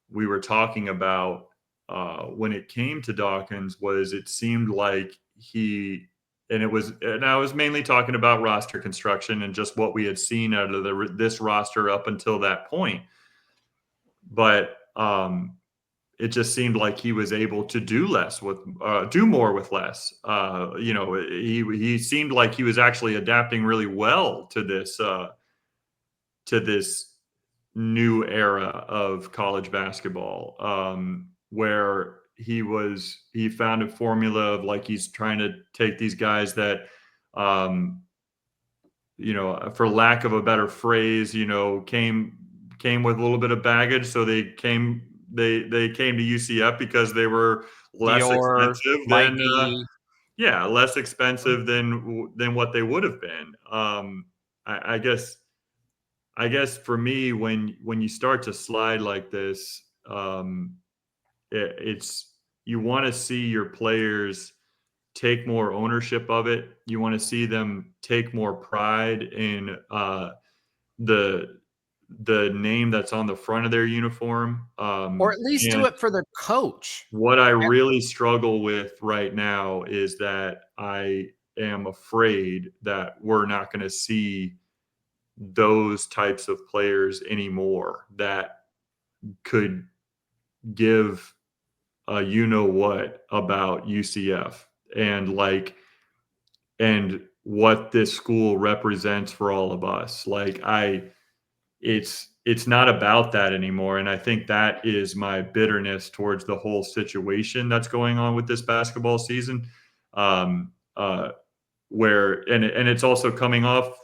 we were talking about when it came to Dawkins was it seemed like and I was mainly talking about roster construction and just what we had seen out of this roster up until that point. But it just seemed like he was able to do more with less. He seemed like he was actually adapting really well to this new era of college basketball, where he found a formula of like he's trying to take these guys that, for lack of a better phrase, came with a little bit of baggage, so they came to UCF because they were less expensive than what they would have been. I guess for me, when you start to slide like this, it's you want to see your players take more ownership of it. You want to see them take more pride in the name that's on the front of their uniform, or at least do it for their coach. What I really struggle with right now is that I am afraid that we're not going to see those types of players anymore that could give a what about UCF and what this school represents for all of us. It's not about that anymore. And I think that is my bitterness towards the whole situation that's going on with this basketball season. Where it's also coming off,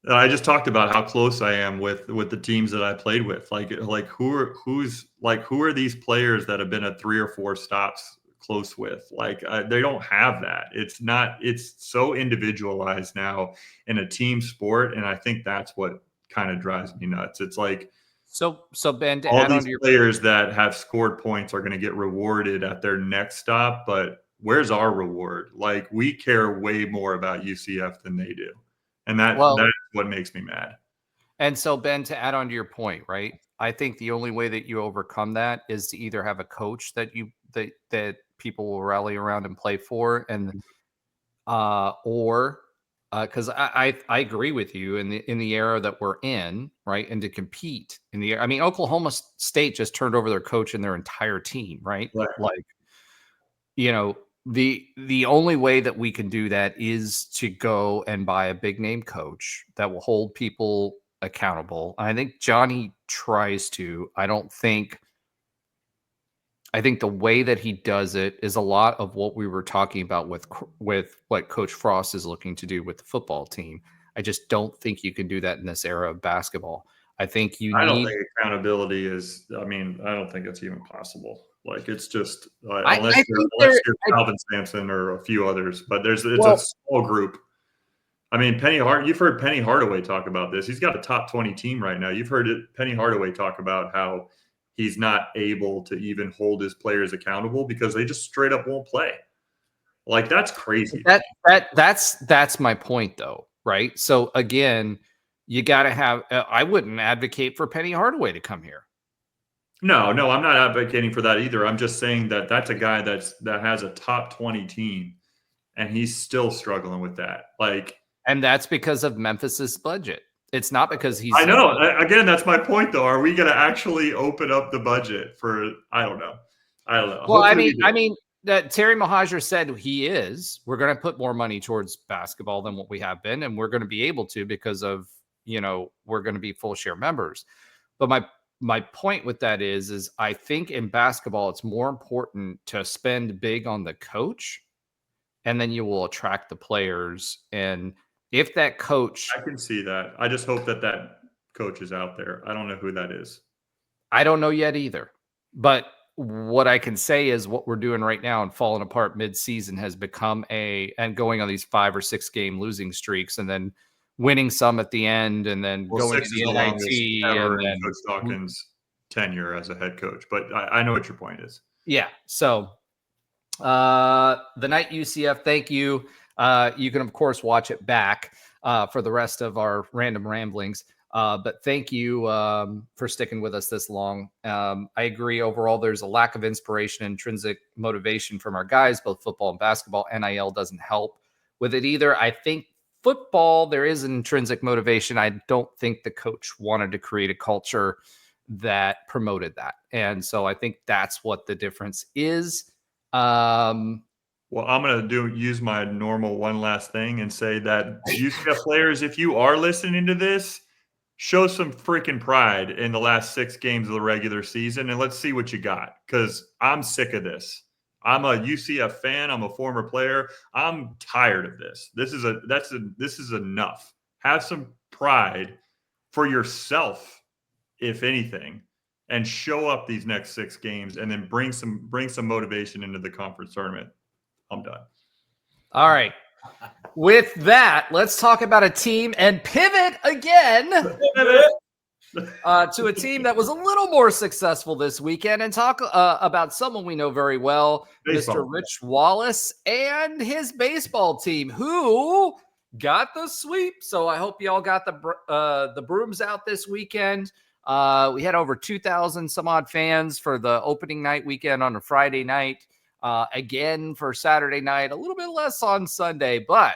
I just talked about how close I am with the teams that I played with. Who are these players that have been at 3 or 4 stops close with? They don't have that. It's so individualized now in a team sport, and I think that's what kind of drives me nuts. It's like so Ben, to all add on these to your players that have scored points are going to get rewarded at their next stop, but where's our reward? We care way more about UCF than they do. And that's what makes me mad. And so, Ben, to add on to your point, right? I think the only way that you overcome that is to either have a coach that people will rally around and play for, and because I agree with you in the era that we're in, right? And to compete in the, I mean, Oklahoma State just turned over their coach and their entire team, right? The only way that we can do that is to go and buy a big name coach that will hold people accountable. I think Johnny tries to. I think the way that he does it is a lot of what we were talking about with what Coach Frost is looking to do with the football team. I just don't think you can do that in this era of basketball. I think I don't think accountability is. I don't think it's even possible. It's just unless you're Calvin Sampson or a few others, but it's a small group. I mean, you've heard Penny Hardaway talk about this. He's got a top 20 team right now. You've heard Penny Hardaway talk about how he's not able to even hold his players accountable because they just straight up won't play. That's crazy. That's my point, though, right? So again, you got to have. I wouldn't advocate for Penny Hardaway to come here. No, I'm not advocating for that either. I'm just saying that that's a guy that has a top 20 team, and he's still struggling with that. And that's because of Memphis's budget. It's not because he's. I know. Again, that's my point, though. Are we going to actually open up the budget for? I don't know. Well, I mean, that Terry Mohajir said he is. We're going to put more money towards basketball than what we have been, and we're going to be able to because of we're going to be full share members. But my point with that is I think in basketball it's more important to spend big on the coach, and then you will attract the players. And if that coach, I can see that. I just hope that coach is out there. I don't know who that is. I don't know yet either. But what I can say is what we're doing right now and falling apart mid-season has become and going on these 5 or 6 game losing streaks and then winning some at the end and then going to the NIT and then Coach Dawkins' tenure as a head coach. But I know what your point is. Yeah. So the night UCF, thank you. You can, of course, watch it back for the rest of our random ramblings. But thank you for sticking with us this long. I agree. Overall, there's a lack of inspiration and intrinsic motivation from our guys, both football and basketball. NIL doesn't help with it either. I think football, there is an intrinsic motivation. I don't think the coach wanted to create a culture that promoted that. And so I think that's what the difference is. Well, I'm going to use my normal one last thing and say that UCF players, if you are listening to this, show some freaking pride in the last 6 games of the regular season, and let's see what you got, because I'm sick of this. I'm a UCF fan. I'm a former player. I'm tired of this. This is enough. Have some pride for yourself, if anything, and show up these next 6 games, and then bring some motivation into the conference tournament. I'm done. All right. With that, let's talk about a team and pivot again to a team that was a little more successful this weekend, and talk about someone we know very well, Baseball. Mr. Rich Wallace and his baseball team, who got the sweep. So I hope y'all got the brooms out this weekend. We had over 2,000 some odd fans for the opening night weekend on a Friday night. Again for Saturday night, a little bit less on Sunday. But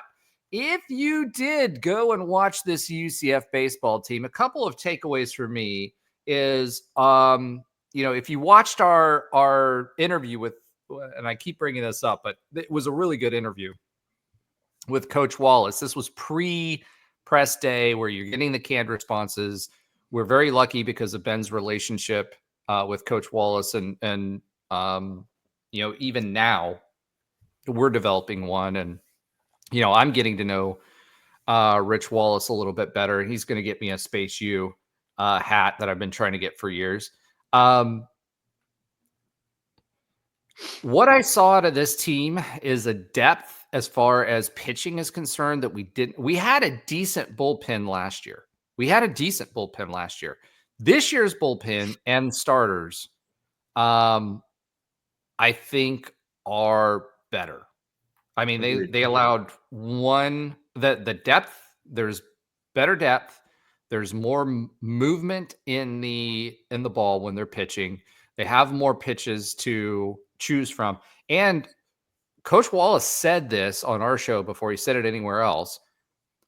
if you did go and watch this UCF baseball team, a couple of takeaways for me is, if you watched our interview with, and I keep bringing this up, but it was a really good interview with Coach Wallace. This was pre-press day where you're getting the canned responses. We're very lucky because of Ben's relationship with Coach Wallace, and even now we're developing one, and I'm getting to know Rich Wallace a little bit better, and he's going to get me a Space U hat that I've been trying to get for years. What I saw out of this team is a depth as far as pitching is concerned that we had a decent bullpen last year. This year's bullpen and starters, I think, are better. I mean, they allowed the depth. There's better depth. There's more movement in the ball when they're pitching. They have more pitches to choose from. And Coach Wallace said this on our show before he said it anywhere else.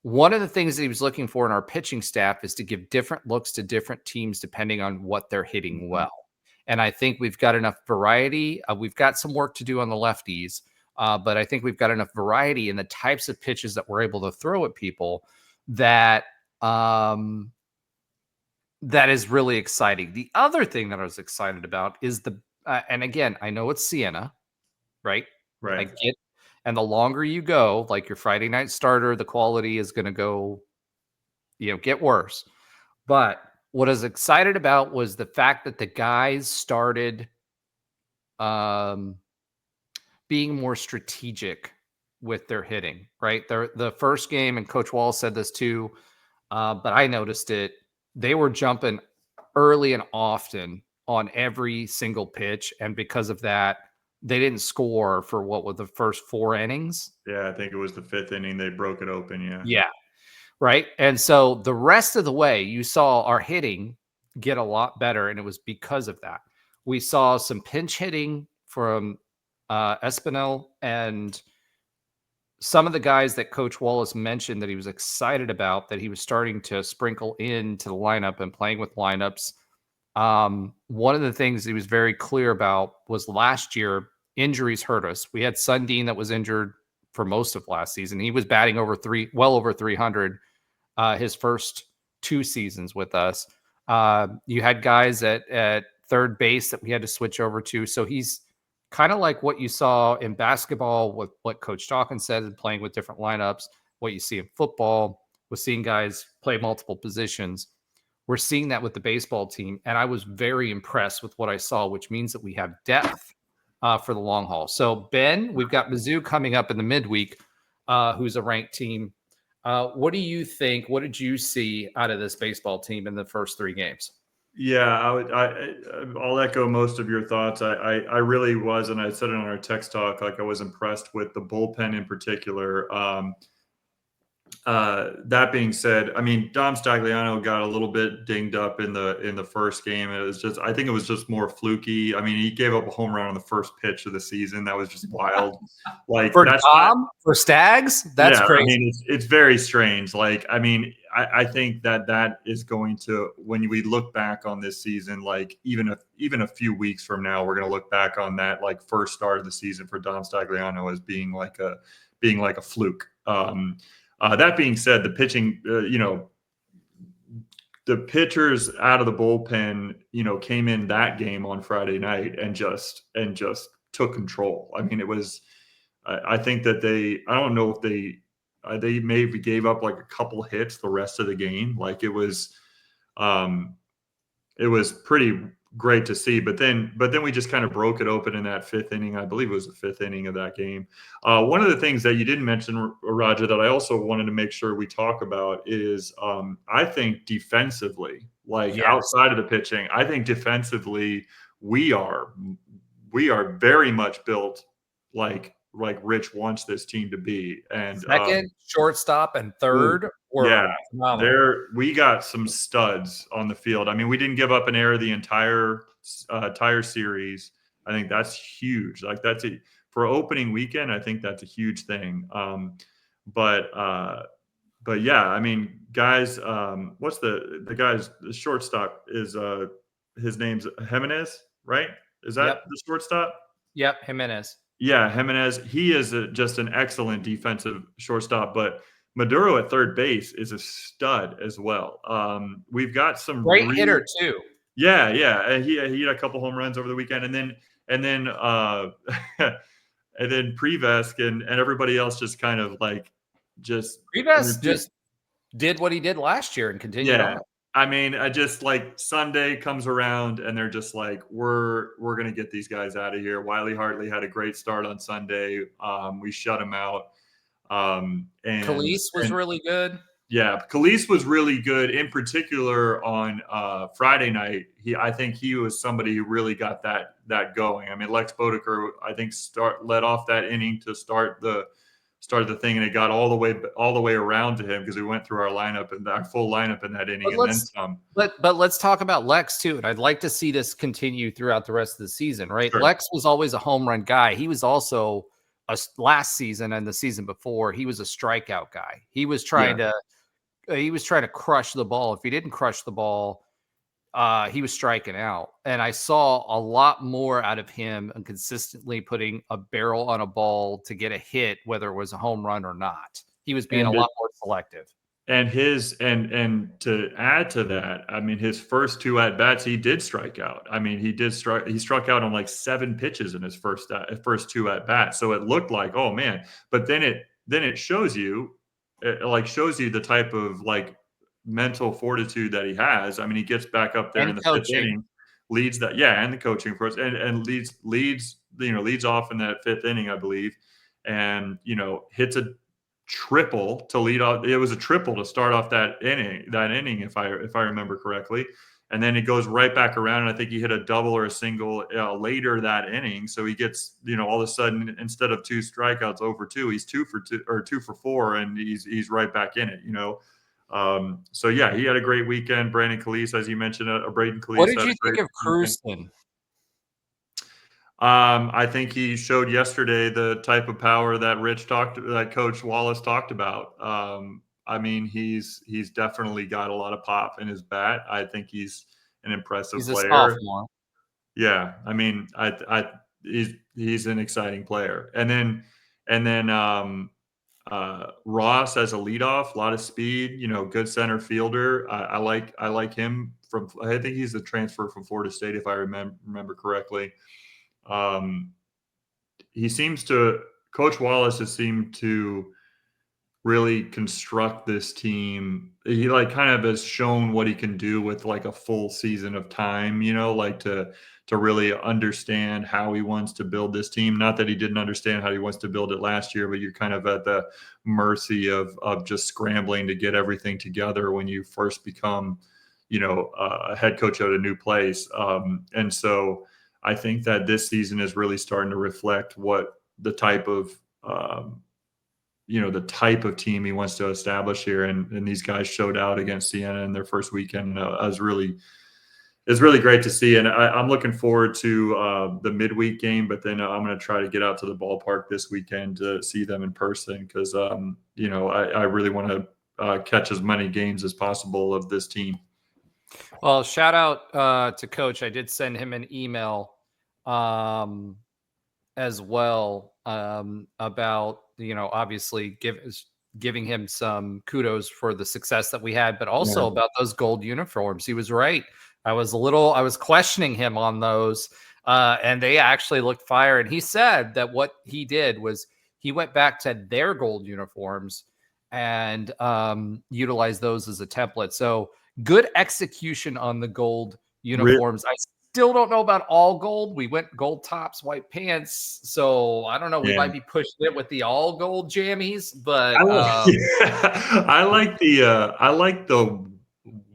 One of the things that he was looking for in our pitching staff is to give different looks to different teams depending on what they're hitting well. And I think we've got enough variety. We've got some work to do on the lefties, but I think we've got enough variety in the types of pitches that we're able to throw at people that that is really exciting. The other thing that I was excited about is and again, I know it's Sienna, right? Right. I get, and the longer you go, like your Friday night starter, the quality is going to go, get worse. But what I was excited about was the fact that the guys started being more strategic with their hitting, right? The first game, and Coach Wall said this too, but I noticed it, they were jumping early and often on every single pitch. And because of that, they didn't score for what were the first 4 innings. Yeah, I think it was the 5th inning. They broke it open. Yeah. Yeah. Right. And so the rest of the way, you saw our hitting get a lot better. And it was because of that. We saw some pinch hitting from Espinel and some of the guys that Coach Wallace mentioned that he was excited about, that he was starting to sprinkle into the lineup and playing with lineups. One of the things he was very clear about was last year, injuries hurt us. We had Sundin that was injured for most of last season. He was batting well over 300 his first 2 seasons with us. You had guys at third base that we had to switch over to. So he's kind of like what you saw in basketball with what Coach Dawkins said, and playing with different lineups, what you see in football with seeing guys play multiple positions. We're seeing that with the baseball team. And I was very impressed with what I saw, which means that we have depth for the long haul. So, Ben, we've got Mizzou coming up in the midweek, who's a ranked team. What do you think? What did you see out of this baseball team in the first 3 games? Yeah, I'll echo most of your thoughts. I really was, and I said it on our text talk, like I was impressed with the bullpen in particular. That being said, I mean, Dom Stagliano got a little bit dinged up in the first game. I think it was just more fluky. I mean, he gave up a home run on the first pitch of the season. That was just wild. Like For Dom, for Stags, that's crazy. I mean, it's very strange. Like, I mean, I think that is going to, when we look back on this season, like even a few weeks from now, we're going to look back on that like first start of the season for Dom Stagliano as being like a fluke. That being said, the pitching, the pitchers out of the bullpen, came in that game on Friday night and just took control. I mean, it was, I think that I don't know if they maybe gave up like a couple hits the rest of the game. Like it was pretty great to see. But then we just kind of broke it open in that fifth inning. I believe it was the fifth inning of that game. One of the things that you didn't mention, Raja, that I also wanted to make sure we talk about is I think defensively, outside of the pitching, I think defensively we are very much built like Rich wants this team to be. And second, shortstop, and third were phenomenal. We got some studs on the field. I mean, we didn't give up an error the entire series. I think that's huge. Like for opening weekend, I think that's a huge thing. But yeah, I mean, guys, what's the shortstop is his name's Jimenez, right? Is that the shortstop? Yep, Jimenez. Yeah, Jimenez. He is just an excellent defensive shortstop, but Maduro at third base is a stud as well. We've got some great hitter too. Yeah. He had a couple home runs over the weekend, and then and then Prevesk and everybody else just kind of like Prevesk just did what he did last year and continued on. I mean, I just like Sunday comes around and they're just like, we're going to get these guys out of here. Wiley Hartley had a great start on Sunday. We shut him out. And Khalees was really good. Yeah, Khalees was really good. In particular on Friday night, I think he was somebody who really got that going. I mean, Lex Bodeker, I think led off that inning to start the thing, and it got all the way around to him because we went through our lineup and our full lineup in that inning and then some. But let's talk about Lex too, and I'd like to see this continue throughout the rest of the season. Right, sure. Lex was always a home run guy. He was also last season and the season before, he was a strikeout guy. He was trying to crush the ball. If he didn't crush the ball, he was striking out. And I saw a lot more out of him and consistently putting a barrel on a ball to get a hit, whether it was a home run or not. He was being a lot more selective. And and to add to that, I mean, his first two at bats, he did strike out. I mean, he struck out on like 7 pitches in his first two at bats. So it looked like, oh man, but then it shows you the type of like mental fortitude that he has. I mean, he gets back up there in the fifth inning, leads that, and the coaching, of course, and leads off in that fifth inning, I believe, and hits a triple to lead off. It was a triple to start off that inning, if I remember correctly. And then it goes right back around, and I think he hit a double or a single later that inning. So he gets, all of a sudden, instead of 2 strikeouts over 2, he's 2 for 2 or 2 for 4, and he's right back in it. So yeah, he had a great weekend. Brandon Khalees, as you mentioned, Braden Khalees. What did you think of Cruzton? I think he showed yesterday the type of power that Coach Wallace talked about. I mean, he's definitely got a lot of pop in his bat. I think he's an impressive player. He's a sophomore. Yeah, I mean, he's an exciting player. And then Ross as a leadoff, a lot of speed. Good center fielder. I like him I think he's a transfer from Florida State, if I remember correctly. Coach Wallace has seemed to really construct this team. He kind of has shown what he can do with like a full season of time, to really understand how he wants to build this team. Not that he didn't understand how he wants to build it last year, but you're kind of at the mercy of just scrambling to get everything together when you first become, a head coach at a new place. And so I think that this season is really starting to reflect what the type of, the type of team he wants to establish here. And these guys showed out against Siena in their first weekend. It's really great to see. And I'm looking forward to the midweek game, but then I'm going to try to get out to the ballpark this weekend to see them in person. Cause I really want to catch as many games as possible of this team. Well, shout out to Coach. I did send him an email as well about, obviously giving him some kudos for the success that we had, but also about those gold uniforms. He was right. I was questioning him on those, and they actually looked fire. And he said that what he did was he went back to their gold uniforms and utilized those as a template. So good execution on the gold uniforms. I still don't know about all gold. We went gold tops, white pants. So I don't know. We might be pushing it with the all gold jammies, but I like the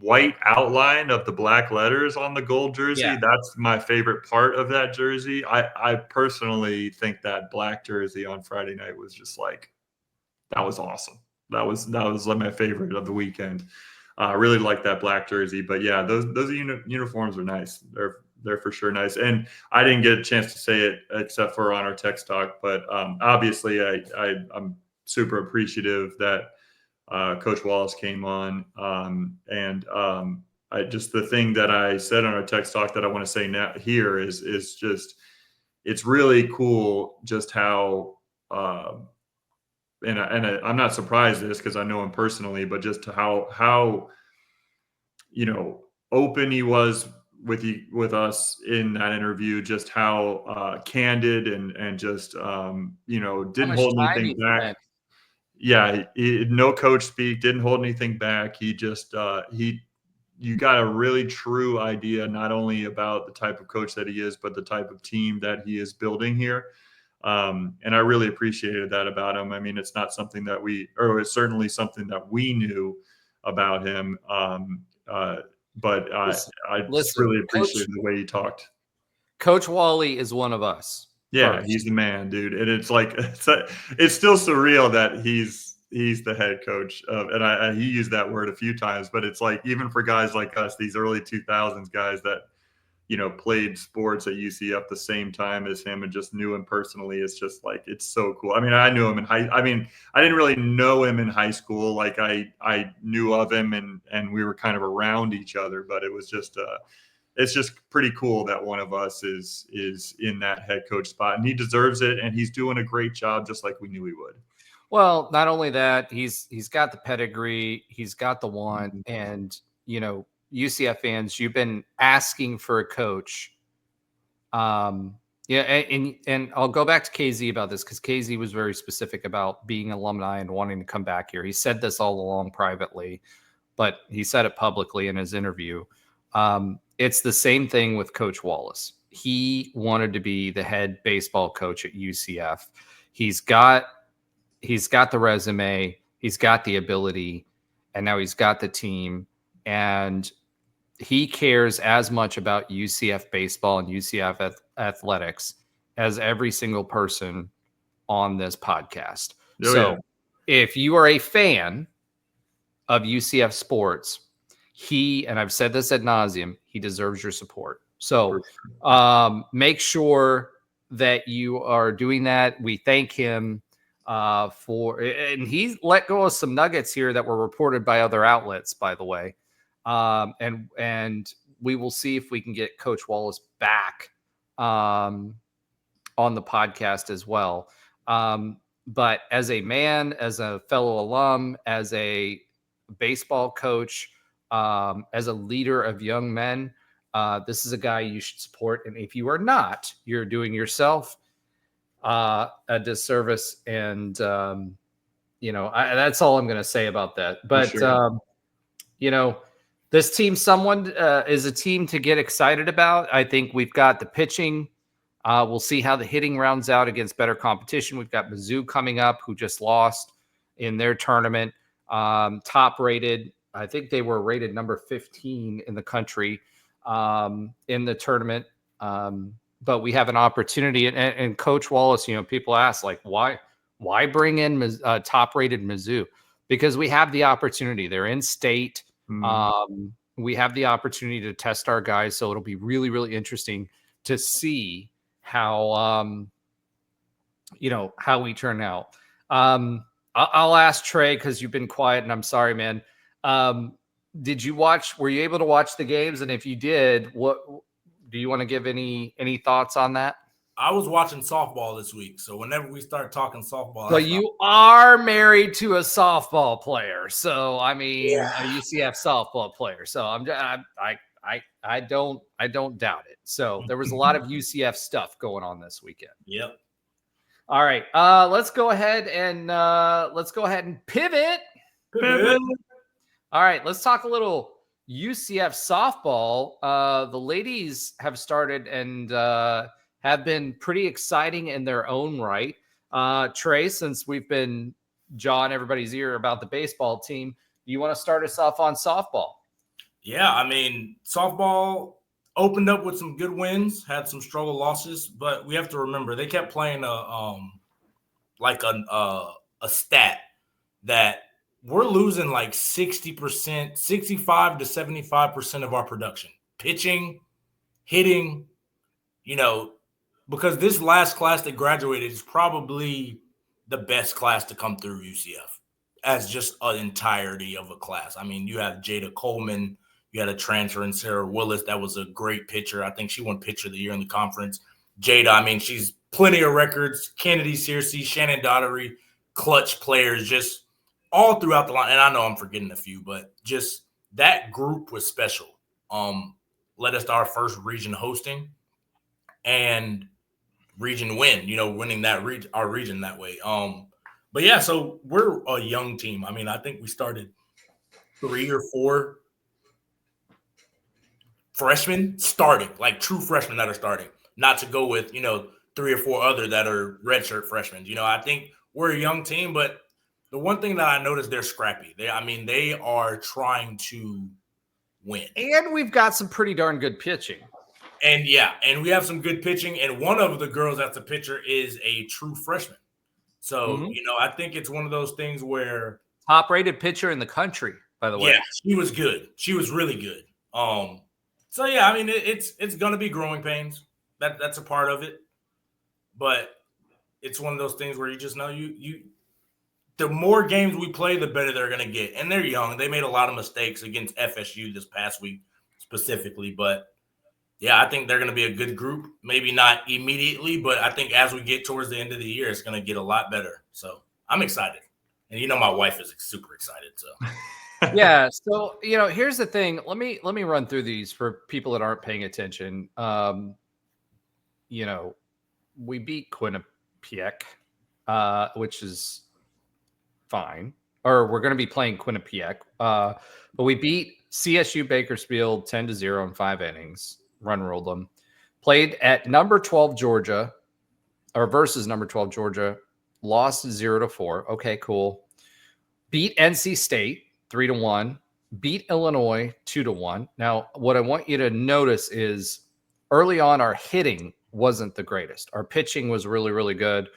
white outline of the black letters on the gold jersey. Yeah. That's my favorite part of that jersey. I personally think that black jersey on Friday night was just like, that was awesome. That was like my favorite of the weekend. I really like that black jersey, but yeah, those uniforms are nice. They're for sure nice. And I didn't get a chance to say it except for on our text talk, but obviously I'm super appreciative that Coach Wallace came on. Just the thing that I said on our text talk that I want to say now here is just, it's really cool just how, and I'm not surprised this because I know him personally, but just how open he was with us in that interview, just how candid and just didn't hold anything back. Yeah, no coach speak, didn't hold anything back. He just you got a really true idea not only about the type of coach that he is, but the type of team that he is building here. And I really appreciated that about him. I mean, it's not something that it's certainly something that we knew about him. But I just really appreciated the way he talked. Coach Wally is one of us. Yeah, first. He's the man, dude. And it's like it's still surreal that he's the head coach of, and he used that word a few times, but it's like, even for guys like us, these early 2000s guys that played sports at UCF the same time as him and just knew him personally. It's just like, it's so cool. I mean, I knew him I didn't really know him in high school. Like I knew of him and we were kind of around each other, but it was just, it's just pretty cool that one of us is in that head coach spot, and he deserves it. And he's doing a great job, just like we knew he would. Well, not only that, he's got the pedigree, he's got the want, and UCF fans, you've been asking for a coach. And I'll go back to KZ about this because KZ was very specific about being alumni and wanting to come back here. He said this all along privately, but he said it publicly in his interview. It's the same thing with Coach Wallace. He wanted to be the head baseball coach at UCF. He's got the resume, he's got the ability, and now he's got the team. And he cares as much about UCF baseball and UCF athletics as every single person on this podcast. If you are a fan of UCF sports, and I've said this ad nauseum, he deserves your support. So make sure that you are doing that. We thank him and he let go of some nuggets here that were reported by other outlets, by the way. And we will see if we can get Coach Wallace back on the podcast as well. But as a man, as a fellow alum, as a baseball coach, as a leader of young men, this is a guy you should support. And if you are not, you're doing yourself a disservice. And, that's all I'm going to say about that. But, this team, is a team to get excited about. I think we've got the pitching. We'll see how the hitting rounds out against better competition. We've got Mizzou coming up, who just lost in their tournament. Top rated. I think they were rated number 15 in the country in the tournament. But we have an opportunity. And Coach Wallace, people ask, like, why bring in top rated Mizzou? Because we have the opportunity. They're in state. We have the opportunity to test our guys, so it'll be really, really interesting to see how how we turn out. I'll ask Trey because you've been quiet, and I'm sorry, man. Were you able to watch the games? And if you did, what do you want to give any thoughts on that? I was watching softball this week, so whenever we start talking softball, Well, you are married to a softball player, so I mean, Yeah. a UCF softball player. So I don't doubt it. So there was a lot of UCF stuff going on this weekend. Yep. All right, let's go ahead and pivot. All right, let's talk a little UCF softball. The ladies have started and have been pretty exciting in their own right. Trey, since we've been jawing everybody's ear about the baseball team, do you want to start us off on softball? Yeah, I mean, softball opened up with some good wins, had some struggle losses, but we have to remember they kept playing a stat that we're losing like 60%, 65 to 75% of our production. Pitching, hitting, because this last class that graduated is probably the best class to come through UCF as just an entirety of a class. I mean, you have Jada Coleman, you had a transfer in Sarah Willis. That was a great pitcher. I think she won pitcher of the year in the conference. Jada, I mean, she's plenty of records. Kennedy Searcy, Shannon Daughtery, clutch players, just all throughout the line. And I know I'm forgetting a few, but just that group was special. Led us to our first region hosting and region win, winning that our region that way. But yeah, so we're a young team. I mean, I think we started 3 or 4 freshmen starting, like true freshmen that are starting, not to go with, 3 or 4 other that are redshirt freshmen. I think we're a young team, but the one thing that I noticed, they're scrappy. They are trying to win. And we've got some pretty darn good pitching. And we have some good pitching. And one of the girls that's a pitcher is a true freshman. So, I think it's one of those things where top-rated pitcher in the country, by the way. Yeah, she was good. She was really good. So yeah, I mean, it's going to be growing pains. That's a part of it. But it's one of those things where you just know the more games we play, the better they're going to get. And they're young. They made a lot of mistakes against FSU this past week specifically. But, yeah, I think they're going to be a good group. Maybe not immediately, but I think as we get towards the end of the year, it's going to get a lot better. So I'm excited. And my wife is super excited. So yeah. So, here's the thing. Let me run through these for people that aren't paying attention. We beat Quinnipiac, which is fine. Or we're going to be playing Quinnipiac. But we beat CSU Bakersfield 10-0 in 5 innings. Run ruled them. Played at number 12 Georgia, or versus number 12 Georgia. Lost 0-4. Okay, cool. Beat NC State 3-1. Beat Illinois 2-1. Now, what I want you to notice is early on, our hitting wasn't the greatest. Our pitching was really, really good.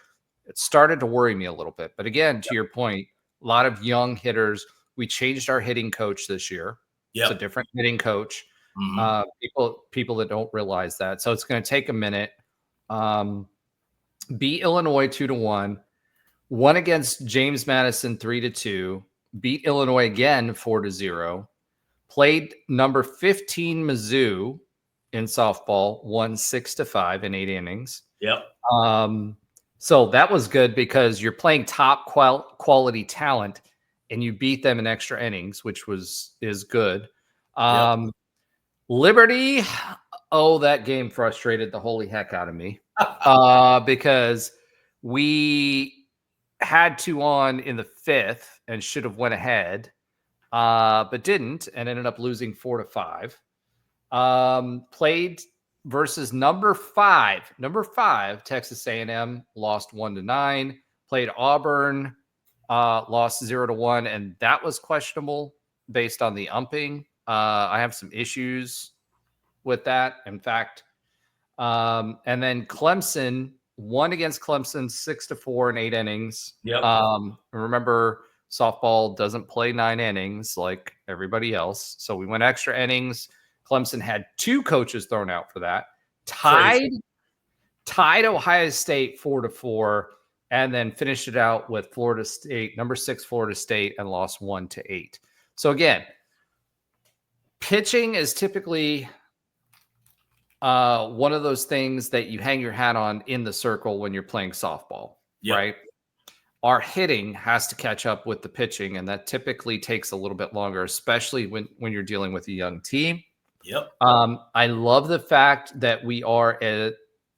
It started to worry me a little bit. But again, to your point, a lot of young hitters. We changed our hitting coach this year. It's a different hitting coach. People that don't realize that. So it's going to take a minute. Beat Illinois 2-1. Won against James Madison 3-2. Beat Illinois again 4-0. Played number 15 Mizzou in softball. Won 6-5 in 8 innings. Yep. So that was good because you're playing top quality talent and you beat them in extra innings, which is good. Liberty, that game frustrated the holy heck out of me because we had 2 on in the 5th and should have went ahead, but didn't, and ended up losing 4-5. Played versus number 5 Texas A&M, lost 1-9. Played Auburn, lost 0-1, and that was questionable based on the umping. I have some issues with that. In fact, and then Clemson won against Clemson 6-4 in 8 innings. Yep. Remember, softball doesn't play 9 innings like everybody else. So we went extra innings. Clemson had 2 coaches thrown out for that. Tied Ohio State 4-4. and then finished it out with Florida State, number 6 Florida State, and lost 1-8. So again, pitching is typically one of those things that you hang your hat on in the circle when you're playing softball, right? Our hitting has to catch up with the pitching, and that typically takes a little bit longer, especially when you're dealing with a young team. I love the fact that we are at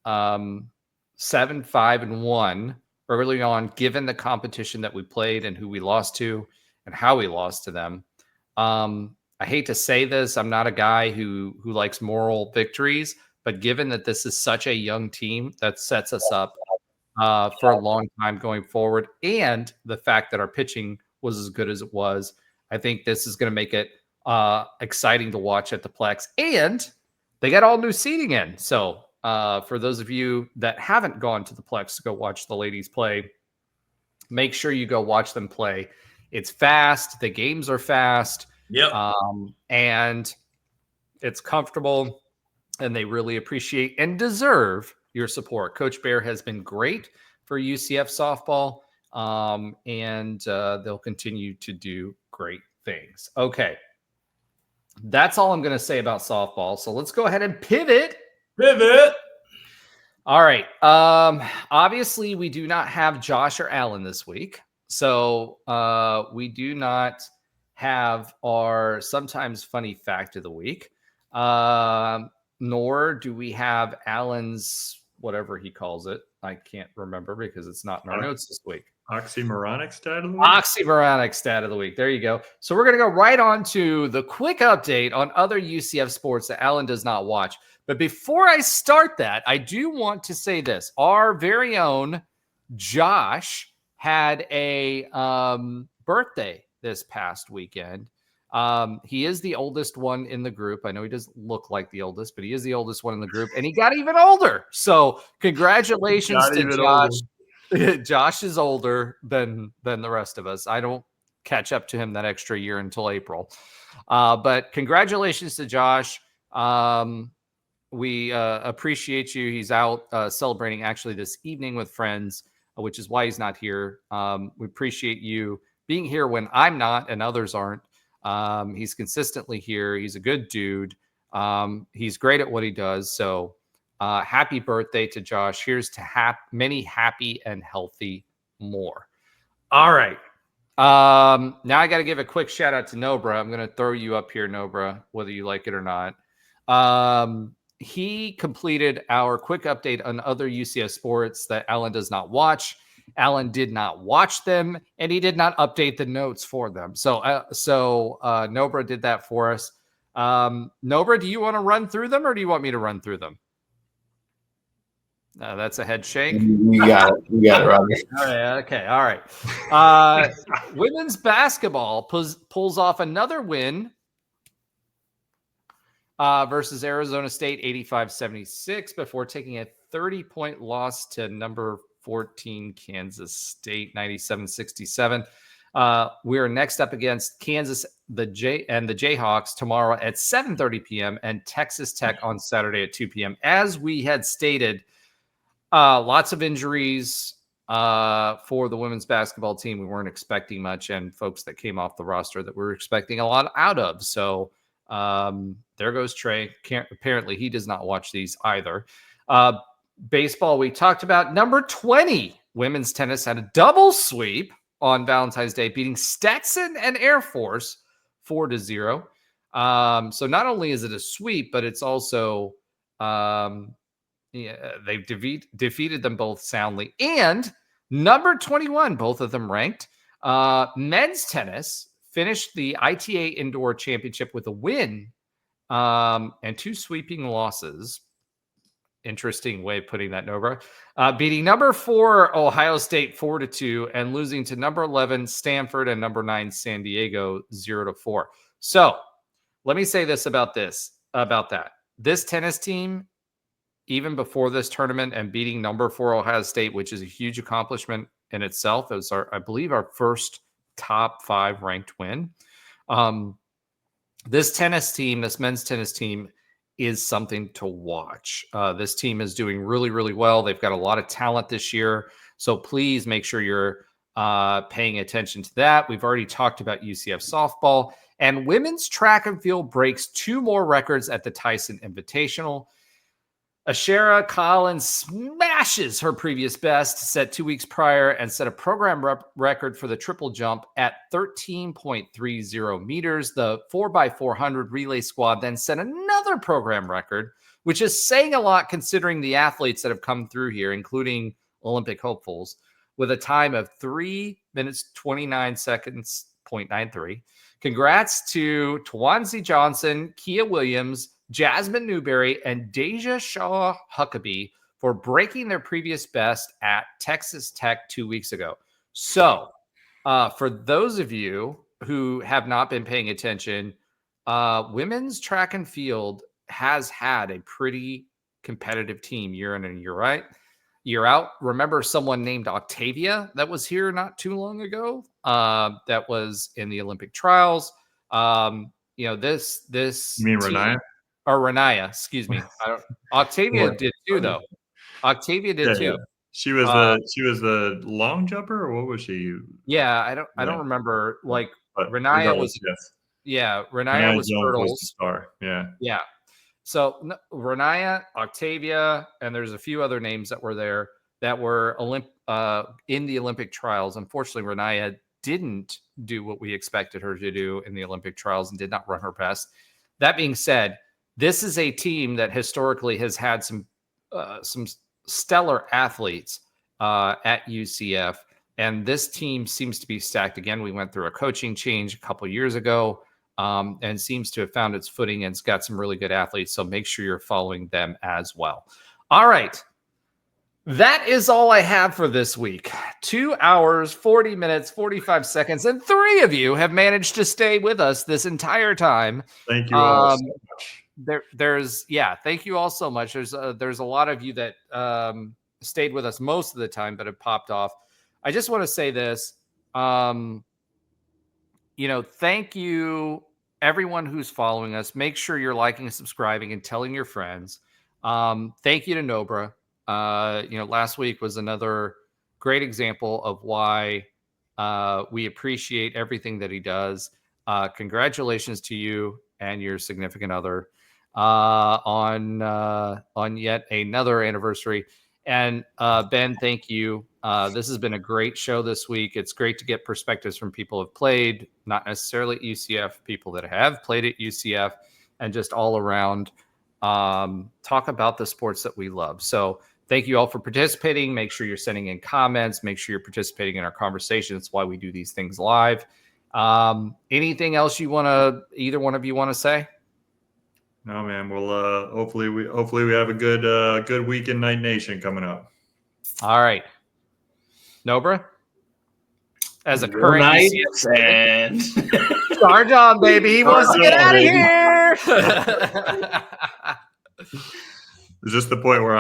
7-5-1 early on, given the competition that we played and who we lost to and how we lost to them. I hate to say this, I'm not a guy who likes moral victories, but given that this is such a young team, that sets us up for a long time going forward. And the fact that our pitching was as good as it was, I think this is going to make it exciting to watch at the Plex. And they got all new seating in. So for those of you that haven't gone to the Plex to go watch the ladies play, make sure you go watch them play. It's fast. The games are fast. And it's comfortable, and they really appreciate and deserve your support. Coach Bear has been great for UCF softball, and they'll continue to do great things. Okay. That's all I'm going to say about softball. So let's go ahead and pivot. All right. Obviously, we do not have Josh or Alan this week. So we do not have our sometimes funny fact of the week, nor do we have Alan's whatever he calls it. I can't remember because it's not in our notes this week. Oxymoronic stat of the week? Oxymoronic stat of the week. There you go. So we're going to go right on to the quick update on other UCF sports that Alan does not watch. But before I start that, I do want to say this. Our very own Josh had a birthday this past weekend. He is the oldest one in the group. I know he doesn't look like the oldest, but he is the oldest one in the group, and he got even older. So congratulations to Josh. Josh is older than the rest of us. I don't catch up to him that extra year until April. But congratulations to Josh. We appreciate you. He's out celebrating actually this evening with friends, which is why he's not here. We appreciate you being here when I'm not and others aren't. He's consistently here. He's a good dude. He's great at what he does. So happy birthday to Josh. Here's to many happy and healthy more. All right. Now I got to give a quick shout out to Nobra. I'm going to throw you up here, Nobra, whether you like it or not. He completed our quick update on other UCF sports that Alan does not watch. Alan did not watch them, and he did not update the notes for them. So Nobra did that for us. Nobra, do you want to run through them, or do you want me to run through them? That's a head shake. You got it, Robbie. All right, okay, all right. Women's basketball pulls off another win versus Arizona State, 85-76, before taking a 30-point loss to number 14 Kansas State, 97-67. We are next up against Kansas, the Jayhawks tomorrow at 7:30 p.m. and Texas Tech on Saturday at 2 p.m. As we had stated, lots of injuries for the women's basketball team. We weren't expecting much, and folks that came off the roster that we were expecting a lot out of. So there goes Trey. Apparently, he does not watch these either. Baseball, we talked about. Number 20 women's tennis had a double sweep on Valentine's Day, beating Stetson and Air Force 4-0. So not only is it a sweep, but it's also they've defeated them both soundly. And number 21, both of them ranked. Men's tennis finished the ITA Indoor Championship with a win and 2 sweeping losses. Interesting way of putting that, Nobra. Beating number 4 Ohio State 4-2 and losing to number 11 Stanford and number 9 San Diego 0-4. So let me say this about that. This tennis team, even before this tournament and beating number 4 Ohio State, which is a huge accomplishment in itself, it was I believe our first top 5 ranked win. This men's tennis team, is something to watch. This team is doing really, really well. They've got a lot of talent this year. So please make sure you're paying attention to that. We've already talked about UCF softball, and women's track and field breaks 2 more records at the Tyson Invitational. Ashera Collins smashes her previous best set 2 weeks prior and set a program record for the triple jump at 13.30 meters. The 4x400 relay squad then set another program record, which is saying a lot considering the athletes that have come through here, including Olympic hopefuls, with a time of 3 minutes, 29 seconds, 0.93. Congrats to Tawanzi Johnson, Kia Williams, Jasmine Newberry, and Deja Shaw Huckabee for breaking their previous best at Texas Tech 2 weeks ago. So for those of you who have not been paying attention, women's track and field has had a pretty competitive team year in and year out. Remember someone named Octavia that was here not too long ago that was in the Olympic trials. This You mean team, Renaya? or Renaya, excuse me. Octavia did too, though. Octavia did too. She was the long jumper, or what was she? Yeah, I don't remember. Like But Renaya was, yes. Renaya was Jones hurdles. was the star. Yeah. So Renaya, Octavia, and there's a few other names that were there that were in the Olympic trials. Unfortunately, Renaya didn't do what we expected her to do in the Olympic trials and did not run her best. That being said, this is a team that historically has had some stellar athletes at UCF, and this team seems to be stacked again. We went through a coaching change a couple years ago, and seems to have found its footing, and it's got some really good athletes. So make sure you're following them as well. All right. That is all I have for this week. 2 hours, 40 minutes, 45 seconds, and 3 of you have managed to stay with us this entire time. Thank you all so much. Thank you all so much. There's a lot of you that stayed with us most of the time, but have popped off. I just want to say this. Thank you, everyone who's following us. Make sure you're liking and subscribing and telling your friends. Thank you to Nobra. Last week was another great example of why we appreciate everything that he does. Congratulations to you and your significant other on yet another anniversary. And Ben, thank you. This has been a great show this week. It's great to get perspectives from people who have played, not necessarily at UCF, people that have played at UCF, and just all around talk about the sports that we love. So thank you all for participating. Make sure you're sending in comments. Make sure you're participating in our conversation. That's why we do these things live. Anything else either one of you want to say? No, man. Well, hopefully we have a good week in Night Nation coming up. All right. Nobra? As a current Knights and Star John, baby. He wants to get out of here. Is this the point where